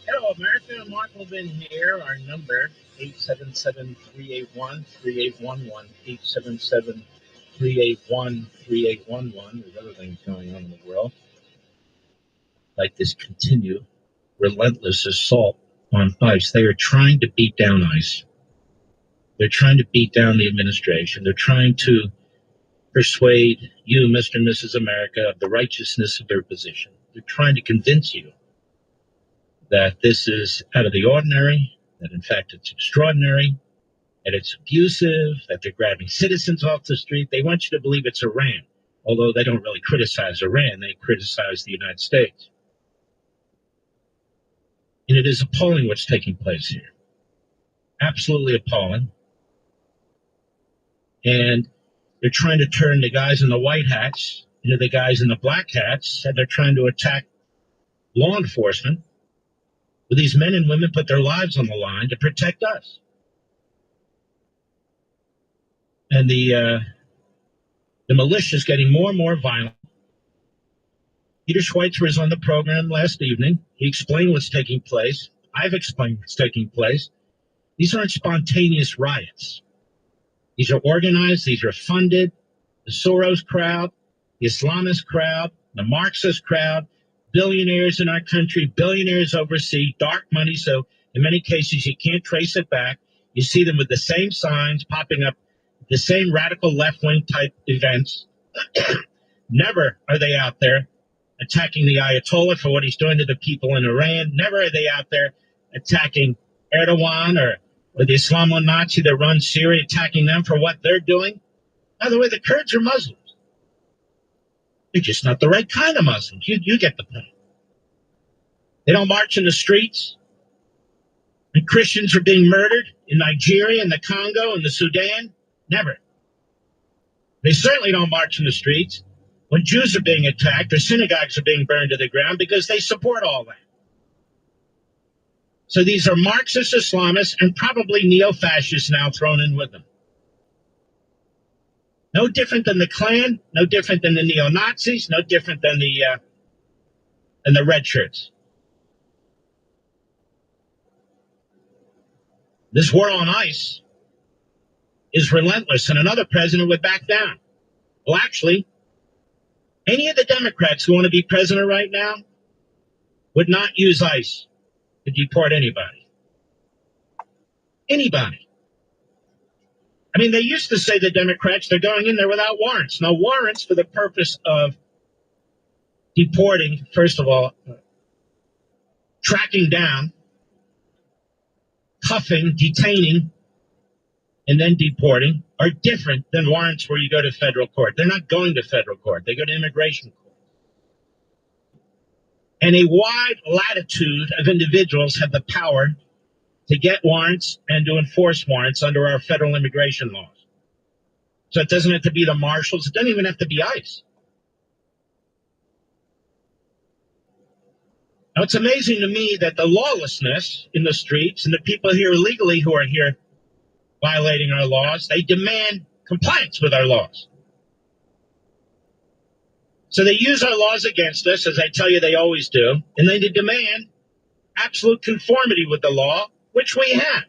Hello, America. Mark Levin here. Our number, 877-381-3811, 877-381-3811. There's other things going on in the world, like this continued relentless assault on ICE. They are trying to beat down ICE. They're trying to beat down the administration. They're trying to persuade you, Mr. and Mrs. America, of the righteousness of their position. They're trying to convince you that this is out of the ordinary, that in fact it's extraordinary, that it's abusive, that they're grabbing citizens off the street. They want you to believe it's Iran, although they don't really criticize Iran, they criticize the United States. And it is appalling what's taking place here. Absolutely appalling. And they're trying to turn the guys in the white hats into the guys in the black hats, and they're trying to attack law enforcement. But these men and women put their lives on the line to protect us. And the militia is getting more and more violent. Peter Schweitzer was on the program last evening. He explained what's taking place. I've explained what's taking place. These aren't spontaneous riots. These are organized. These are funded. The Soros crowd, the Islamist crowd, the Marxist crowd, billionaires in our country, billionaires overseas, dark money. So in many cases, you can't trace it back. You see them with the same signs popping up, the same radical left-wing type events. Never are they out there attacking the Ayatollah for what he's doing to the people in Iran. Never are they out there attacking Erdogan or the Islamo-Nazi that runs Syria, attacking them for what they're doing. By the way, the Kurds are Muslims. They're just not the right kind of Muslims. You get the point. They don't march in the streets. When Christians are being murdered in Nigeria, in the Congo, in the Sudan, never. They certainly don't march in the streets when Jews are being attacked or synagogues are being burned to the ground because they support all that. So these are Marxist Islamists and probably neo-fascists now thrown in with them. No different than the Klan, no different than the neo-Nazis, no different than the red shirts. This war on ICE is relentless, and another president would back down. Well, actually, any of the Democrats who want to be president right now would not use ICE to deport anybody. Anybody. I mean, they used to say, the Democrats, they're going in there without warrants. Now, warrants for the purpose of deporting, first of all, tracking down, cuffing, detaining, and then deporting are different than warrants where you go to federal court. They're not going to federal court. They go to immigration court. And a wide latitude of individuals have the power to get warrants and to enforce warrants under our federal immigration laws. So it doesn't have to be the marshals. It doesn't even have to be ICE. Now, it's amazing to me that the lawlessness in the streets and the people here illegally who are here violating our laws, they demand compliance with our laws. So they use our laws against us, as I tell you they always do, and they demand absolute conformity with the law, which we have.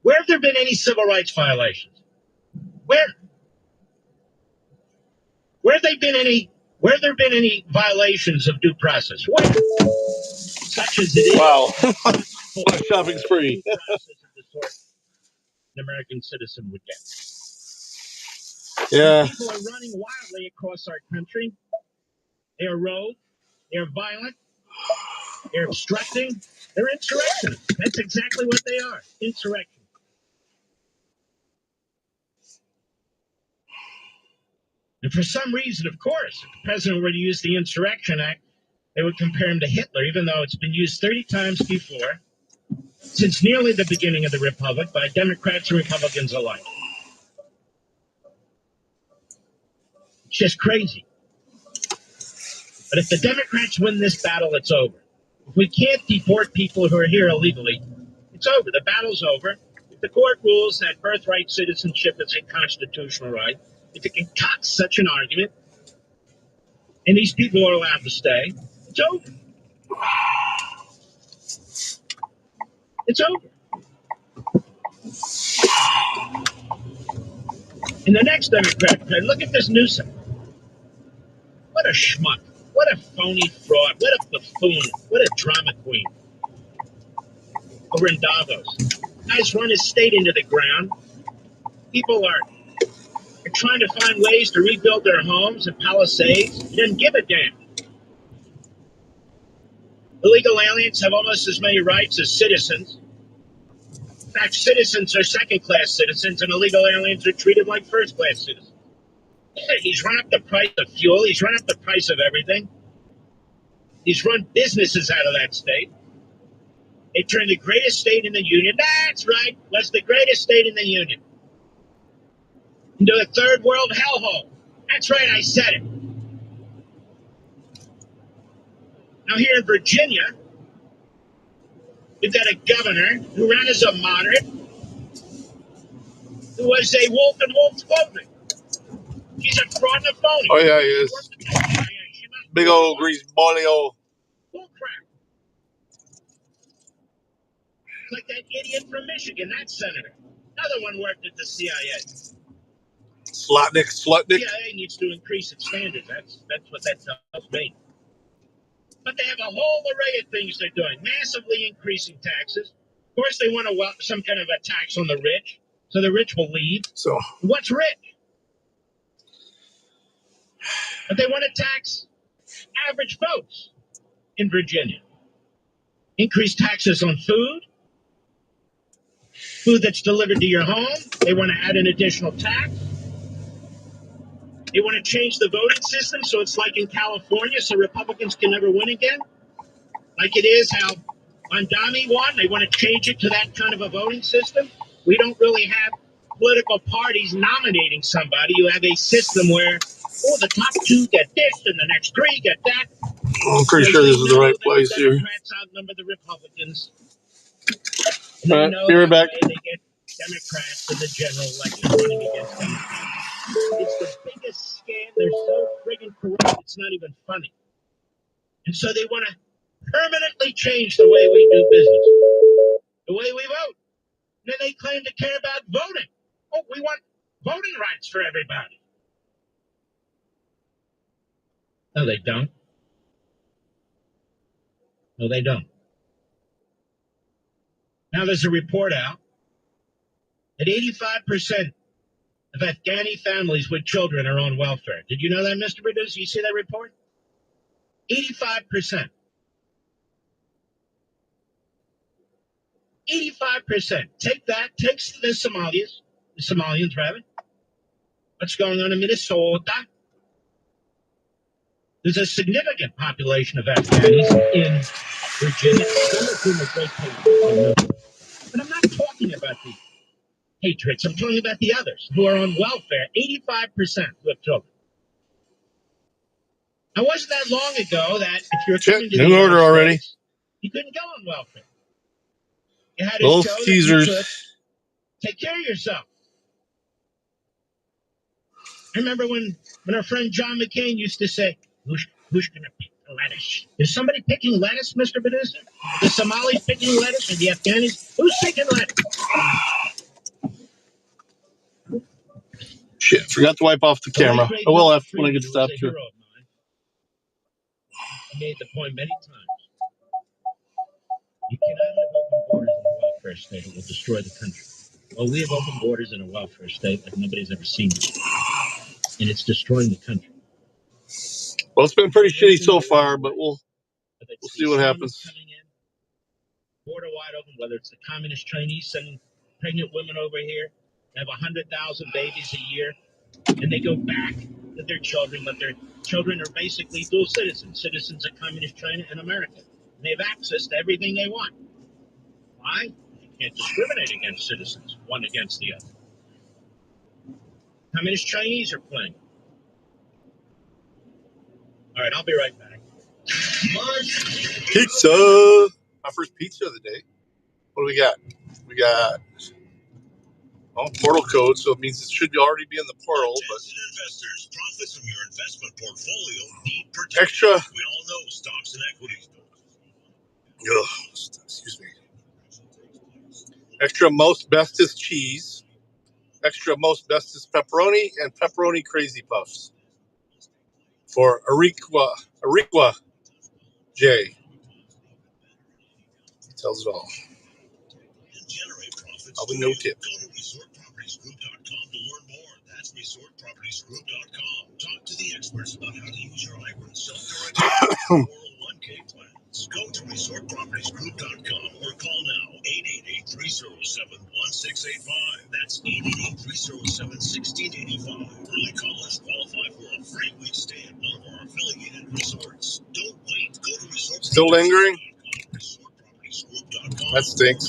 Where have there been any civil rights violations? Where have there been any violations of due process? Where? Such as it is. Wow. What a shopping spree. Due process of the sort an American citizen would get. Yeah. People are running wildly across our country. They are rogue. They are violent. They're obstructing. They're insurrectionists. That's exactly what they are. Insurrection. And for some reason, of course, if the president were to use the Insurrection Act, they would compare him to Hitler, even though it's been used 30 times before, since nearly the beginning of the Republic, by Democrats and Republicans alike. It's just crazy. But if the Democrats win this battle, it's over. If we can't deport people who are here illegally, it's over. The battle's over. If the court rules that birthright citizenship is a constitutional right, if it concocts such an argument, and these people are allowed to stay, it's over. It's over. And the next Democrat, look at this Newsom. What a schmuck. What a phony fraud. What a buffoon. What a drama queen. Over in Davos. Guys run his state into the ground. People are trying to find ways to rebuild their homes and palisades. He doesn't give a damn. Illegal aliens have almost as many rights as citizens. In fact, citizens are second-class citizens, and illegal aliens are treated like first-class citizens. He's run up the price of fuel. He's run up the price of everything. He's run businesses out of that state. They turned the greatest state in the Union, that's right, was the greatest state in the Union, into a third world hellhole. That's right, I said it. Now here in Virginia, we've got a governor who ran as a moderate, who was a wolf in wolf's clothing. He's a fraud and a phony. Oh, yeah, he is. Big old grease, boily old. Bull crap. Like that idiot from Michigan, that senator. Another one worked at the CIA. Slotnick. CIA needs to increase its standards. That's what that tells me. But they have a whole array of things they're doing. Massively increasing taxes. Of course, they want some kind of a tax on the rich, so the rich will leave. So what's rich? But they want to tax average folks in Virginia. Increase taxes on food that's delivered to your home. They want to add an additional tax. They want to change the voting system so it's like in California, so Republicans can never win again. Like it is how Mondami won. They want to change it to that kind of a voting system. We don't really have political parties nominating somebody. You have a system where, the top two get this and the next three get that. I'm pretty sure this is the right place here. Democrats outnumber the Republicans. All right, be right back. They get Democrats in the general election running against Democrats. It's the biggest scam. They're so friggin' corrupt, it's not even funny. And so they want to permanently change the way we do business, the way we vote. And then they claim to care about voting. Oh, we want voting rights for everybody. No, they don't. No, they don't. Now, there's a report out that 85% of Afghani families with children are on welfare. Did you know that, Mr. Producer? You see that report? 85%. 85%. Take that. Take the Somalians, rather. What's going on in Minnesota? There's a significant population of Afghanis in Virginia, some of whom are great patriots. But I'm not talking about the patriots. I'm talking about the others who are on welfare. 85% who have children. Now, wasn't that long ago that if you're coming to the United States, already, you couldn't go on welfare. You had to show that you could take care of yourself. I remember when our friend John McCain used to say, who's going to pick the lettuce? Is somebody picking lettuce, Mr. Producer? The Somalis picking lettuce or the Afghanis? Who's picking lettuce? Shit, forgot to wipe off the camera. I will after when I get stopped here. I made the point many times. You cannot have open borders in a welfare state. It will destroy the country. Well, we have open borders in a welfare state like nobody's ever seen it. And it's destroying the country. Well, it's been pretty shitty so far, but we'll see what happens. Border wide open, whether it's the communist Chinese sending pregnant women over here, they have 100,000 babies a year, and they go back to their children, but their children are basically dual citizens of communist China and America. And they have access to everything they want. Why? You can't discriminate against citizens, one against the other. Communist Chinese are playing. All right, I'll be right back. Pizza! My first pizza of the day. What do we got? We got portal code, so it means it should already be in the portal. But investors, profits from your investment portfolio need protection. Extra. We all know stocks and equities. Excuse me. Extra most bestest cheese. Extra most bestest pepperoni and pepperoni crazy puffs. For Ariqua J. He tells it all. Probably no tip. Go to resortpropertiesgroup.com to learn more. That's resortpropertiesgroup.com. Talk to the experts about how to use your IRA self-directed 401k plans. Go to resortpropertiesgroup.com or call now 888-307-1685. That's 888-307-1685. Early callers qualify for a free week stay at one of our affiliated resorts. Don't wait. Go to resort. Still lingering? That stinks.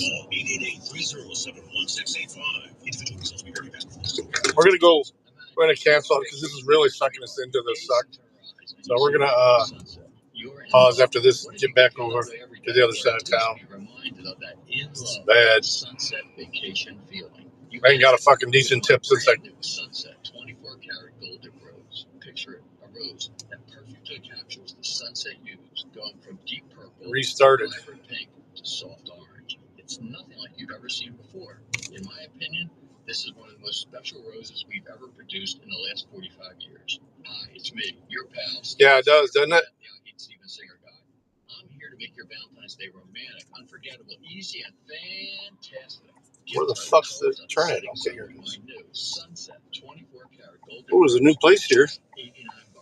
We're gonna go. We're gonna cancel it because this is really sucking us into the suck. So we're gonna pause after this and get back over to the other side of town. It's bad. I ain't got a fucking decent tip since I. Sunset 24-karat golden rose. Picture a rose that perfectly captures the sunset hues, going from deep purple, Restarted. vibrant pink to soft orange. It's nothing like you've ever seen before. In my opinion, this is one of the most special roses we've ever produced in the last 45 years. Hi, it's me, your pal. Yeah, it does, doesn't it? The Steven Singer guy. I'm here to make your Valentine's Day romantic, unforgettable, easy, and fantastic. Where the fuck's the turn it? Okay, here it is. Sunset 24-karat golden. Oh, there's a new place here.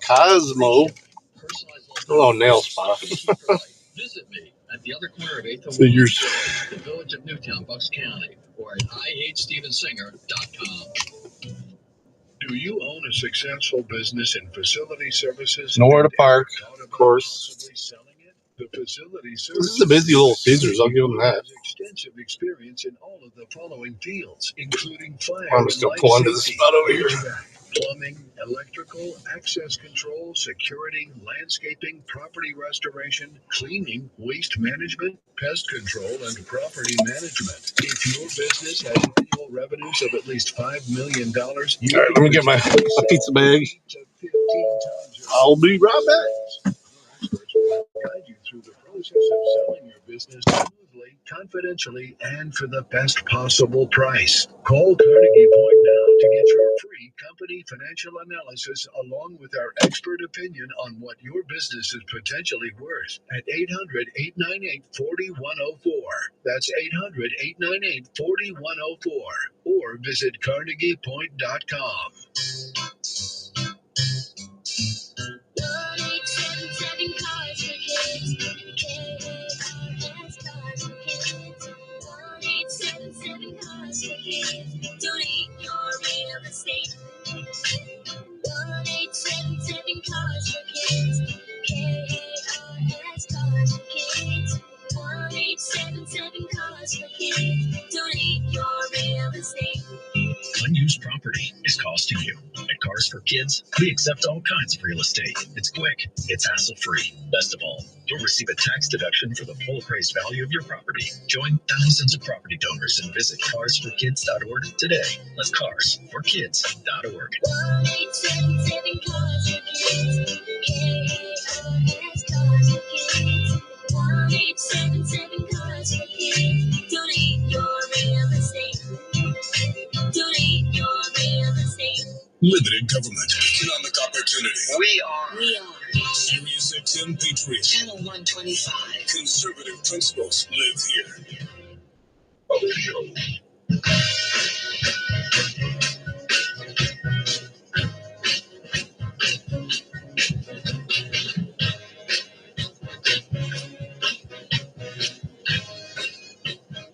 Cosmo. Hello, nail spa. Visit me at the other corner of 8th and the village of Newtown, Bucks County, or at IHateStevenSinger.com. Do you own a successful business in facility services? Nowhere to park, of course. Selling it? The facility This is a busy little Caesars. I'll give them that. Extensive experience in all of the following fields, including fire I'm just gonna pull into the spot over here. plumbing, electrical, access control, security, landscaping, property restoration, cleaning, waste management, pest control, and property management. If your business has annual revenues of at least $5 million, all right, let me get my pizza bag. I'll be right back. Experts will guide you through the process of selling your business smoothly, confidentially, and for the best possible price. Call Carnegie Point now to get your free company financial analysis along with our expert opinion on what your business is potentially worth at 800-898-4104. That's 800-898-4104. Or visit carnegiepoint.com. 1877 cars for kids. KARS cars for kids. 1877 cars for kids. Donate your real estate. 1877 cars for kids. KARS cars for kids. 1877 cars for kids. Donate your real estate. Unused property is costing you. At Cars for Kids, we accept all kinds of real estate. It's quick, it's hassle-free. Best of all, you'll receive a tax deduction for the full appraised value of your property. Join thousands of property donors and visit carsforkids.org today. That's carsforkids.org. 1877 cars for kids. KARS cars for kids. 1877 cars for kids. Donate your real estate. Donate your real estate. Limited government. Economic opportunity. We are Sirius XM Patriot. Channel 125. Conservative principles live here.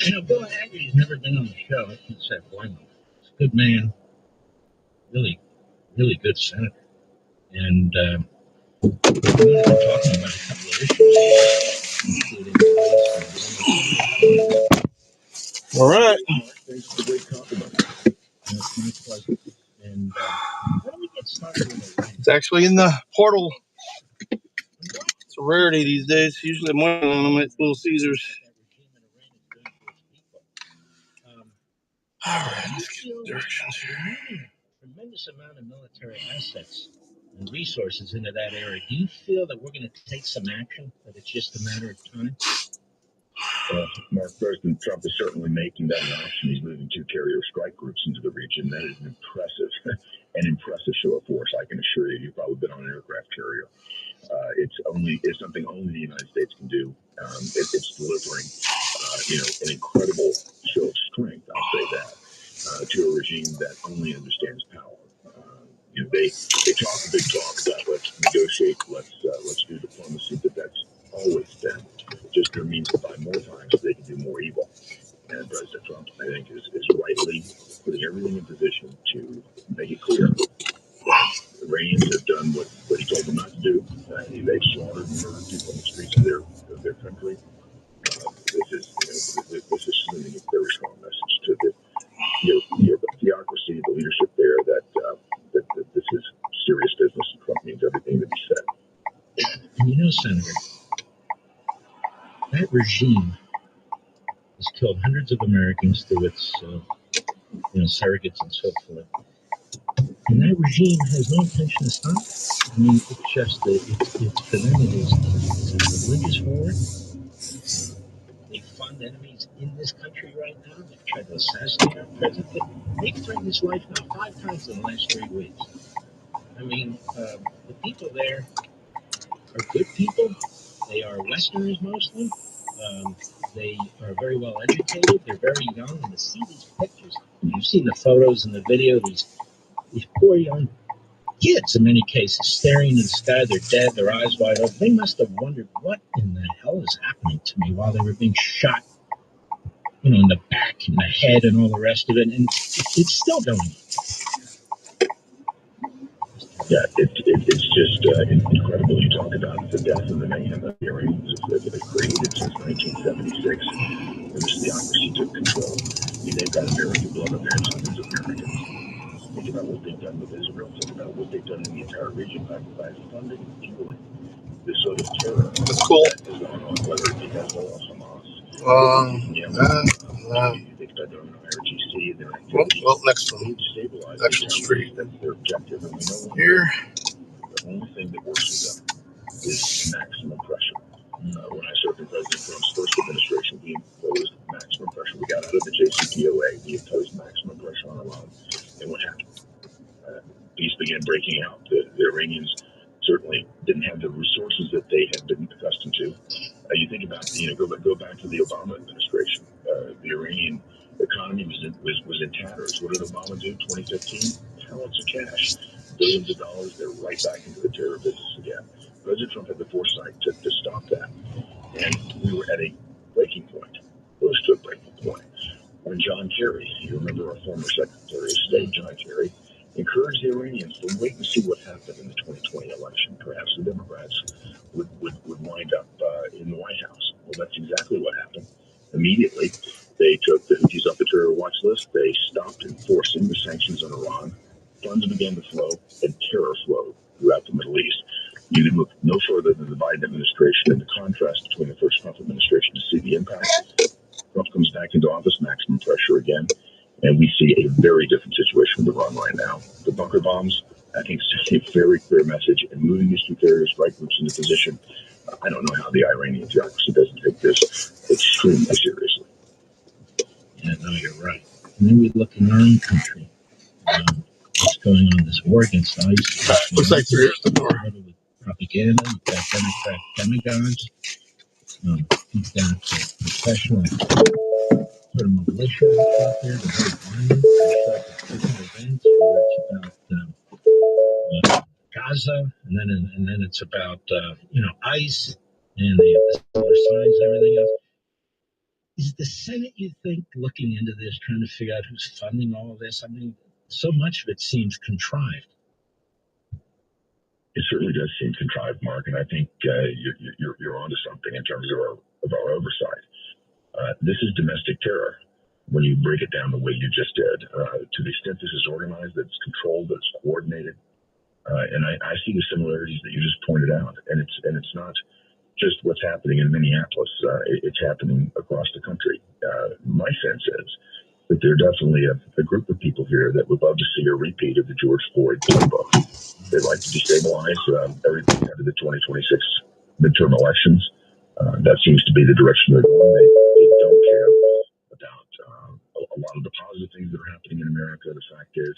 You know, Bill Hagerty's never been on the show. I can't say blame him. He's a good man. Really, really good senator. And we're talking about a couple of issues, including All right. Thanks for the great compliment. it's my pleasure. And how do we get started with a rain? It's actually in the portal. It's a rarity these days. Usually I'm waiting on them at Little Caesars. All right, let's get the directions here. Tremendous amount of military assets and resources into that area. Do you feel that we're going to take some action, that it's just a matter of time? Mark, President Trump is certainly making that an option. He's moving 2 carrier strike groups into the region. That is an impressive show of force. I can assure you, you've probably been on an aircraft carrier. It's something only the United States can do. It's delivering, an incredible show of strength. I'll say that to a regime that only understands power. They talk a big talk about let's negotiate, let's do diplomacy, but that's always been just their means to buy more time so they can do more evil. And President Trump, I think, is rightly putting everything in position to make it clear. The Iranians have done what he told them not to do. They've slaughtered and murdered people on the streets of their country. This is sending a very strong message to the theocracy, the leadership there, that this is serious business, and Trump means everything that he said. And Senator, that regime has killed hundreds of Americans through its, surrogates and so forth. And that regime has no intention of stopping. I mean, it's just that it's for them, it is a religious war. They fund enemies in this country right now. They've tried to assassinate our president. They've threatened his life now 5 times in the last 3 weeks. I mean, the people there are good people. They are Westerners mostly. They are very well educated. They're very young. And to see these pictures, you've seen the photos and the video, these poor young kids, in many cases, staring into the sky. They're dead, their eyes wide open. They must have wondered, what in the hell is happening to me, while they were being shot, in the back, in the head, and all the rest of it. And it's still going on. Yeah, it's just incredible. You talk about the death and the mayhem that the Iranians have created since 1976, when this theocracy took control. I mean, they've got American blood on their hands, hundreds of Americans. Think about what they've done with Israel. Think about what they've done in the entire region by funding and fueling this sort of terror. That's cool. That is going on, whether it be Hezbollah, Hamas, you think about their own IRGC and their activities. Well, next one. They destabilize Actual street. That's their objective. And we know Here. the only thing that works with them is maximum pressure. When I served in President Trump's first administration, we imposed maximum pressure. We got out of the JCPOA. We imposed maximum pressure on Iran. And what happened? Peace began breaking out. The Iranians certainly didn't have the resources that they had been accustomed to. You think about, go back to the Obama administration. The Iranian economy was in tatters. What did Obama do? 2015, talents of cash, billions of dollars. They're right back into the terror business again. President Trump had the foresight to stop that, and we were at a breaking point, close to a breaking point, when John Kerry, you remember our former Secretary of State, John Kerry, encouraged the Iranians to wait and see what happened in the 2020 election. Perhaps the Democrats would wind up in the White House. Well, that's exactly what happened. Immediately, they took the Houthis off the terror watch list. They stopped enforcing the sanctions on Iran. Funds began to flow, and terror flowed throughout the Middle East. You can look no further than the Biden administration and the contrast between the first Trump administration to see the impact. Trump comes back into office, maximum pressure again, and we see a very different situation with Iran right now. The bunker bombs, I think, send a very clear message, and moving these two carrier strike groups into position. I don't know how the Iranian theocracy doesn't take this extremely seriously. Yeah, no, you're right. And then we look in our own country. What's going on? This war against ICE. Looks like there's the door. With propaganda. You've got Democrat demagogues. You've got professional sort of militia out there, the very violent, events, whether it's about Gaza, and then it's about ICE, and they have the similar signs and everything else. Is the Senate, you think, looking into this, trying to figure out who's funding all of this? I mean, so much of it seems contrived. It certainly does seem contrived, Mark, and I think you're onto something in terms of our oversight. This is domestic terror. When you break it down the way you just did, to the extent this is organized, that it's controlled, that it's coordinated, and I see the similarities that you just pointed out, and it's not just what's happening in Minneapolis. It's happening across the country. My sense is that there are definitely a group of people here that would love to see a repeat of the George Floyd playbook. They'd like to destabilize everything out of the 2026 midterm elections. That seems to be the direction they're going. They don't care about a lot of the positive things that are happening in America. The fact is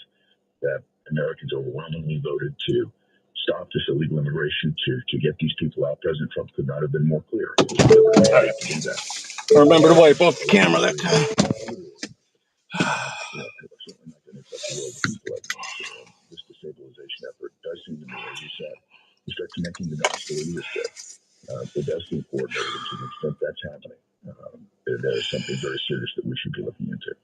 that Americans overwhelmingly voted to stop this illegal immigration, to get these people out. President Trump could not have been more clear. Remember to wipe off the camera that time. Certainly not going to accept the will of the people at once. This destabilization effort does seem to me, as you said, to start connecting the dots the way you just did. It does seem coordinated, and to the extent that's happening, there is something very serious that we should be looking into.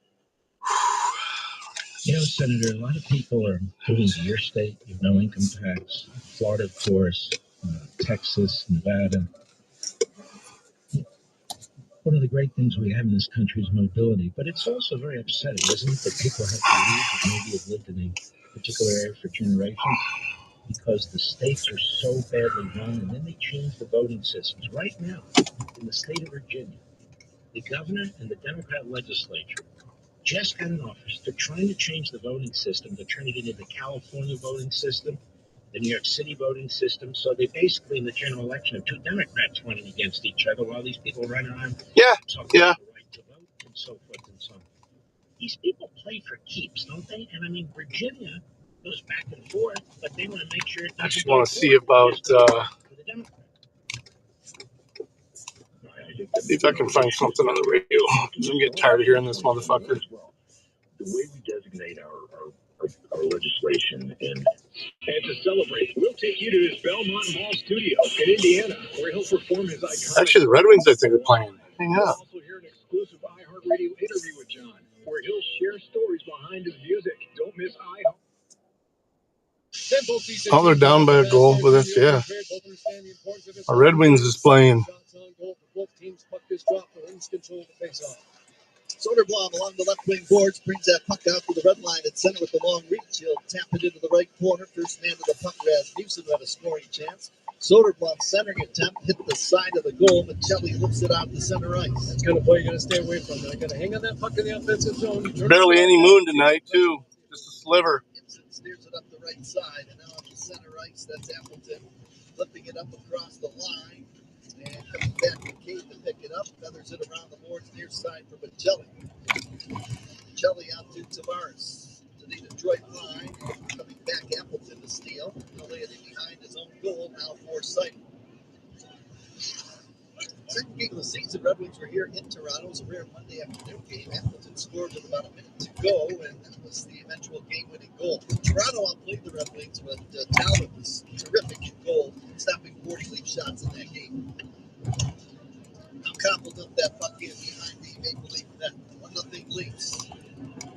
Senator, a lot of people are moving to your state. You have no income tax. Florida, of course, Texas, Nevada. One of the great things we have in this country is mobility, but it's also very upsetting, isn't it, that people have to leave and maybe have lived in a particular area for generations because the states are so badly run, and then they change the voting systems. Right now, in the state of Virginia, the governor and the Democrat legislature just got in office. They're trying to change the voting system to turn it into the California voting system, the New York City voting system. So they basically, in the general election, have two Democrats running against each other while these people run around talking about the right to vote and so forth and so on. These people play for keeps, don't they? And I mean, Virginia goes back and forth, but they want to make sure it doesn't. I just want to see about. See if I can find something on the radio. I'm getting tired of hearing this motherfucker. The way we designate our legislation and to celebrate, we'll take you to his Belmont Mall studio in Indiana, where he'll perform his iconic. Actually, the Red Wings, I think, are playing. Hang on. Also hear an exclusive iHeartRadio interview with John, where he'll share stories behind his music. Don't miss iHeart. Oh, they're down by a goal, but that's, yeah. Our Red Wings is playing. Soderblom along the left wing boards brings that puck out to the red line at center with the long reach. He'll tap it into the right corner. First man to the puck, Rasmussen, had a scoring chance. Soderblom centering attempt hit the side of the goal. Michelli lifts it out to center ice. That's kind of play you got to stay away from. You got to hang on that puck in the offensive zone. Barely any moon tonight, too. Just a sliver. Gibson steers it up the right side, and now on the center ice, that's Appleton flipping it up across the line. And coming back to Cade to pick it up, feathers it around the boards near side for Michelli. Michelli out to Tavares to the Detroit line. Coming back, Appleton to steal. He'll lay it in behind his own goal, now foresighted. Second game of the season, Red Wings were here in Toronto. It was a rare Monday afternoon game. Appleton scored with about a minute to go, and that was the eventual game-winning goal. Toronto outplayed the Red Wings, but Talbot was terrific in goal, stopping 40 lead shots in that game. Now Koppel dumped that puck in behind the Maple Leaf net. 1-0 Leafs.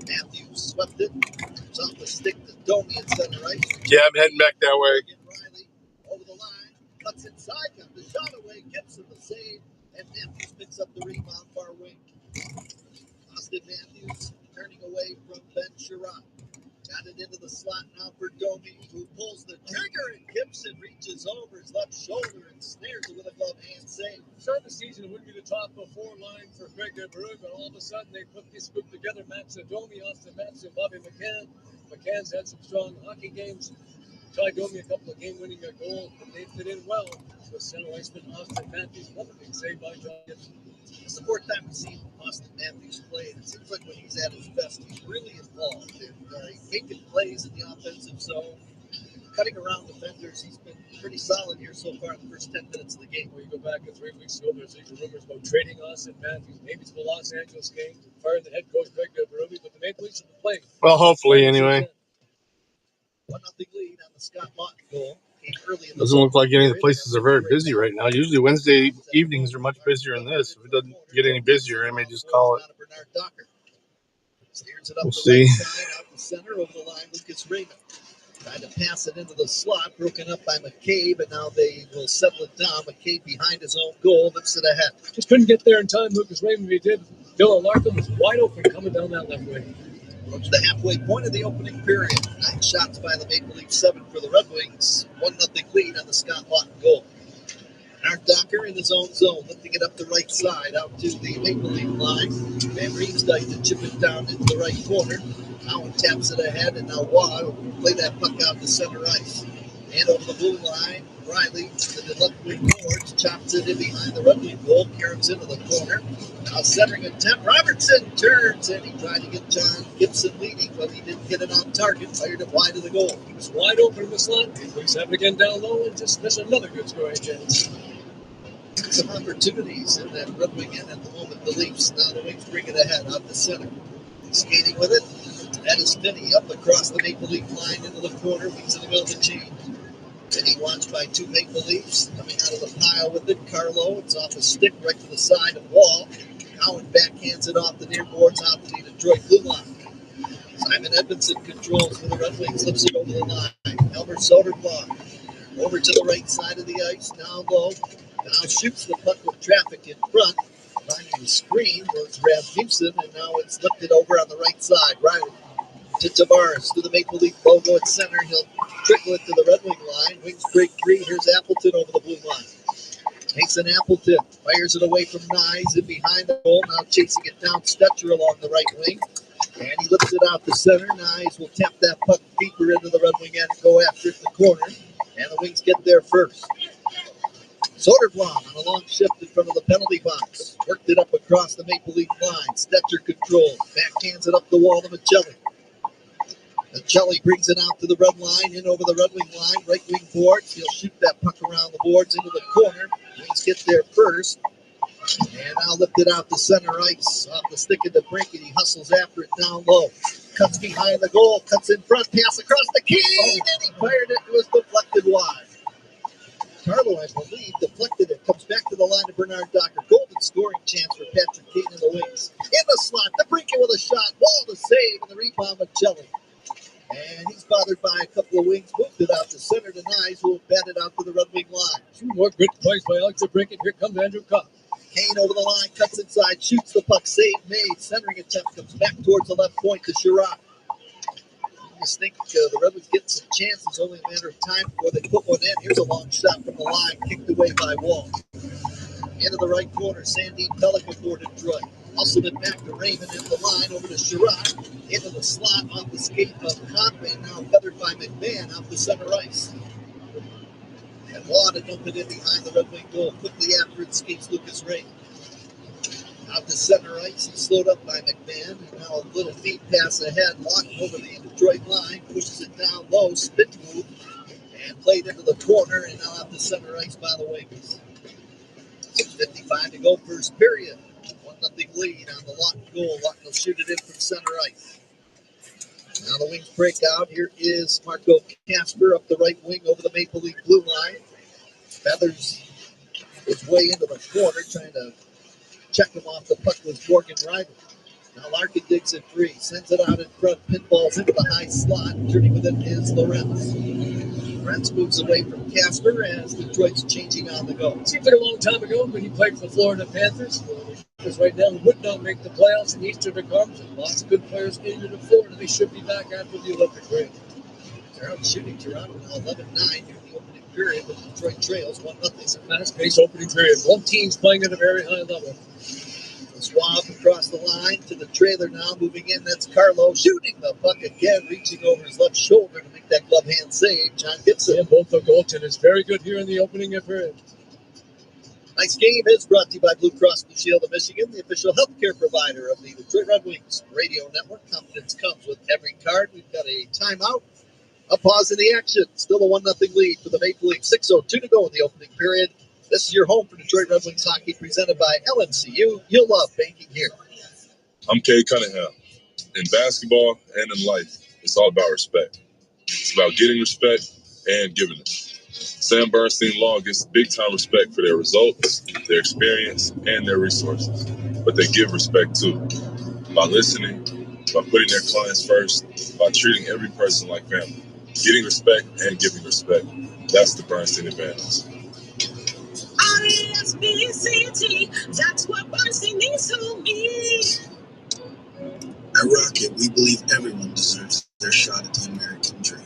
Matthews swept it. It's off the stick to Domi at center ice. Yeah, I'm heading back that way. Riley over the line. Cuts inside. Got the shot away. Gibson the save. And Matthews picks up the rebound far wing. Austin Matthews turning away from Ben Sherrod. Got it into the slot now for Domi, who pulls the trigger, and Gibson reaches over his left shoulder and snares it with a glove hand save. Start the season, it wouldn't be the top of four line for Greg DeBruyne, but all of a sudden they put this group together. Max Domi, Austin Matthews, Bobby McCann. McCann's had some strong hockey games. Ty Domi a couple of game-winning goals, but they fit in well with center iceman Austin Matthews. Another big save by John Gibson. It's the fourth time we've seen Austin Matthews play, and it seems like when he's at his best, he's really involved. And he's making plays in the offensive zone, cutting around defenders. He's been pretty solid here so far in the first 10 minutes of the game. When you go back 3 weeks ago, there's even rumors about trading Austin Matthews. Maybe it's the Los Angeles game to fire the head coach Greg DeBruyne, but the Maple Leafs are playing. Well, hopefully, anyway. 1-0 lead on the Scott Lawton goal. Doesn't look like any of the places are very busy right now. Usually Wednesday evenings are much busier than this. If it doesn't get any busier, I may just call it. We'll see. Out the center over the line, Lucas Raymond. Trying to pass it into the slot, broken up by McCabe, and now they will settle it down. McCabe behind his own goal, lifts it ahead. Just couldn't get there in time, Lucas Raymond. He did. Dylan Larkin was wide open coming down that left wing. Approach the halfway point of the opening period. 9 shots by the Maple Leafs, 7 for the Red Wings. 1-0 lead on the Scott Lawton goal. Docker in his own zone, lifting it up the right side, out to the Maple Leaf line. Van Riemsdyk to chip it down into the right corner. Allen taps it ahead, and now Waugh will play that puck out to center ice. And over the blue line, Riley to the left wing boards, chops it in behind the Red Wing goal, carries into the corner. Now centering attempt, Robertson turns, and he tried to get John Gibson leading, but he didn't get it on target, fired it wide of the goal. He was wide open in the slot. He's having to get down low and just miss another good scoring chance. Some opportunities in that Red Wing end at the moment, the Leafs. Now the Wings bring it ahead out the center. Skating with it. That is Finney up across the Maple Leaf line into the corner. Wings in the middle of the change. Finney watched by 2 Maple Leafs. Coming out of the pile with it. Carlo. It's off a stick right to the side of Wall. Cowan backhands it off the near boards out to the Detroit blue line. Simon Edmondson controls for the Red Wings. Lifts it over the line. Elmer Soderblom. Over to the right side of the ice. Down low. Now shoots the puck with traffic in front. Finding the screen was Rasmussen, and now it's lifted over on the right side. Riley to Tavares, to the Maple Leaf logo at center. He'll trickle it to the Red Wing line. Wings break free. Here's Appleton over the blue line. Mason Appleton fires it away from Nyes and behind the goal. Now chasing it down Stetcher along the right wing. And he lifts it out to center. Nyes will tap that puck deeper into the Red Wing end and go after it in the corner. And the Wings get there first. Soderblom on a long shift in front of the penalty box. Worked it up across the Maple Leaf line. Stetcher controls. Backhands it up the wall to Michelli. Michelli brings it out to the red line, in over the Red Wing line. Right wing boards. He'll shoot that puck around the boards into the corner. Wings get there first. And now lift it out to center ice. Off the stick of the brink, and he hustles after it down low. Cuts behind the goal. Cuts in front. Pass across the key. And he fired it. It was deflected wide. Carlo, I believe, deflected it. Comes back to the line of Bernard Docker. Golden scoring chance for Patrick Kane and the Wings. In the slot, DeBrincat with a shot. Wall to save, and the rebound, Michelli. And he's bothered by a couple of Wings. Moved more good plays by Alex to break it. Here comes Andrew Cobb. Kane over the line, cuts inside, shoots the puck, save made. Centering attempt comes back towards the left point to Sherrod. I just think the Red Wings get some chances, only a matter of time before they put one in. Here's a long shot from the line, kicked away by Wall. Into the right corner, Sandeep Pelican for Detroit. Hustled it back to Raymond into the line, over to Sherrod. Into the slot off the skate of Conway, now feathered by McMahon off the center ice. And Waugh to dump it in behind the Red Wing goal. Quickly after it skates Lucas Raymond. Out the center ice, slowed up by McMahon. And now a little feed pass ahead, walking over the Detroit line, pushes it down low, spin move, and played into the corner, and now out the center ice by the Wings. 6:55 to go, first period. 1-0 lead on the Lawton goal. Lawton will shoot it in from center ice. Now the Wings break out. Here is Marco Kasper up the right wing over the Maple Leaf blue line. Feathers his way into the corner, trying to check him off the puck with Morgan Ryder. Now Larkin digs it free, sends it out in front, pinballs into the high slot. Turning with it is Lorenz. Lorenz moves away from Kasper as Detroit's changing on the go. Seems like a long time ago when he played for the Florida Panthers. Because right now would not make the playoffs in Eastern Conference. Lots of good players came into Florida. They should be back after the Olympic break. They're out shooting Toronto now 11-9 during the opening period, with Detroit trails 1-0. It's a fast-paced opening period. Both teams playing at a very high level. Swab across the line to the trailer now, moving in. That's Carlo shooting the puck again, reaching over his left shoulder to make that glove hand save. John Gibson. And both the goaltenders very good here in the opening period. Tonight's game is brought to you by Blue Cross Blue Shield of Michigan, the official healthcare provider of the Detroit Red Wings radio network. Confidence comes with every card. We've got a timeout. A pause in the action. Still a 1-0 lead for the Maple Leafs. 6:02 to go in the opening period. This is your home for Detroit Red Wings hockey, presented by LMCU. You'll love banking here. I'm Kay Cunningham. In basketball and in life, it's all about respect. It's about getting respect and giving it. Sam Bernstein Law gets big-time respect for their results, their experience, and their resources. But they give respect, too, by listening, by putting their clients first, by treating every person like family. Getting respect and giving respect. That's the Bernstein advantage. R-E-S-P-E-C-T, that's what Bernstein means to me. At Rocket, we believe everyone deserves their shot at the American dream.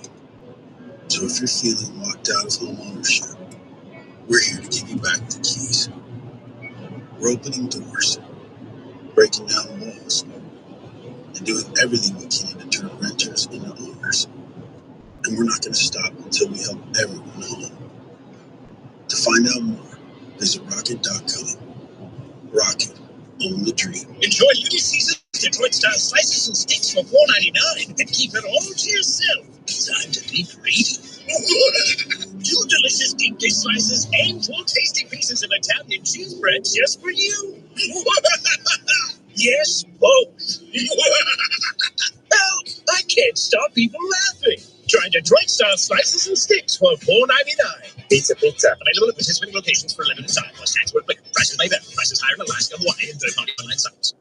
So if you're feeling locked out of home ownership, we're here to give you back the keys. We're opening doors, breaking down walls, and doing everything we can to turn renters into owners. And we're not going to stop until we help everyone home. To find out more, visit rocket.com. Rocket, own the dream. Enjoy Uni Season's Detroit-style slices and steaks for $4.99 and keep it all to yourself. Time to be greedy. 2 delicious deep dish slices and 4 tasty pieces of Italian cheese bread just for you. Yes, both. Well, I can't stop people laughing. Try Detroit-style slices and sticks for $4.99. Pizza. Available at participating locations for a limited time. Plus tax per quick. Prices may vary. Prices higher in Alaska, Hawaii, and third-party online sites.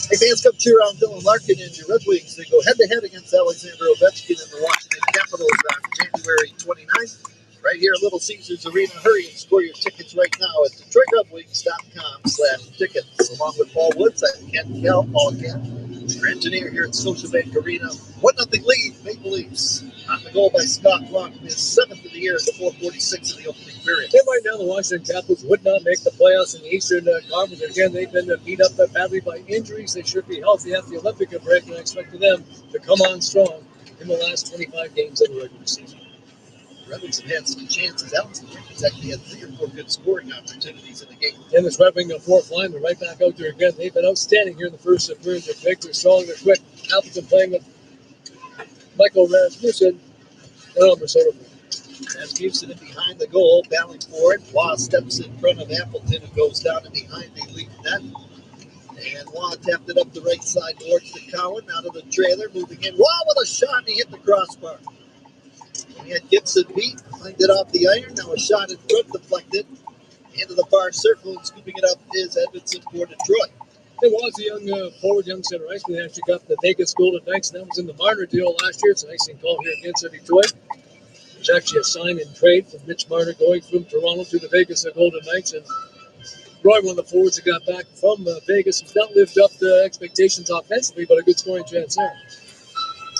Hey, fans, come cheer on Dylan Larkin and your Red Wings. They go head-to-head against Alexander Ovechkin and the Washington Capitals on January 29th. Right here at Little Caesars Arena. Hurry and score your tickets right now at DetroitRedWings.com/tickets. Along with Paul Woods, I'm Ken Kell, Paul Kent, your engineer here at Scotiabank Arena. 1-0 lead, Maple Leafs. On the goal by Scott Rock, his 7th of the year, the 4:46 of the opening period. And right now, the Washington Capitals would not make the playoffs in the Eastern Conference. Again, they've been beat up badly by injuries. They should be healthy after the Olympic break, and I expect them to come on strong in the last 25 games of the regular season. Red Wings have had some chances. Alex Jenkins actually had 3 or 4 good scoring opportunities in the game. And this Red Wing fourth lineman right back out there again. They've been outstanding here in the first period. They're big, they're strong, they're quick. Appleton playing with Michael Rasmussen and Elmer Soto. Rasmussen in behind the goal, battling for it. Waugh steps in front of Appleton and goes down and behind the lead net. And Waugh tapped it up the right side towards the Cowan, out of the trailer, moving in. Waugh with a shot, and he hit the crossbar. He had Gibson beat, clanged it off the iron. Now a shot in front, deflected. Into the far circle and scooping it up is Edmondson for Detroit. There was a young forward, young center iceman that actually got the Vegas Golden Knights, and that was in the Marner deal last year. It's an icing call here against Detroit. There's actually a sign and trade from Mitch Marner going from Toronto to the Vegas Golden Knights. And Roy, one of the forwards that got back from Vegas, has not lived up to expectations offensively, but a good scoring chance there.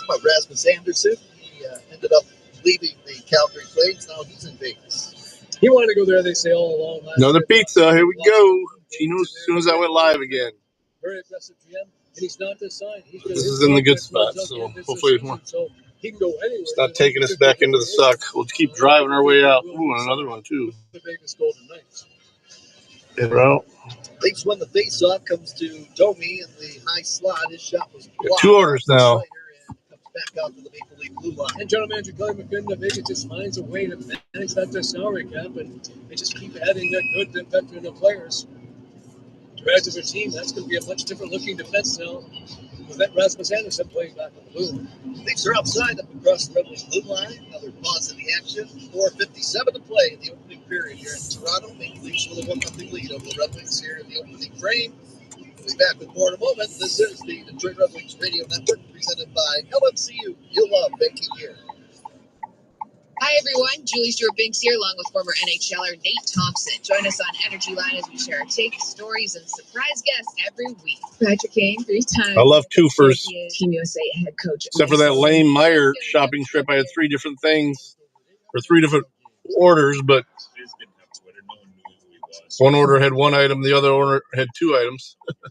About Rasmus Anderson, he ended up leaving the Calgary Flames. Now he's in Vegas. He wanted to go there, they say, all along. Another pizza. Here we go. Chino, as soon as I went live again. Very aggressive GM, and he's not this sign. This is in the good spot, so hopefully he can go anywhere. It's not taking us back into the suck. We'll keep driving our way out. Ooh, another one, too. The Vegas Golden Knights. Well, Leafs win the face-off, comes to Domi in the high slot. His shot was blocked. 2 orders now. Comes back out to the Maple Leaf blue line. And general manager Kelly McKinnon, Vegas just finds a way to manage that salary cap, and they just keep adding good veteran players to add to their team. That's going to be a much different looking defense now with that Rasmus Anderson playing back on the blue line. Leafs are outside up across the Red Wings blue line. Another pause in the action. 4:57 to play in the opening period here in Toronto. Maple Leafs with a 1-0 lead over the Red Wings here in the opening frame. We'll be back with more in a moment. This is the Detroit Red Wings Radio Network presented by LMCU. You'll love banking here. Hi, everyone. Julie Stewart-Binks here, along with former NHLer Nate Thompson. Join us on Energy Line as we share our takes, stories, and surprise guests every week. Patrick Kane, 3-time. I love twofers. Team USA head coach. Except for that lame Meyer shopping trip. I had 3 different things, or 3 different orders, but one order had 1 item, the other order had 2 items. Right now,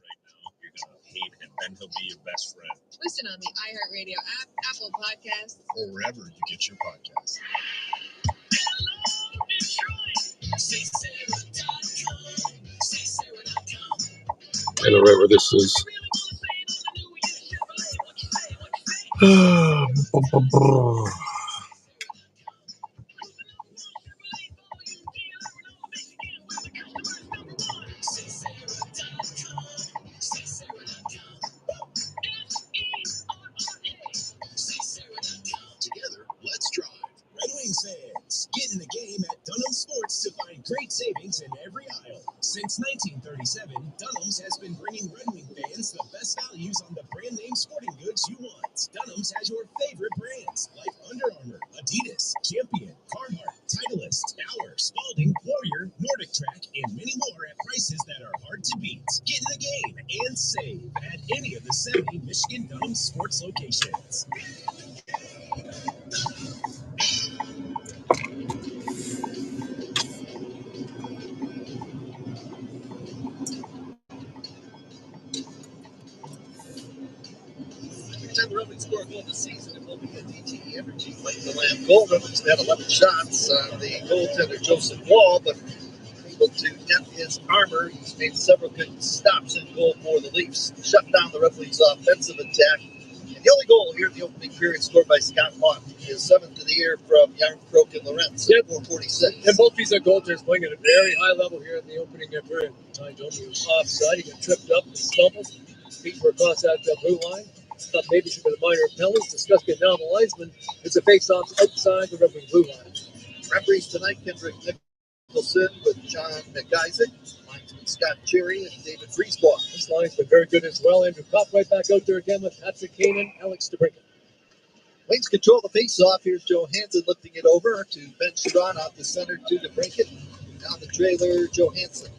you're going to hate him, and he'll be your best friend. Listen on the iHeartRadio app, Apple Podcasts, or wherever you get your podcasts. I don't know where this is. Together, let's drive. Red Wings fans, get in the game at Dunham Sports to find great savings in every aisle. Since 1937, Dunham's has been bringing Red Wing fans the best values on the brand name sporting goods you want. Dunham's has your favorite brands like Under Armour, Adidas, Champion, Carhartt, Titleist, Bauer, Spalding, Warrior, Nordic Track, and many more at prices that are hard to beat. Get in the game and save at any of the 70 Michigan Dunham Sports locations. The Red Wings score a goal this season. It will be a DTE Energy playing the Lamb goal. Red Wings had 11 shots on the goaltender Joseph Wall, but able to get his armor. He's made several good stops in goal for the Leafs. Shut down the Red Wings offensive attack. And the only goal here in the opening period scored by Scott Lawton. His 7th of the year from Yarncroke and Lorentz at 4:46. And both these goaltenders playing at a very high level here in the opening period. Ty Domi was offside. He got tripped up and stumbled. Feet were across that blue line. Thought maybe should have been a minor penalty. Discussed getting down the linesman. It's a face-off outside the Red Wing blue line. Referees tonight, Kendrick Nicholson with John McIsaac, linesman Scott Cherry, and David Friesbaugh. This line's been very good as well. Andrew Kopp right back out there again with Patrick Kane and Alex DeBrincat. Wings control the face-off. Here's Joe Hansen lifting it over to Ben Chiron off the center to DeBrincat. Down the trailer, Joe Hansen.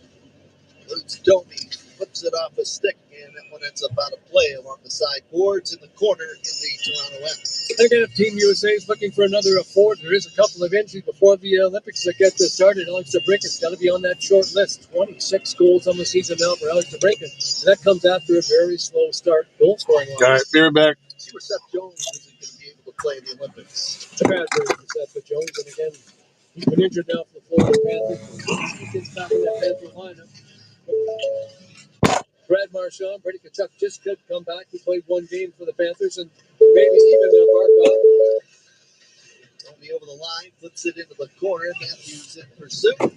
Luke's Domi flips it off a stick, and that one ends up out of play along the side boards in the corner in the Toronto end. Again, if Team USA is looking for another forward, there is a couple of injuries before the Olympics that get this started. Alex DeBrincat's got to be on that short list. 26 goals on the season now for Alex DeBrincat. And that comes after a very slow start goal scoring line. All right, be right back. See where Seth Jones isn't going to be able to play in the Olympics. It's a bad break for Seth Jones, and again, he's been injured now for the Florida Panthers. He gets back in that Panther lineup. Brad Marchand, Brady Tkachuk just could come back. He played 1 game for the Panthers, and maybe even Barkov. Domi over the line, flips it into the corner. Matthews in pursuit. Trying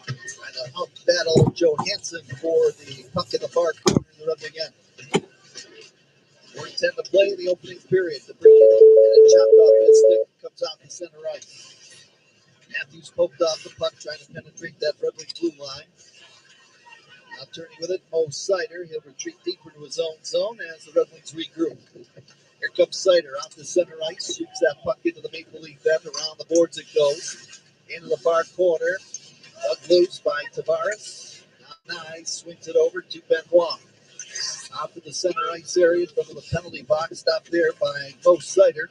to out battle Joe Hansen for the puck in the far corner in the Red Wing end. 4:10 to play in the opening period. The break and it chopped off his stick, comes out to center right. Matthews poked off the puck, trying to penetrate that Red Wings blue line. Now turning with it, Mo Sider. He'll retreat deeper to his own zone as the Red Wings regroup. Here comes Sider off the center ice, shoots that puck into the Maple Leaf end. Around the boards it goes. Into the far corner. Dug loose by Tavares. Now nice, swings it over to Benoit. Off to the center ice area from the penalty box, stopped there by Mo Sider.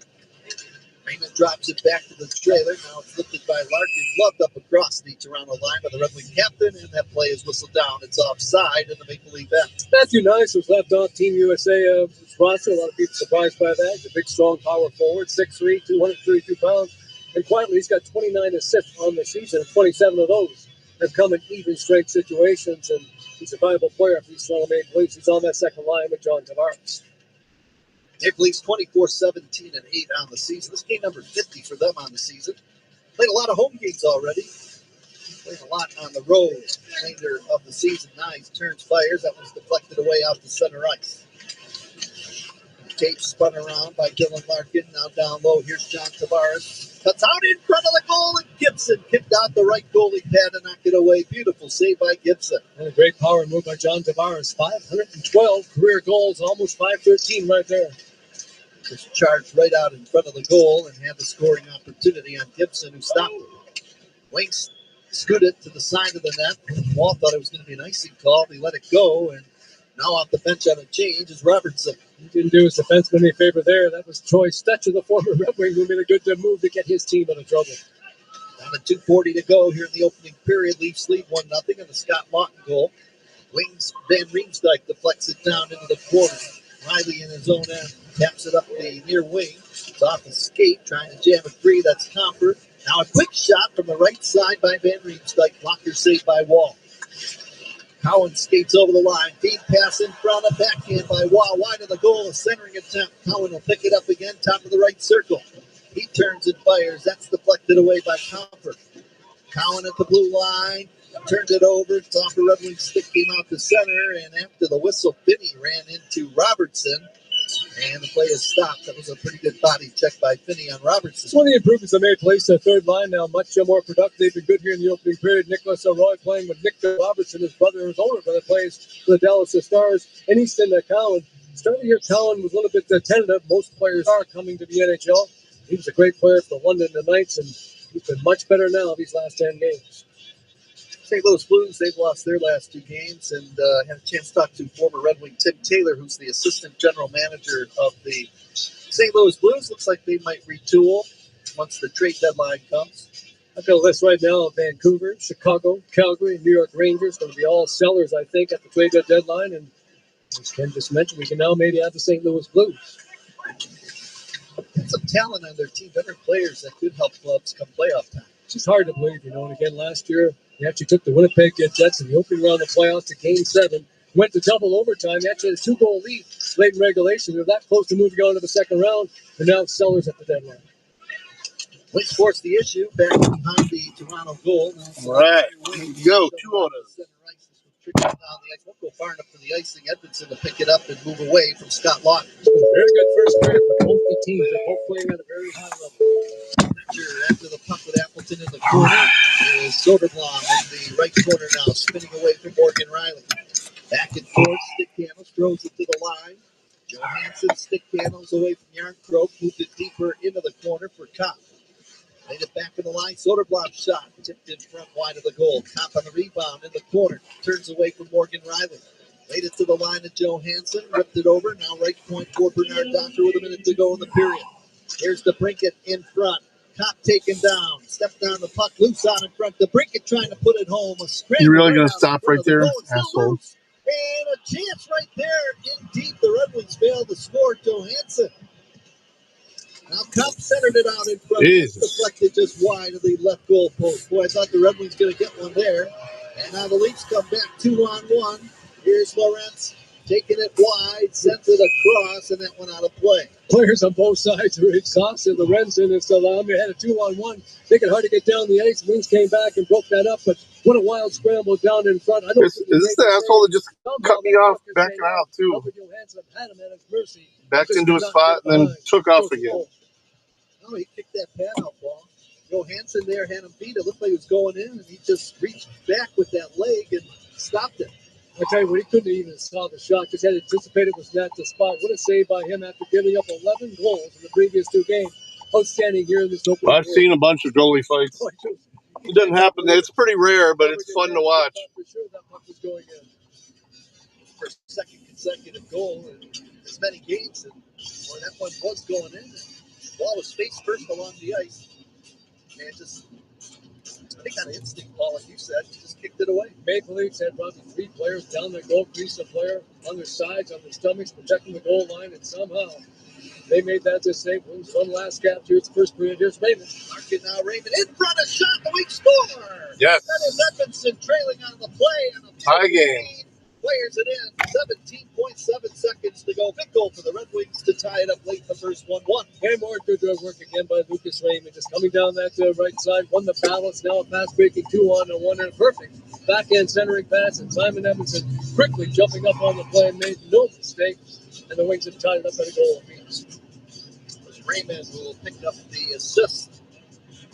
Raymond drops it back to the trailer. Now it's lifted by Larkin, gloved up across the Toronto line by the Red Wing captain, and that play is whistled down. It's offside in the Maple Leaf end. Matthew Nice was left off Team USA roster. A lot of people surprised by that. He's a big, strong power forward, 6'3", 232 pounds. And quietly, he's got 29 assists on the season. 27 of those have come in even strength situations, and he's a valuable player for these Toronto Maple Leafs. He's on that second line with John Tavares. Maple Leafs 24-17-8 on the season. This game number 50 for them on the season. Played a lot of home games already. Played a lot on the road. Remainder of the season. Nice turns, fires. That was deflected away out to center ice. Tape spun around by Dylan Larkin. Now down low. Here's John Tavares. Cuts out in front of the goal, and Gibson kicked out the right goalie pad and knocked it away. Beautiful save by Gibson. And a great power move by John Tavares. 512 career goals, almost 513 right there. Just charged right out in front of the goal and had the scoring opportunity on Gibson, who stopped it. Winks scooted to the side of the net. Wall thought it was going to be an icing call. He let it go, and now off the bench on a change is Robertson. He didn't do his defenseman any favor there. That was Troy Stetcher, the former Red Wing, who made a good move to get his team out of trouble. Down to 2:40 to go here in the opening period. Leafs lead 1-0 on the Scott Lawton goal. Wings Van Riemsdyk deflects it down into the corner. Riley in his own end taps it up the near wing. It's off the skate, trying to jam it free. That's Comfort. Now a quick shot from the right side by Van Riemsdyk. Blocker saved by Wall. Cowan skates over the line. Feed pass in front of backhand by Wall. Wide of the goal. A centering attempt. Cowan will pick it up again. Top of the right circle. He turns and fires. That's deflected away by Comfort. Cowan at the blue line. Turned it over. It's off the Red Wing stick, came out the center. And after the whistle, Finney ran into Robertson. And the play is stopped. That was a pretty good body check by Finney on Robertson. It's one of the improvements they made. Place the third line now, much more productive. They've been good here in the opening period. Nicholas Roy playing with Nick Robertson, his brother, his older brother, plays for the Dallas Stars. And Easton Cowan. Starting here, Cowan was a little bit tentative. Most players are coming to the NHL. He was a great player for the London Knights, and he's been much better now these last 10 games. St. Louis Blues, they've lost their last two games, and had a chance to talk to former Red Wing Tim Taylor, who's the assistant general manager of the St. Louis Blues. Looks like they might retool once the trade deadline comes. I've got a list right now of Vancouver, Chicago, Calgary, New York Rangers. Going to be all sellers, I think, at the trade deadline. And as Ken just mentioned, we can now maybe add the St. Louis Blues. Got some talent on their team, better players that could help clubs come playoff time. It's just hard to believe, And again, last year, they actually took the Winnipeg Jets in the opening round of the playoffs to Game 7. Went to double overtime. They actually had a 2-goal lead late in regulation. They're that close to moving on to the second round. They're now sellers at the deadline. Wings forced the issue back behind the Toronto goal. All right, here we go. 2-0. Won't go far enough for the icing. Edmondson to pick it up and move away from Scott Lawton. Very good first period for both the teams. They're both playing at a very high level. After the puck with Appleton in the corner is Soderblom in the right corner now, spinning away from Morgan Riley. Back and forth, stick handles, throws it to the line. Johansson stick handles away from Yarncroke, moved it deeper into the corner for Kopp. Made it back in the line. Soderblom shot, tipped in front wide of the goal. Kopp on the rebound in the corner, turns away from Morgan Riley. Laid it to the line to Johansson, ripped it over. Now right point for Bernard Doctor with a minute to go in the period. Here's the Brinket in front. Kopp taken down. Stepped down the puck, loose out in front. The Brinket trying to put it home. You really going to stop right there, asshole? And a chance right there. In deep, the Red Wings failed to score. Johansson. Now Kopp centered it out in front. Deflected just wide of the left goal post. Boy, I thought the Red Wings going to get one there. And now the Leafs come back 2-on-1. Here's Lawrence taking it wide, sends it across, and that went out of play. Players on both sides are exhausted. Lorenzen and Salami had a 2-on-1. Making it hard to get down the ice. Wings came back and broke that up, but what a wild scramble down in front. Is this the asshole that just cut me off, backing out, too? Backed into a spot and then took off again. Oh, he kicked that pad out, ball. Johansson there had him beat. It looked like he was going in, and he just reached back with that leg and stopped it. I tell you what, he couldn't even saw the shot. Just had anticipated was not the spot. What a save by him after giving up 11 goals in the previous two games. Outstanding here in this opening. Well, I've seen a bunch of goalie fights. It doesn't happen. It's pretty rare, but it's fun to watch. For sure that puck was going in. For second consecutive goal in as many games, and when that one was going in, the ball was face first along the ice. And just, I think on instinct, Paul, like you said, just kicked it away. Maple Leafs had probably 3 players down their goal crease, a player on their sides, on their stomachs, protecting the goal line, and somehow they made that to save. One last cap here. It's the first period. Here's Raymond. Larkin now, Raymond in front of shot. The weak score. Yes. That is Edmondson trailing on the play. And a Tie game. Players it in. 17.7 seconds to go. Big goal for the Red Wings to tie it up late in the first 1-1. And more good work again by Lucas Raymond. Just coming down that right side. Won the balance. Now a pass breaking 2-on-1 and a perfect backhand centering pass. And Simon Edmondson quickly jumping up on the play and made no mistake. And the Wings have tied it up at a goal apiece. Raymond will pick up the assist,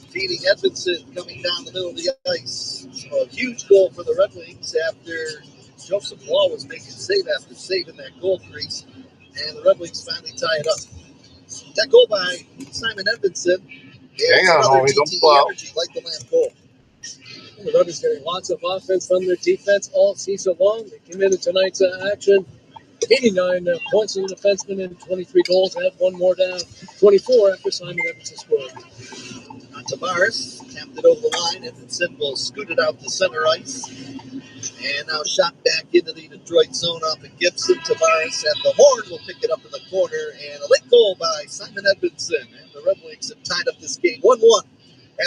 feeding Edmondson coming down the middle of the ice. So a huge goal for the Red Wings after Joseph Law was making save after saving that goal crease, and the Red Wings finally tie it up. That goal by Simon Edmondson is another TTE energy like the last goal. The Red Wings getting lots of offense from their defense all season long. They committed tonight's action. 89 points in the defenseman and 23 goals. Had one more down. 24 after Simon Edmondson scored. Tavares tapped it over the line. Edmondson will scoot it out to center ice. And now shot back into the Detroit zone off of Gibson. Tavares at the horn will pick it up in the corner. And a late goal by Simon Edmondson. And the Red Wings have tied up this game 1-1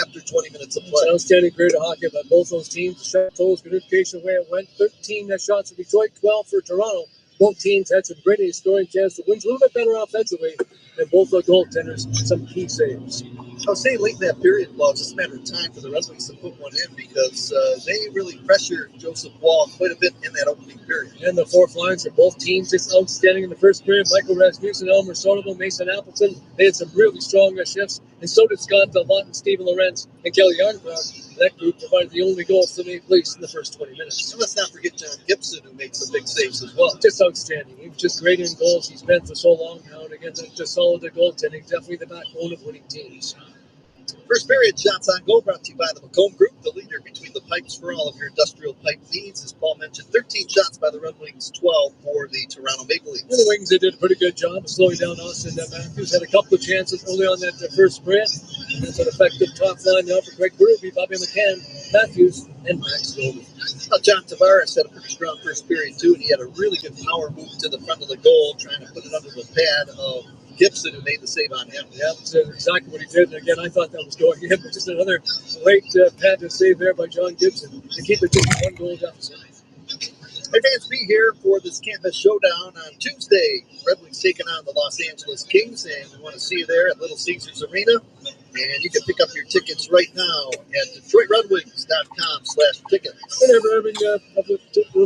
after 20 minutes of play. It's an outstanding period of hockey by both those teams. The shot totals, good indication of where it went. 13 shots for Detroit, 12 for Toronto. Both teams had some great scoring chance to win. A little bit better offensively than both the goaltenders. Some key saves. I was saying late in that period, well, it's just a matter of time for the Red Wings to put one in because they really pressured Joseph Wall quite a bit in that opening period. And the fourth lines for both teams just outstanding in the first period. Michael Rasmussen, Elmer Soderblom, Mason Appleton. They had some really strong shifts, and so did Scott Lawton, Stephen Lorenz, and Kelly Yarncroft. That group provided the only goals for the Leafs in the first 20 minutes. And let's not forget John Gibson, who made some big saves as well. Just outstanding. He was just great in goals. He's been for so long now, and again, just solid at goaltending. Definitely the backbone of winning teams. First period, shots on goal brought to you by the McComb Group, the leader between the pipes for all of your industrial pipe needs. As Paul mentioned, 13 shots by the Red Wings, 12 for the Toronto Maple Leafs. The Wings, they did a pretty good job of slowing down Austin Matthews. Had a couple of chances early on that first period. And that's an effective top line now for Craig Berube, Bobby McCann, Matthews, and Max Goldie. John Tavares had a pretty strong first period, too, and he had a really good power move to the front of the goal, trying to put it under the pad of Gibson, who made the save on him. Yeah, that's exactly what he did. And again, I thought that was going in, but just another late pad to save there by John Gibson to keep it just 1 goal deficit. Hey fans, be here for this campus showdown on Tuesday. Red Wings taking on the Los Angeles Kings, and we want to see you there at Little Caesars Arena. And you can pick up your tickets right now at DetroitRedWings.com/tickets. Whenever of the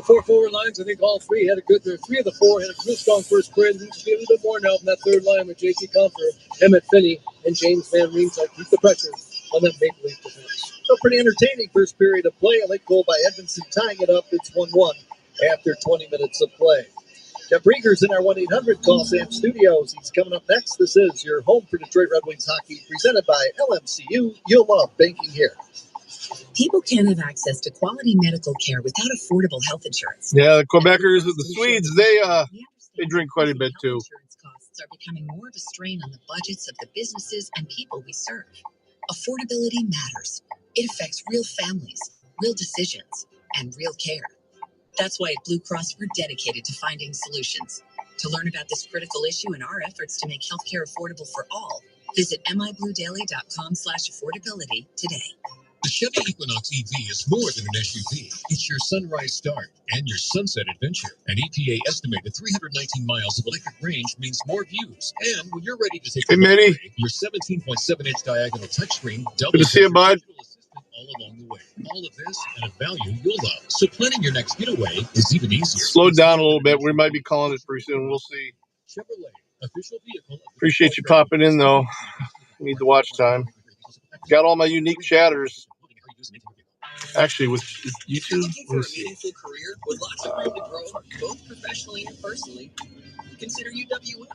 4 forward lines, I think all three had a good. 3 of the 4 had a real strong first period. We should be a little bit more now from that third line with J.T. Comfer, Emmett Finney, and James Van Riemsdyk. Keep the pressure on that Maple Leaf defense. So pretty entertaining first period of play. A late goal by Edmondson tying it up. It's 1-1 after 20 minutes of play. Jeff Rieger's in our 1-800-CALL SAM studios. He's coming up next. This is your home for Detroit Red Wings hockey, presented by LMCU. You'll love banking here. People can't have access to quality medical care without affordable health insurance. Yeah, the Quebecers, the Swedes, they drink quite a bit too. Insurance costs are becoming more of a strain on the budgets of the businesses and people we serve. Affordability matters. It affects real families, real decisions, and real care. That's why at Blue Cross, we're dedicated to finding solutions. To learn about this critical issue and our efforts to make healthcare affordable for all, visit mibluedaily.com/affordability today. The Chevy Equinox EV is more than an SUV. It's your sunrise start and your sunset adventure. An EPA estimated 319 miles of electric range means more views. And when you're ready to take Hey, Mitty. your 17.7-inch diagonal touchscreen doubles Good to see you, bud. all along the way. All of this at a value you'll love. So planning your next getaway is even easier. Slow down a little bit. We might be calling it pretty soon. We'll see. Chevrolet, official vehicle. Appreciate you popping in, though. Need the watch time. Got all my unique chatters. Actually, with YouTube, Looking for a meaningful career with lots of room to grow, both professionally and personally? Consider UWM.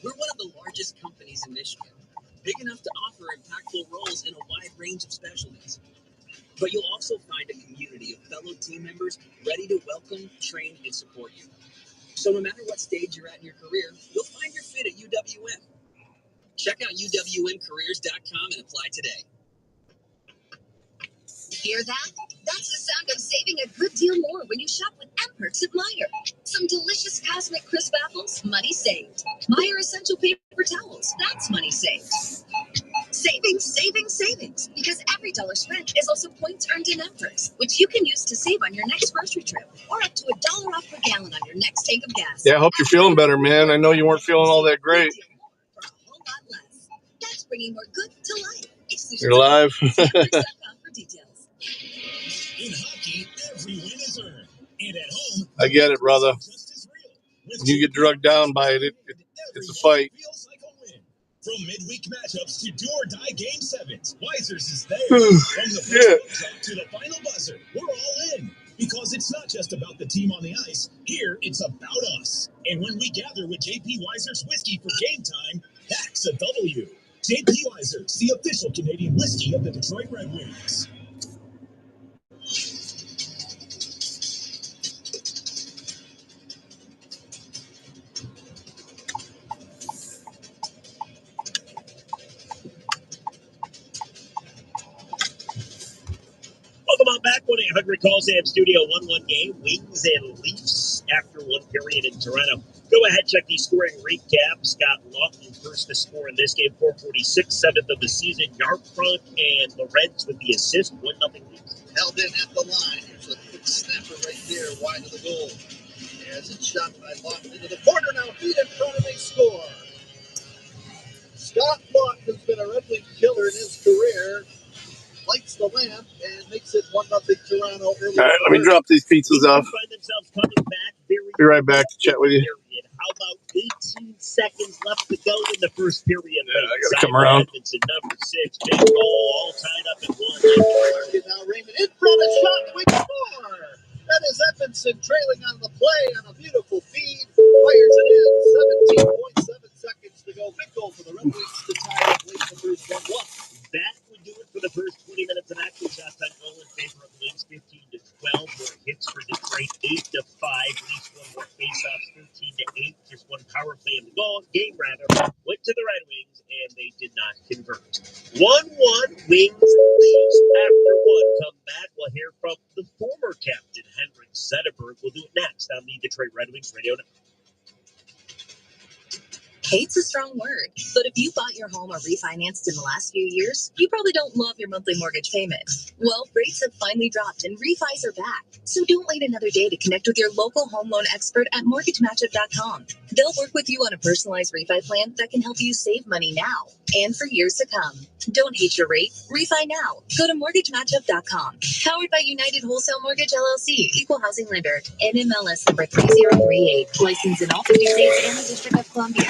We're one of the largest companies in Michigan, big enough to offer impactful roles in a wide range of specialties. But you'll also find a community of fellow team members ready to welcome, train, and support you. So no matter what stage you're at in your career, you'll find your fit at UWM. Check out UWMcareers.com and apply today. Hear that? That's the sound of saving a good deal more when you shop with M-Perks at Meijer. Some delicious Cosmic Crisp apples, money saved. Meijer Essential Paper Towels, that's money saved. Savings, savings, savings. Because every dollar spent is also points earned in M-Perks, which you can use to save on your next grocery trip or up to $1 off per gallon on your next tank of gas. Yeah, I hope you're feeling better, man. I know you weren't feeling all that great. For a whole lot less. That's bringing more good to life. You're live. M-Perks.com for details. In hockey, every win is earned. And at home, I get it, brother. just as real. When you get drugged down by it, it's a fight. Feels like a win. From midweek matchups to do-or-die game sevens, Weisers is there. From the first puck to the final buzzer, we're all in. Because it's not just about the team on the ice. Here, it's about us. And when we gather with JP Weisers Whiskey for game time, that's a W. JP Weisers, the official Canadian whiskey of the Detroit Red Wings. Welcome on back. 1-800 calls in Studio 1-1 game. Wings and Leafs after one period in Toronto. Go ahead, check the scoring recap. Scott Lawton first to score in this game, 446, seventh of the season. Yarkroth and Lorenz with the assist, 1-0 Leafs. Held in at the line. Here's a quick snapper right there, wide of the goal. As it's shot by Lawton into the corner now, feet in front and they score. Scott Lawton has been a Red Wing killer in his career. Lights the lamp and makes it 1-0 Toronto. All right, let me drop these pizzas off. Find themselves coming back very Be right back to chat with you. period. How about 18 seconds left to go in the first period? Yeah, I gotta come around. Edmondson, number 6, big ball, all tied up in one. Now Raymond in front of shot, the Wings score. That is Edmondson trailing on the play on a beautiful feed. Fires it in. 17.7 seconds to go. Big goal for the Red Wings to tie up late in the first 1-1. That would do it for the first 20 minutes of action. Shots on goal in favor of Leafs, 15-12. More hits for Detroit, 8-5. Leafs won more faceoffs, 13-8. Just one power play in the game went to the Red Wings, and they did not convert. 1-1, Wings, Leafs. After one, come back. We'll hear from the former captain, Henrik Zetterberg. We'll do it next on the Detroit Red Wings Radio Network. Hate's a strong word, but if you bought your home or refinanced in the last few years, you probably don't love your monthly mortgage payment. Well, rates have finally dropped and refis are back. So don't wait another day to connect with your local home loan expert at mortgagematchup.com. They'll work with you on a personalized refi plan that can help you save money now and for years to come. Don't hate your rate. Refi now. Go to mortgagematchup.com. Powered by United Wholesale Mortgage LLC. Equal housing lender. NMLS number 3038. Licensed in all 50 states and the District of Columbia.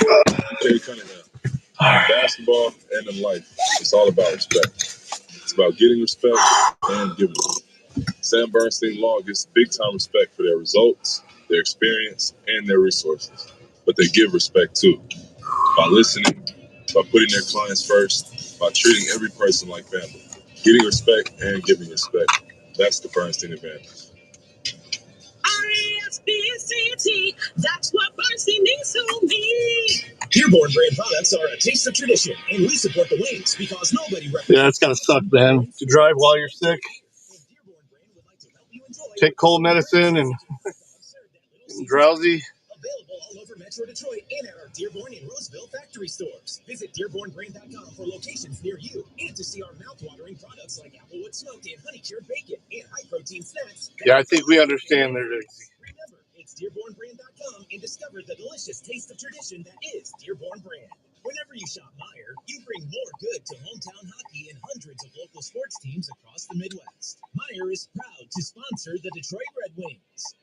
Okay, Cunningham. In basketball and in life, it's all about respect. It's about getting respect and giving it. Sam Bernstein Law gets big time respect for their results, their experience, and their resources. But they give respect too. By listening, by putting their clients first, by treating every person like family. Getting respect and giving respect. That's the Bernstein advantage. R-E-S-P-E-C-T, that's what Bernstein means to me. Dearborn brand products are a taste of tradition, and we support the Wings because nobody Yeah, it's gotta suck, man. To drive while you're sick. Take cold medicine and drowsy. Available all over Metro Detroit and at our Dearborn and Roseville factory stores. Visit DearbornBrand.com for locations near you and to see our mouth-watering products like Applewood Smoked and Honey-Cured Bacon and high-protein snacks. Yeah, I think we understand there. Remember, it's DearbornBrand.com and discover the delicious taste of tradition that is Dearborn Brand. Whenever you shop Meijer, you bring more good to hometown hockey and hundreds of local sports teams across the Midwest. Meijer is proud to sponsor the Detroit Red Wings.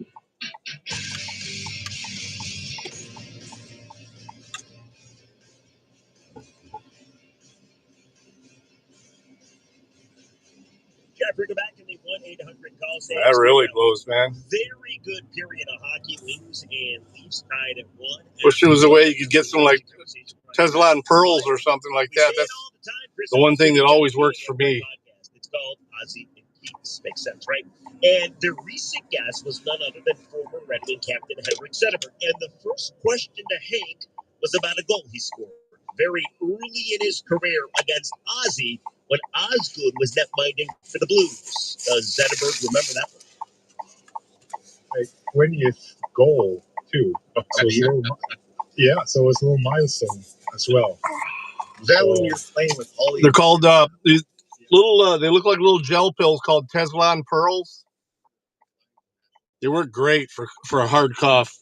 Los That Angeles. really blows, man. Very good period of hockey. Wings and Leafs tied at 1. Wish there was a way you could get some like Tesla and pearls or something like that. That's the one thing that always works for me. It's called Ozzy and Keats. Makes sense, right? And the recent guest was none other than former Red Wing captain Henrik Zetterberg. And the first question to Hank was about a goal he scored very early in his career against Ozzy when Osgood was net-minding for the Blues. Does Zetterberg remember that one? 20th goal too. So it's a little, so it's a little milestone as well. Is that when you're playing with all They're called these little. They look like little gel pills called Tesla and pearls. They work great for a hard cough.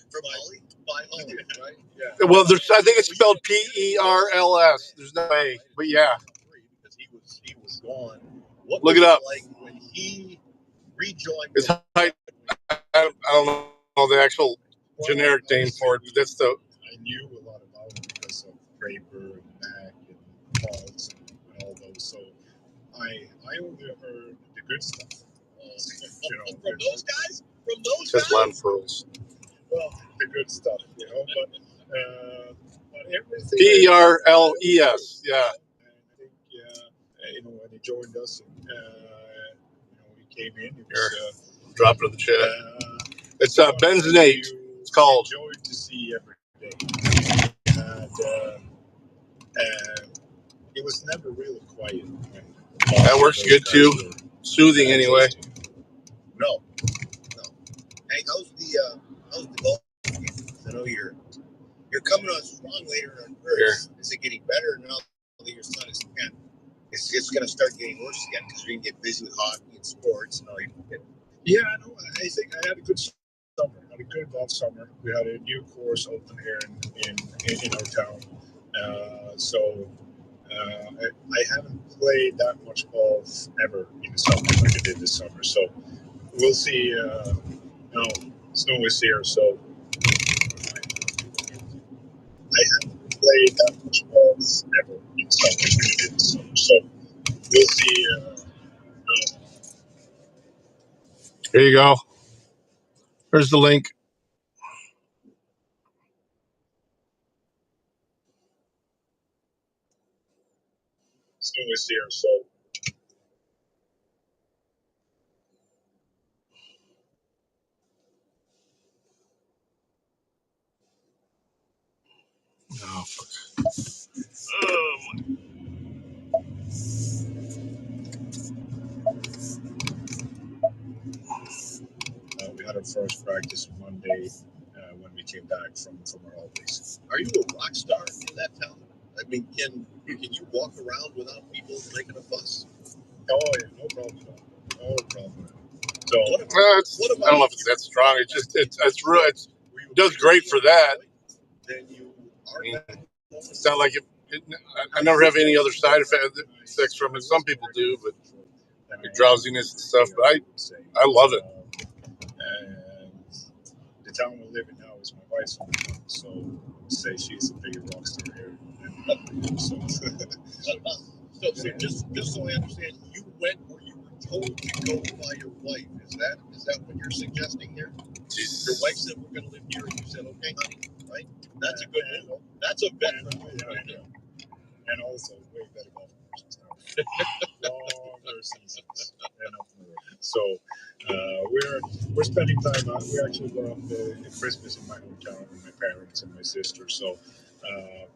from Ollie? By Ollie, right? Yeah. Well, I think it's spelled Perls. There's no A, but yeah. Because he was gone. What Look was it up. like when he rejoined? It's I don't know the actual generic name for it, but that's the. I knew a lot about him because of Draper and Mac and Pauls and all those. So I only heard the good stuff. From those guys? From those Tesla and guys? pearls. Well, the good stuff, but everything. Perles. Yeah. And I think, when he joined us, and he came in. It was, drop it in the chat. It's benzenate. It's called. Enjoyed to see every day, and it was never really quiet. That works good too. Soothing anyway. No. Hank, how's the golf game? I know you're coming on strong later on first. Is it getting better now that your son is 10? It's going to start getting worse again because you're going to get busy with hockey and sports and all you get. Yeah, I think I had a good summer. I had a good golf summer. We had a new course open here in our town. I haven't played that much golf ever in the summer like I did this summer. So we'll see. Snow is here, so I haven't played that much golf ever in the summer like I did this summer. So we'll see. Here you go. Here's the link. Snow is here, so. Oh, fuck. We had our first practice Monday when we came back from our holidays. Are you a rock star in that town? I mean, can you walk around without people making a fuss? Oh yeah, no problem. No problem. So I don't know if it's that strong. It's just it's real. It does great for that. Then you It's not like I never have any other side effects from it. Some people do, but drowsiness and stuff. But I love it. And the town we live in now is my wife's hometown, so say she's a big rock star here. So just so I understand, you went where you were told to go by your wife. Is that what you're suggesting here? Your wife said we're going to live here, and you said okay, honey. Right? That's a good move. That's a better move. And also way better golf courses now. Longer seasons and up north. So we're spending time. We actually were up the Christmas in my hometown with my parents and my sister. So,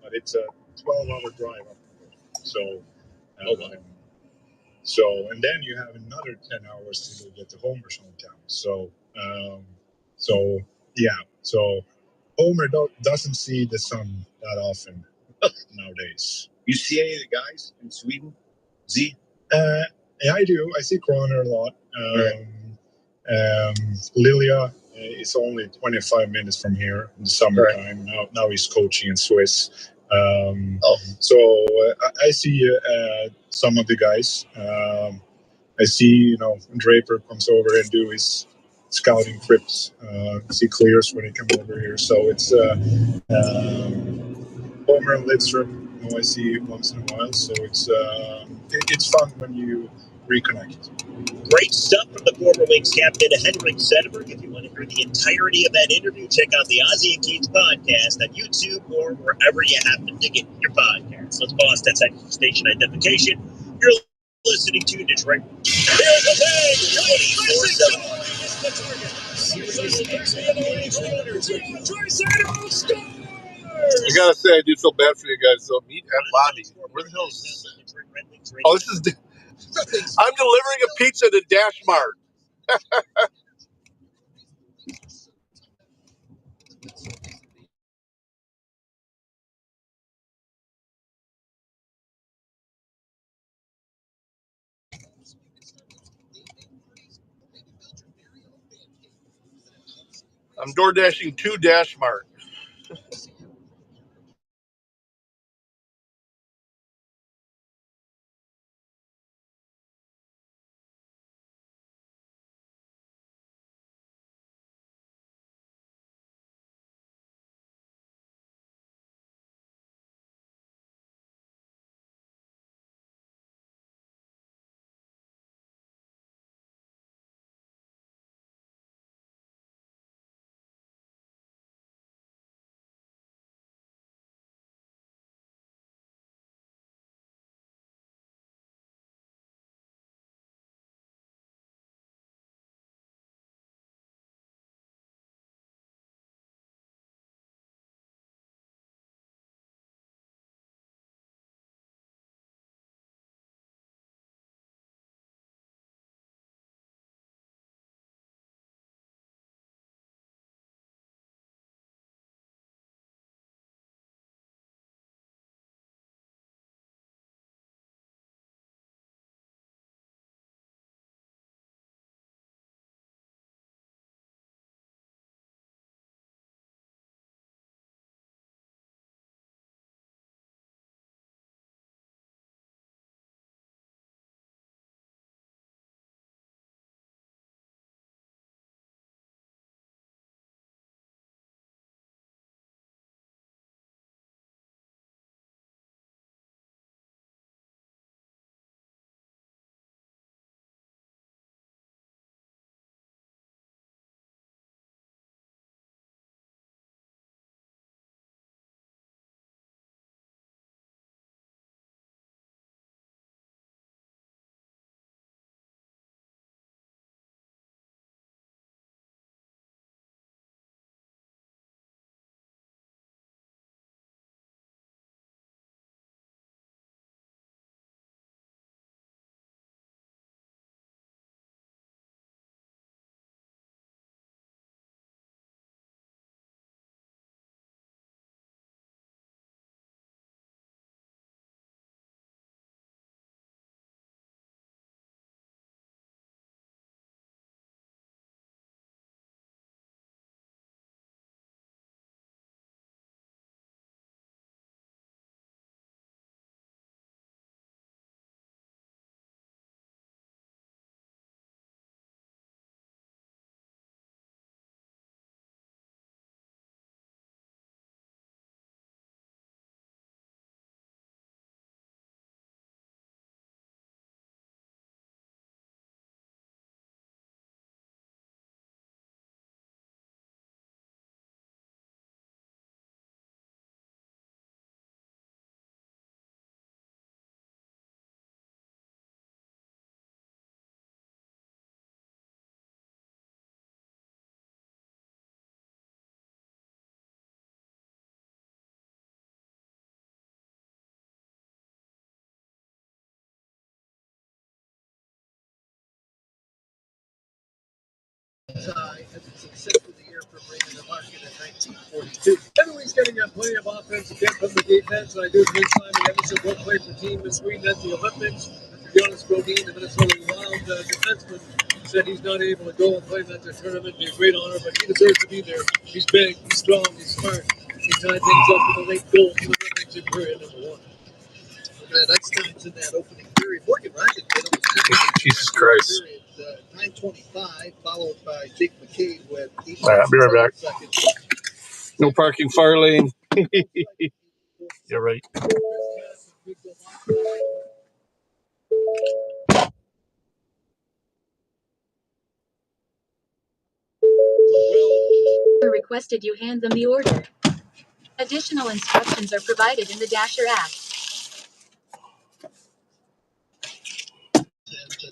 but it's a 12-hour drive up north. So, and then you have another 10 hours to go get to Homer's hometown. So Homer doesn't see the sun that often nowadays. You see any of the guys in Sweden? Z? Yeah, I do. I see Kroner a lot. Lilia is only 25 minutes from here in the summertime. Right. Now he's coaching in Swiss. So I see some of the guys. I see, Draper comes over and do his scouting trips, see clears when they come over here. So it's Homer and Lidstrom, who I see once in a while. So it's fun when you reconnect. Great stuff from the former Wings captain Henrik Zetterberg. If you want to hear the entirety of that interview, check out the Ozzie and Keats podcast on YouTube or wherever you happen to get your podcasts. Let's boss that station identification. You're listening to Detroit. Here's the bang! I gotta say, I do feel bad for you guys. So meet at Bobby. Where the hell is this? Oh, this is. I'm delivering a pizza to Dash Mart. I'm door dashing to Dash Mart. As a success of the year for Brandon the market in 1942. Everybody's getting plenty of offensive depth from the defense, and I do think Simon Emerson will play for the team this week at the Olympics. Jonas Brodin, the Minnesota Wild defenseman, said he's not able to go and play in that tournament. It'd be a great honor, but he deserves to be there. He's big, he's strong, he's smart. He tied things up with a late goal for the Olympics in period number 1. That starts in that opening period. Morgan Ryan did almost Jesus Christ. Period, 9:25, followed by Jake McCabe with 8. All right, I'll be right back. No parking, fire lane. You're right. Requested you hand them the order. Additional instructions are provided in the Dasher app. And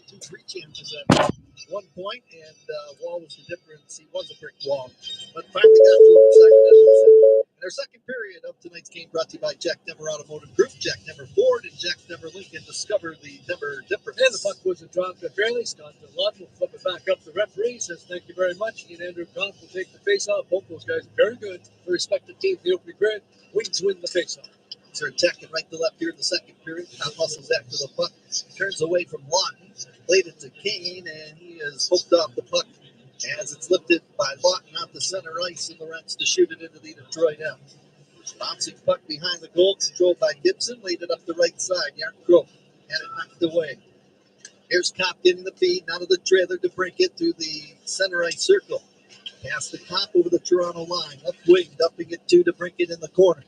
2-3 chances at one point, and Wall was the difference. He was a brick wall, but finally got to him second Edmondson. And our second period of tonight's game brought to you by Jack Demer Automotive Group, Jack Demer Ford, and Jack Demer Lincoln. Discover the Demer difference. And the puck was a drop to fairly. Scott Lund will flip it back up to the referee. Says thank you very much. He and Andrew Goff will take the face-off. Both those guys are very good. The respective teams in the opening grid. Wings win the face-off. They're attacking right to left here in the second period. Top hustles after the puck. Turns away from Lawton. Played it to Kane, and he has hooked off the puck as it's lifted by Lawton out the center ice, and the Reds to shoot it into the Detroit end. Bouncing puck behind the goal, controlled by Gibson. Laid it up the right side. Yarncroke had it knocked away. Here's Kopp getting the feed out of the trailer to break it through the center ice circle. Past the Kopp over the Toronto line. Left wing, dumping it to break it in the corner.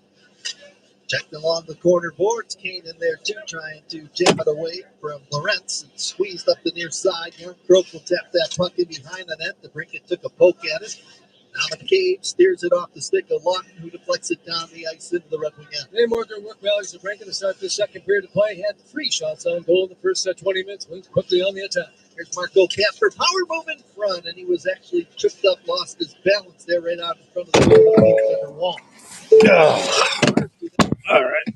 Checked along the corner boards. Kane in there too, trying to jam it away from Lorentz. And squeezed up the near side. Yarncroke will tap that puck in behind the net. The Brinket took a poke at it. Now McCabe steers it off the stick of Lawton, who deflects it down the ice into the Red Wing end. They more good work rallies to Brinket to start this second period of play. Had 3 shots on goal in the first 20 minutes. Went quickly on the attack. Here's Marco Casper, power move in front, and he was actually tripped up, lost his balance there right out in front of the center wall. All right.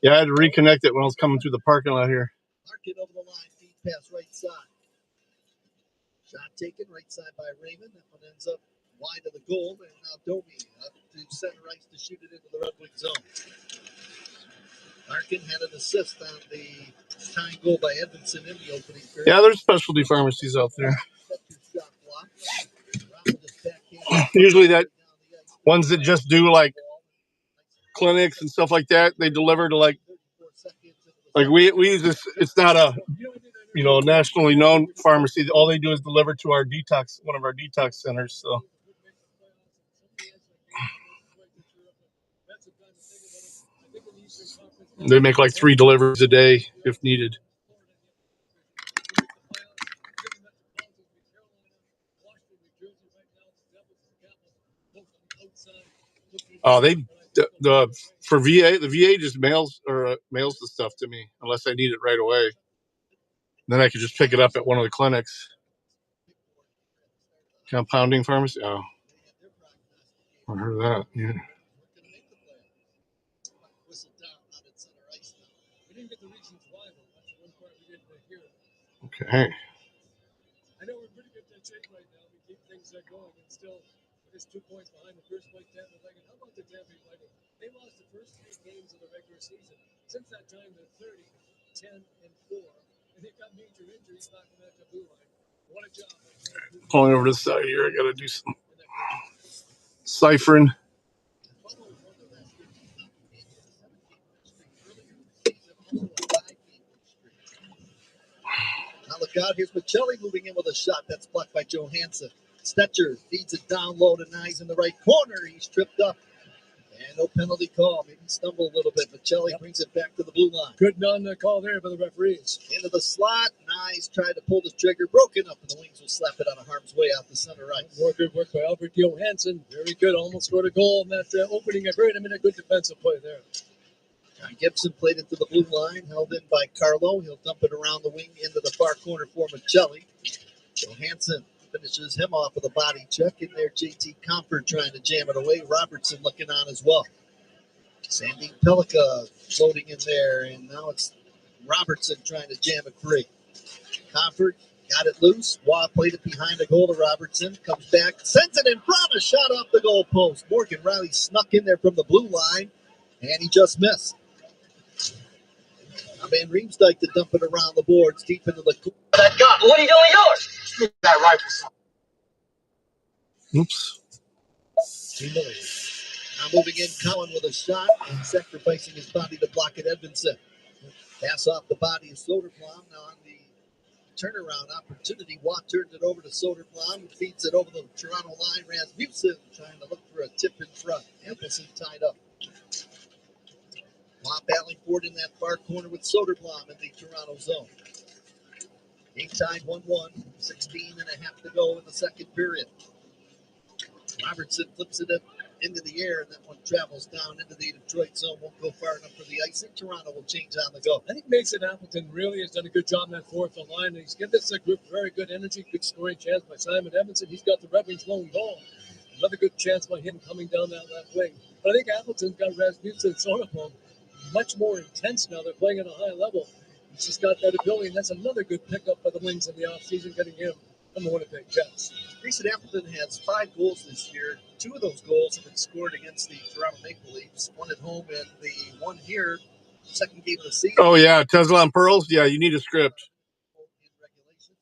Yeah, I had to reconnect it when I was coming through the parking lot here. Larkin over the line, feed pass right side. Shot taken right side by Raymond. That one ends up wide of the goal, and now Domi up to center ice to shoot it into the Red Wing zone. Larkin had an assist on the tying goal by Edmondson in the opening period. Yeah, there's specialty pharmacies out there. Usually that ones that just do like clinics and stuff like that, they deliver to like we use this. It's not a nationally known pharmacy. All they do is deliver to our detox, one of our detox centers. So they make like 3 deliveries a day if needed. For VA, the VA just mails the stuff to me unless I need it right away. Then I could just pick it up at one of the clinics. Compounding pharmacy. Oh, I heard that. Yeah. Okay. I know we're pretty good at shape right now. We keep things going, and still just 2 points behind the first place Tampa Bay. How about the Tampa Bay Lightning? They lost the first 3 games of the regular season. Since that time, they're 30, 10, and 4, and they've got major injuries knocking at the blue line. What a job! Pulling over to the side here. I got to do some ciphering. Now look out, here's Michelli moving in with a shot that's blocked by Johansson. Stetcher feeds it down low to Nyes in the right corner. He's tripped up. And no penalty call. Maybe stumbled a little bit. Michelli brings it back to the blue line. Good non-call there by the referees. Into the slot. Nyes tried to pull the trigger. Broken up, and the Wings will slap it out of harm's way out the center ice. More good work by Albert Johansson. Very good. Almost scored a goal in that opening. A good defensive play there. John Gibson played it to the blue line, held in by Carlo. He'll dump it around the wing into the far corner for Michelli. Johansson finishes him off with a body check. In there, JT Comfort trying to jam it away. Robertson looking on as well. Sandy Pellica floating in there, and now it's Robertson trying to jam it free. Comfort got it loose. Waugh played it behind the goal to Robertson. Comes back, sends it in front, a shot off the goal post. Morgan Riley snuck in there from the blue line, and he just missed. Now Van Riemsdyk to dump it around the boards, deep into the... That gun. What are you doing yours? That rifle. Oops. Now moving in, Cowan with a shot and sacrificing his body to block it, Edmondson. Pass off the body of Soderblom. Now on the turnaround opportunity. Watt turns it over to Soderblom, who feeds it over the Toronto line. Rasmussen trying to look for a tip in front. Appleson tied up. Watt battling forward in that far corner with Soderblom in the Toronto zone. Game tied 1-1, 16 and a half to go in the second period. Robertson flips it up into the air, and that one travels down into the Detroit zone. Won't go far enough for the icing. Toronto will change on the go. I think Mason Appleton really has done a good job in that fourth line. He's given this group very good energy, good scoring chance by Simon Edmondson. He's got the Red Wings lone goal. Another good chance by him coming down that left wing. But I think Appleton's got Rasmussen and Soderblom much more intense now. They're playing at a high level. He's just got that ability, and that's another good pickup by the Wings in the offseason, getting him from the Winnipeg Jets. Mason Appleton has 5 goals this year. 2 of those goals have been scored against the Toronto Maple Leafs. One at home and the one here, second game of the season. Oh, yeah. Tesla and Pearls? Yeah, you need a script.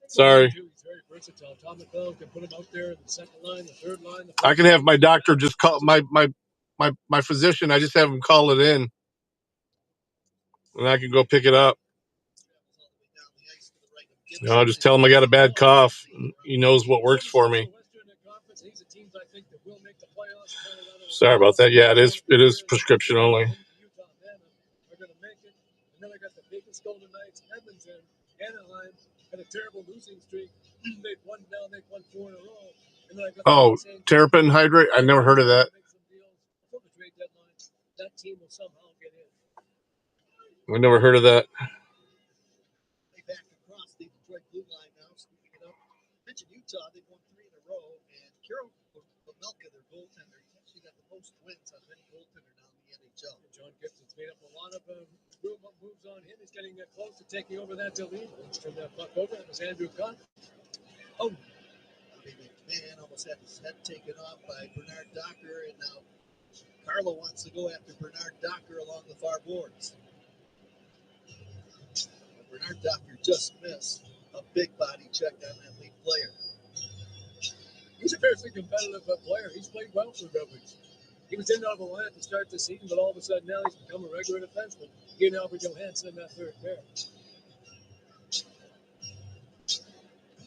Sorry. He's very versatile. Tom McClellan can put him out there in the second line, the third line. I can have my doctor just call my physician. I just have him call it in, and I can go pick it up. I'll just tell him I got a bad cough. He knows what works for me. Sorry about that. Yeah, it is prescription only. Oh, Terrapin Hydrate? I never heard of that. I never heard of that. Back across the Detroit blue line now, scooping it up. Mentioned Utah, they've won 3 in a row, and Carol Pavelka, their goaltender, he's actually got the most wins out of any goaltender now in the NHL. John Gibson's made up a lot of moves on him. He's getting close to taking over that lead. Let's turn that puck over. That was Andrew Conn. Oh, McMahon almost had his head taken off by Bernard Docker, and now Carlo wants to go after Bernard Docker along the far boards. Bernard Docker just missed a big body check on that lead player. He's a fiercely competitive player. He's played well for the Red Wings. He was in out of a line to start the season, but all of a sudden now he's become a regular defenseman. He and Albert Johansson in that third pair.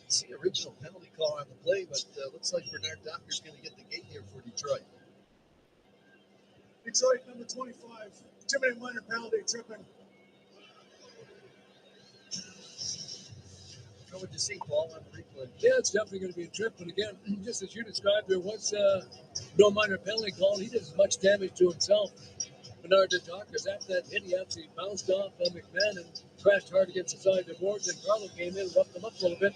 It's the original penalty call on the play, but looks like Bernard Docker's going to get the gate here for Detroit. Detroit, number 25. Too many minor penalty, tripping. How would you see, Paul, on the replay? Yeah, it's definitely going to be a trip. But again, just as you described, there was no minor penalty call. He did as much damage to himself. Bernard Docker's after that hit, he actually bounced off McMahon and crashed hard against the side of the boards. And Carlo came in, roughed him up a little bit.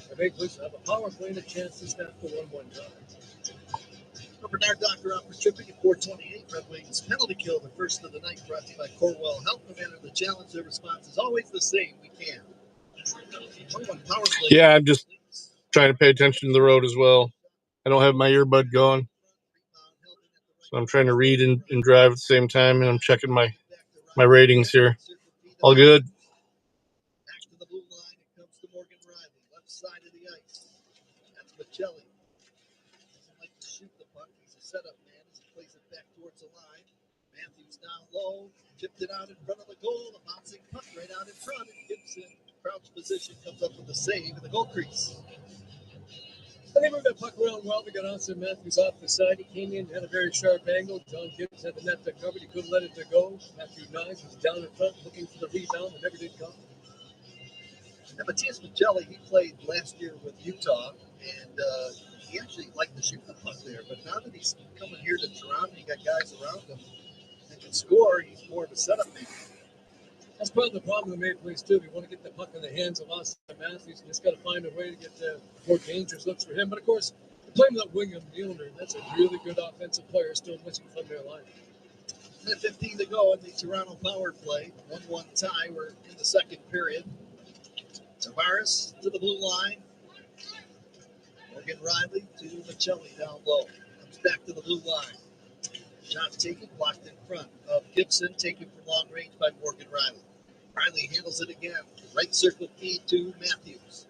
The Maple Leafs have a power play and a chance to snap the 1-1 tie. Bernard Docker out for tripping at 4:28. Red Wings penalty kill, the first of the night, brought to you by Corwell. Help no matter the challenge. Their response is always the same. We can. Power play. Yeah, I'm just trying to pay attention to the road as well. I don't have my earbud going, so I'm trying to read and drive at the same time, and I'm checking my ratings here. All good. Back to the blue line. It comes to Morgan Riley, left side of the ice. That's Michelli. Doesn't like to shoot the puck. He's a setup man as he plays it back towards the line. Matthews down low, tipped it out in front of the goal. The bouncing puck right out in front. And Gibson, crouch position, comes up with the save in the goal crease. I think moved that puck around well. We got Austin Matthews off the side. He came in, had a very sharp angle. John Gibbs had the net covered. He couldn't let it go. Matthew Nyes was down in front looking for the rebound and never did come. And Matthias Michelli, he played last year with Utah, and he actually liked to shoot the puck there. But now that he's coming here to Toronto, he got guys around him that can score. He's more of a setup man. That's part of the problem with the Maple Leafs, too. We want to get the puck in the hands of Austin Matthews. You just got to find a way to get more dangerous looks for him. But, of course, playing with William Mueller, that's a really good offensive player still missing from their line. 15 to go in the Toronto power play. 1-1 tie. We're in the second period. Tavares to the blue line. Morgan Riley to Michelli down low. Comes back to the blue line. Shot taken, blocked in front of Gibson, taken from long range by Morgan Riley. Riley handles it again. Right circle feed to Matthews.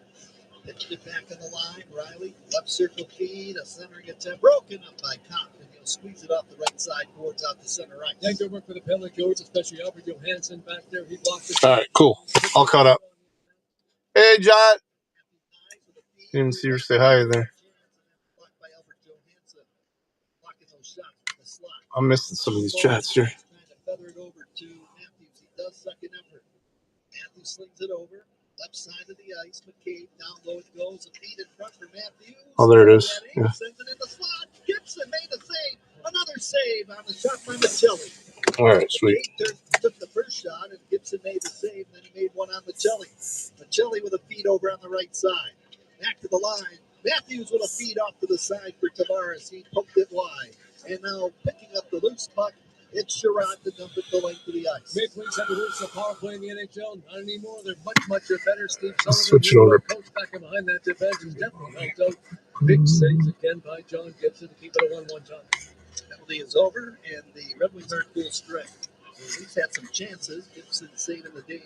Pitched it back on the line. Riley, left circle feed, a centering attempt, broken up by Kopp, and he'll squeeze it off the right side, boards out to center right. Yeah, good work for the penalty coach, especially Albert Johansson back there. He blocked it. All right, cool. All caught up. Hey, Hey, John. Didn't even see her say hi there. I'm missing some of these chats here. Matthews slings it over. Left side of the ice. McCabe down low it goes. A feed in front for Matthews. Oh, there it is. Yeah. Sends it in the slot. Gibson made a save. Another save on the shot by Michelli. All right, sweet. McCabe took the first shot, and Gibson made the save. Then he made one on Michelli. Michelli with a feed over on the right side. Back to the line. Matthews with a feed off to the side for Tavares. He poked it wide. And now picking up the loose puck. It's Sherrod to dump it the length of the ice. Maple Leafs have the worst power play in the NHL. Not anymore. They're much better. Steve Switch it Sullivan, over. coach back in behind that defense, and definitely helped out. Big saves again by John Gibson to keep it a 1-1 John. Penalty is over, and the Red Wings are full strength. The Leafs had some chances. Gibson saving the day